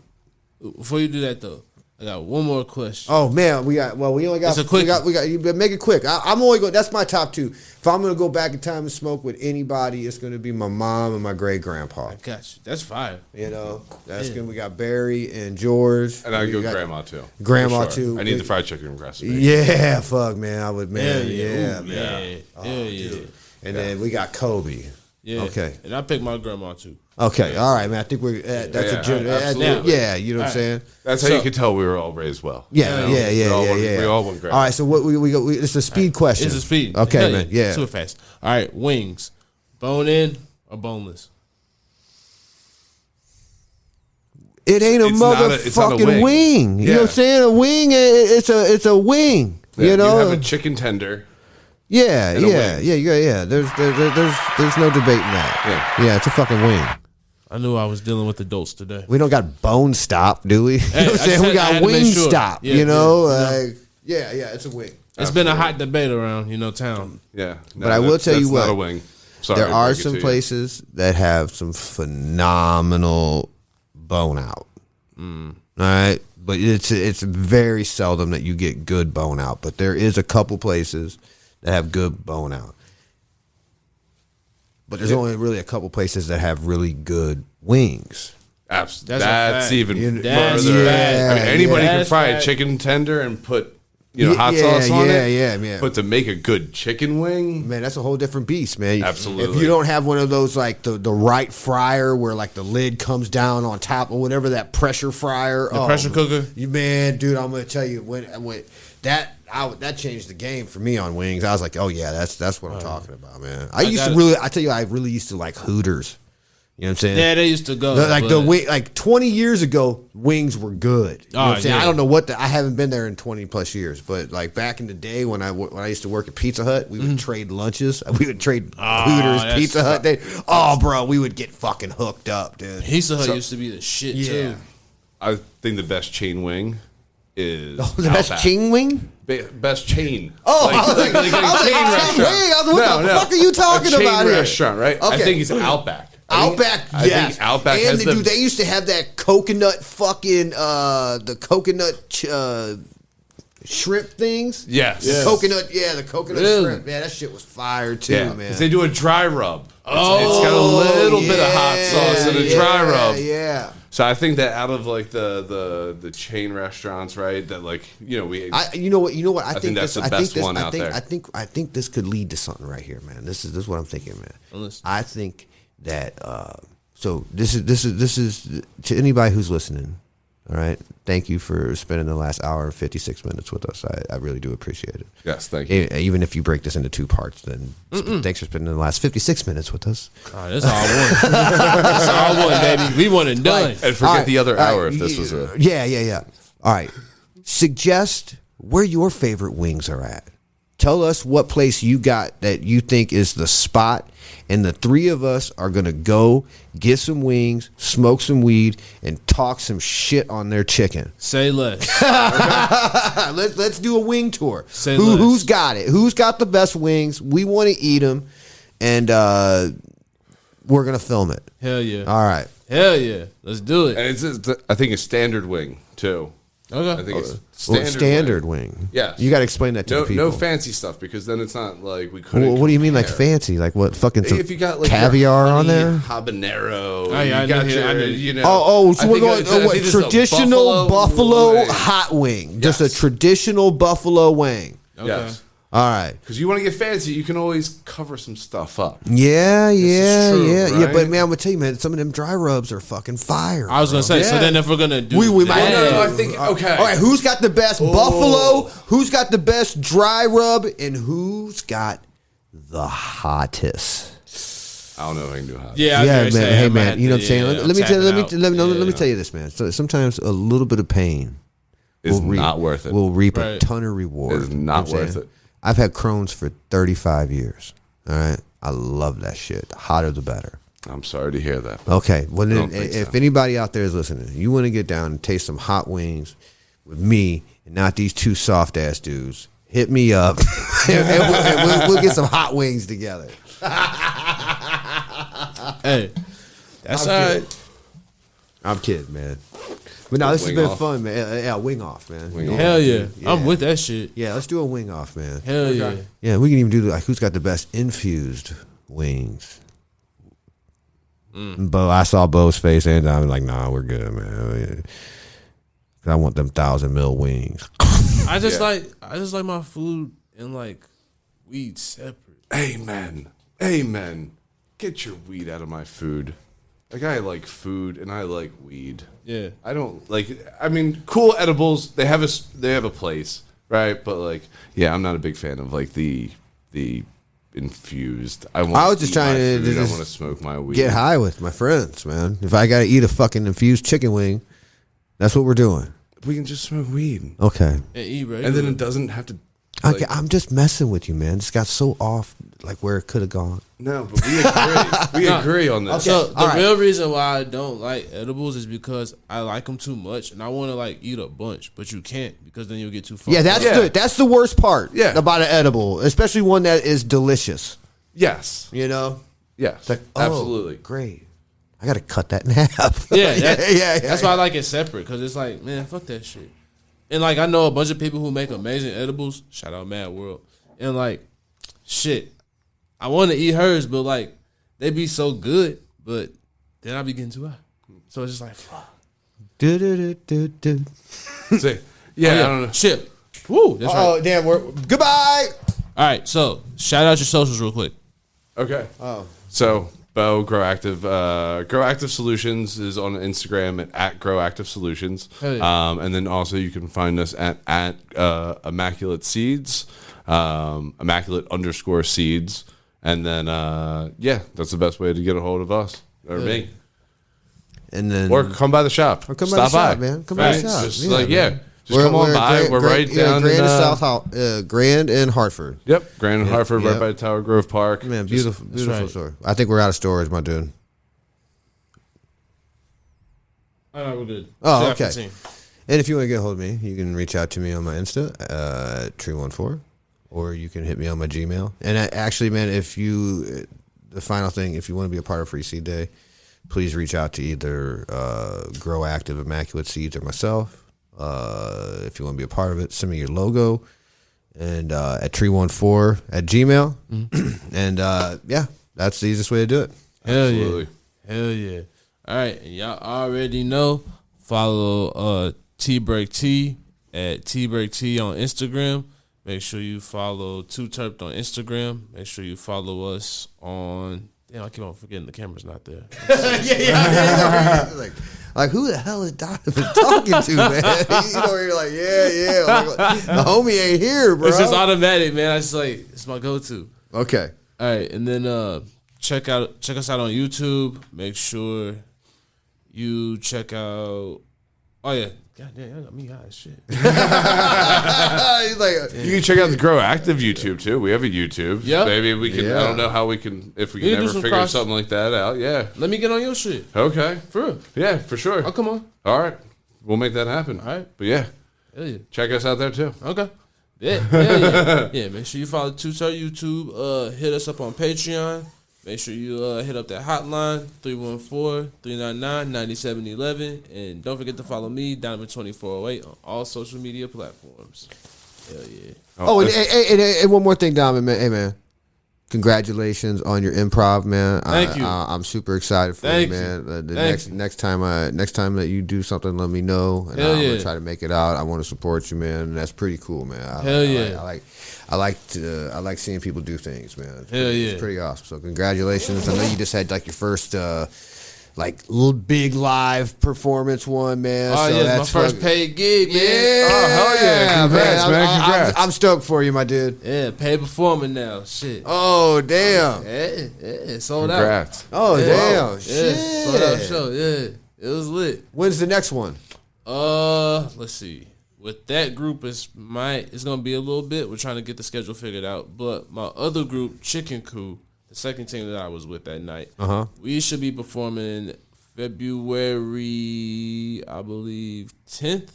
Before you do that though, I got one more question. Oh man, we only got. It's a quick. We got. You better make it quick. I'm only going. That's my top 2. If I'm gonna go back in time and smoke with anybody, it's gonna be my mom and my great grandpa. I got you. That's fire. You know, that's good. We got Barry and George, And I'd go grandma too. Grandma too. I need the fried chicken recipe. Yeah, fuck man, I would man. Hell yeah. Yeah, Ooh, man. yeah. Hell yeah. And then we got Kobe. Yeah. Okay. And I picked my grandma too. Okay. All right, man. I think we're that's a general. absolutely. Yeah, you know what I'm saying. That's how you can tell we were all raised well. Yeah, We all went great. All right, so what we go? It's a speed question. It's a speed. Okay, Hell man. Yeah. Super fast. All right, wings. Bone in or boneless? It ain't a It's not a- it's not a motherfucking wing. wing. You know what I'm Yeah. saying? A wing, it's a wing. Yeah, you know? have a chicken tender. Yeah. and a wing. There's no debating that. Yeah, it's a fucking wing. I knew I was dealing with adults today. We don't got bone stop, do we? You know what I'm I saying? We had got to make wing sure. stop. Yeah, you know, yeah. it's a wing. It's been a hot debate around, town. Yeah, But I will tell you that's what, not a wing. Sorry, There to are break it some to you. places that have some phenomenal bone out. All right, but it's very seldom that you get good bone out. But there is a couple places that have good bone out. But there's only really a couple places that have really good wings. That's That's a fact. even That's further. a fact. I mean, anybody Yeah. can That's fry a fact. chicken tender and put hot sauce on it. Yeah. But to make a good chicken wing, Man, that's a whole different beast, man. Absolutely. If you don't have one of those like the right fryer where like the lid comes down on top or whatever, that pressure fryer, The pressure cooker? man, dude, I'm gonna tell you when that changed the game for me on wings. I was like, oh yeah, that's what I'm talking about, man. I really used to like Hooters. You know what I'm saying? Yeah, they used to go. Like 20 years ago, wings were good. You know what I'm saying? yeah. I don't know I haven't been there in 20 plus years, but like back in the day when I used to work at Pizza Hut, we would trade lunches. We would trade Hooters, that's Pizza Hut. Bro, we would get fucking hooked up, dude. Pizza Hut used to be the shit too. I think the best chain wing is The best Outback. ching wing? Best chain. Oh, like, I was like, like a chain restaurant. what the fuck are you talking a chain about here? restaurant, right? I Okay. think it's Outback. Outback, I yes. think Outback and has they used to have that coconut fucking the coconut shrimp things. Yes. The coconut Really? shrimp. Man, that shit was fire too, Yeah, man. 'cause they do a dry rub. It's got a little bit of hot sauce and a dry rub. Yeah. So I think that out of like the chain restaurants, right? That like You know what? I think that's this, the best one out there. I think this could lead to something right here, man. This is what I'm thinking, man. Listen. I think that so this is to anybody who's listening. All right, thank you for spending the last hour and 56 minutes with us. I really do appreciate it. yes, thank you. Even if you break this into 2 parts, then thanks for spending the last 56 minutes with us. Oh, that's all I want. That's all I want, baby. We want it done. And forget All right, the other all hour right, if this was a Yeah. All right. Suggest where your favorite wings are at. Tell us what place you got that you think is the spot, and the 3 of us are going to go get some wings, smoke some weed, and talk some shit on their chicken. Say less. Let's do a wing tour. Say less. Who's got it? Who's got the best wings? We want to eat them, and we're going to film it. Hell yeah. All right. Hell yeah. Let's do it. and it's I think a standard wing too. Okay. I think it's Standard wing. Yes. You got to explain that to the people. No fancy stuff because then it's not like we couldn't. Well, what do you mean, like compare. fancy? Like what? Fucking some If you got like caviar your on honey there? habanero, Oh, yeah, you got I know. you know. So I we're think going I think this is a traditional buffalo wing. hot wing. Just a Yes. traditional buffalo wing. Okay. Yes, All right. because you want to get fancy, you can always cover some stuff up. Yeah. true, Yeah. right? But man, I'm gonna tell you, man, some of them dry rubs are fucking fire. I was going to say, so Yeah. then if we're going to do We might. that- No, I think okay. All right. Who's got the best buffalo? Who's got the best dry rub? And who's got the hottest? I don't know if I can do hot. Yeah, I was Yeah, gonna man. say, Hey, I'm man. at You know what the- I'm saying? yeah, Let me I'm tell tapping me out. tell you this, man. So sometimes a little bit of pain It's not worth it. will reap a Right. ton of reward. It's not You know what I'm worth saying? it. I've had Crohn's for 35 years. All right. I love that shit. The hotter the better. I'm sorry to hear that. Okay. Well, then, don't think if so. anybody out there is listening, you want to get down and taste some hot wings with me and not these 2 soft ass dudes, hit me up and we'll get some hot wings together. Hey, that's I'm all kidding. right. I'm kidding, man. But no, this has Wing been off. fun, man. Yeah, wing off, man. Wing off. Hell yeah. I'm with that shit. Yeah, let's do a wing off, man. Hell yeah. Yeah, we can even do like who's got the best infused wings. Beau, I saw Beau's face, and I'm like, nah, we're good, man. I want them 1,000 ml wings. I just like my food and like weed separate. Amen. Get your weed out of my food. Like, I like food and I like weed. Yeah. I don't like. I mean, cool edibles. They have a place, right? But like, yeah, I'm not a big fan of like the infused. I was just trying to I just want to smoke my weed. Get high with my friends, man. If I gotta eat a fucking infused chicken wing, that's what we're doing. We can just smoke weed. Okay. And eat regular. And then it doesn't have to. Okay, I'm just messing with you, man. This got so off, like where it could have gone. No, but we agree. We agree on this. So the real reason why I don't like edibles is because I like them too much, and I want to like eat a bunch, but you can't because then you'll get too fucked. Yeah, that's the worst part. Yeah. About an edible, especially one that is delicious. Yes. You know. Yes. It's like, absolutely. Great. I gotta cut that in half. Yeah, yeah. That's why I like it separate because it's like, man, fuck that shit. And like I know a bunch of people who make amazing edibles. Shout out Mad World. And like, shit, I want to eat hers, but like they be so good, but then I be getting too high. So it's just like, fuck. See, yeah, I don't know. Shit. Woo. That's right. Damn. Goodbye. All right. So shout out your socials real quick. Okay. Oh. So, Beau, Grow Active. Grow Active Solutions is on Instagram at Grow Active Solutions. Hell yeah. And then also you can find us at Immaculate Seeds, Immaculate_Seeds. And then, yeah, that's the best way to get a hold of us or me. And then, Or come by the shop. Or come Stop by the shop, man. Come by the shop. Just Yeah, just come on by. We're right down Grand in and South, Grand and Hartford. Yep, Grand and Hartford, yep. right by Tower Grove Park. Man, beautiful right. store. I think we're out of storage, my dude. All right, we're good. Oh, okay. 15. And if you want to get a hold of me, you can reach out to me on my Insta, TreeOneFour, or you can hit me on my Gmail. And actually, man, the final thing, if you want to be a part of Free Seed Day, please reach out to either Grow Active, Immaculate Seeds, or myself. If you want to be a part of it, send me your logo and at TreeOneFour at Gmail. And yeah, that's the easiest way to do it. Hell Absolutely. yeah. Hell yeah. All right. And y'all already know. Follow T3rpd at T3rpd on Instagram. Make sure you follow Too T3rpd on Instagram. Make sure you follow us on. Damn, I keep on forgetting the camera's not there. yeah. Like, who the hell is Donovan talking to, man? You know, you're like, yeah. Like, the homie ain't here, bro. It's just automatic, man. I just like it's my go-to. Okay. All right, and then check us out on YouTube. Make sure you check out. Oh yeah, God damn, I got me high as shit. He's like, You can check out the Grow Active YouTube too. We have a YouTube. Yep. Maybe we can. Yeah. I don't know how we can. If we You can can do ever some figure cross- something like that out. Yeah. Let me get on your shit, Okay. for real. Yeah, for sure. Oh, come on. All right. We'll make that happen. All right. But yeah, Hell yeah. check us out there too. Okay. Yeah. Yeah. Make sure you follow Too T3rpd YouTube. Hit us up on Patreon. Make sure you hit up that hotline 314-399-9711, and don't forget to follow me Donovan2408 on all social media platforms. Hell yeah. oh, and one more thing, Diamond, man. Hey, man. Congratulations on your improv, man. Thank you. I'm super excited for Thank you, man. you. Next time that you do something, let me know, and Hell I'm yeah. gonna try to make it out. I want to support you, man. And that's pretty cool, man. Hell yeah. I like seeing people do things, man. Hell yeah. It's pretty awesome. So congratulations. I know you just had like your first little big live performance one, man. Oh, so yeah, that's my first paid gig, man. Yeah. Oh, hell yeah. Congrats, man. Congrats. I'm stoked for you, my dude. Yeah, paid performing now. Shit. Oh, damn. Yeah, sold out. Congrats. Oh, Yeah. damn. Yeah, Shit. sold out show. Yeah, it was lit. When's the next one? Let's see. With that group, it's gonna be a little bit. We're trying to get the schedule figured out. But my other group, Chicken Coup, the second team that I was with that night, we should be performing February, I believe, 10th.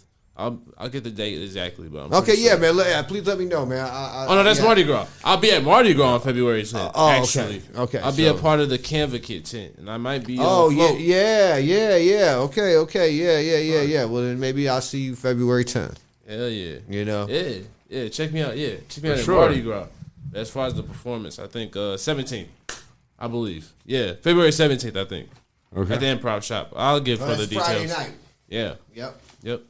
I'll get the date exactly, but I'm Okay, pretty yeah, sure. man. Please let me know, man. Oh no, that's yeah. Mardi Gras. I'll be at Mardi Gras on February 10th. Actually, okay. I'll be a part of the Canvacate tent, and I might be. Oh float. yeah. Okay, yeah. Well, then maybe I'll see you February 10th. Hell yeah. You know. Yeah. Check me out. Yeah, check me out at sure. Mardi Gras. As far as the performance, I think 17th, I believe. Yeah, February 17th, I think. Okay. At the Improv Shop. I'll give further That's details. Friday night. Yeah. Yep.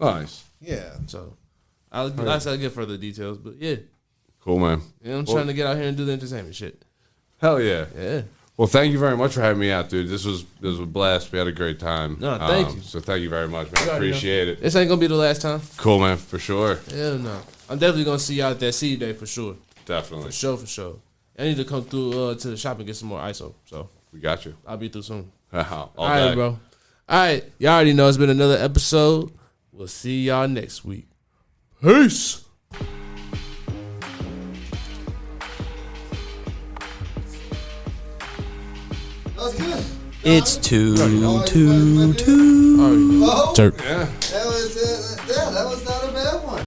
Nice. Yeah. So I'll give further details, but yeah. Cool, man. Yeah, I'm trying to get out here and do the entertainment shit. Hell yeah. Yeah. Well, thank you very much for having me out, dude. This was a blast. We had a great time. No, thank you. So thank you very much, man. Appreciate it. This ain't gonna be the last time. Cool, man, for sure. Hell no. I'm definitely gonna see y'all at that seed day for sure. Definitely. For sure. I need to come through to the shop and get some more ISO. So We got you. I'll be through soon. All All right, day. bro. All right. Y'all already know it's been another episode. We'll see y'all next week. Peace. That was good. It's Too Turk. That was not a bad one.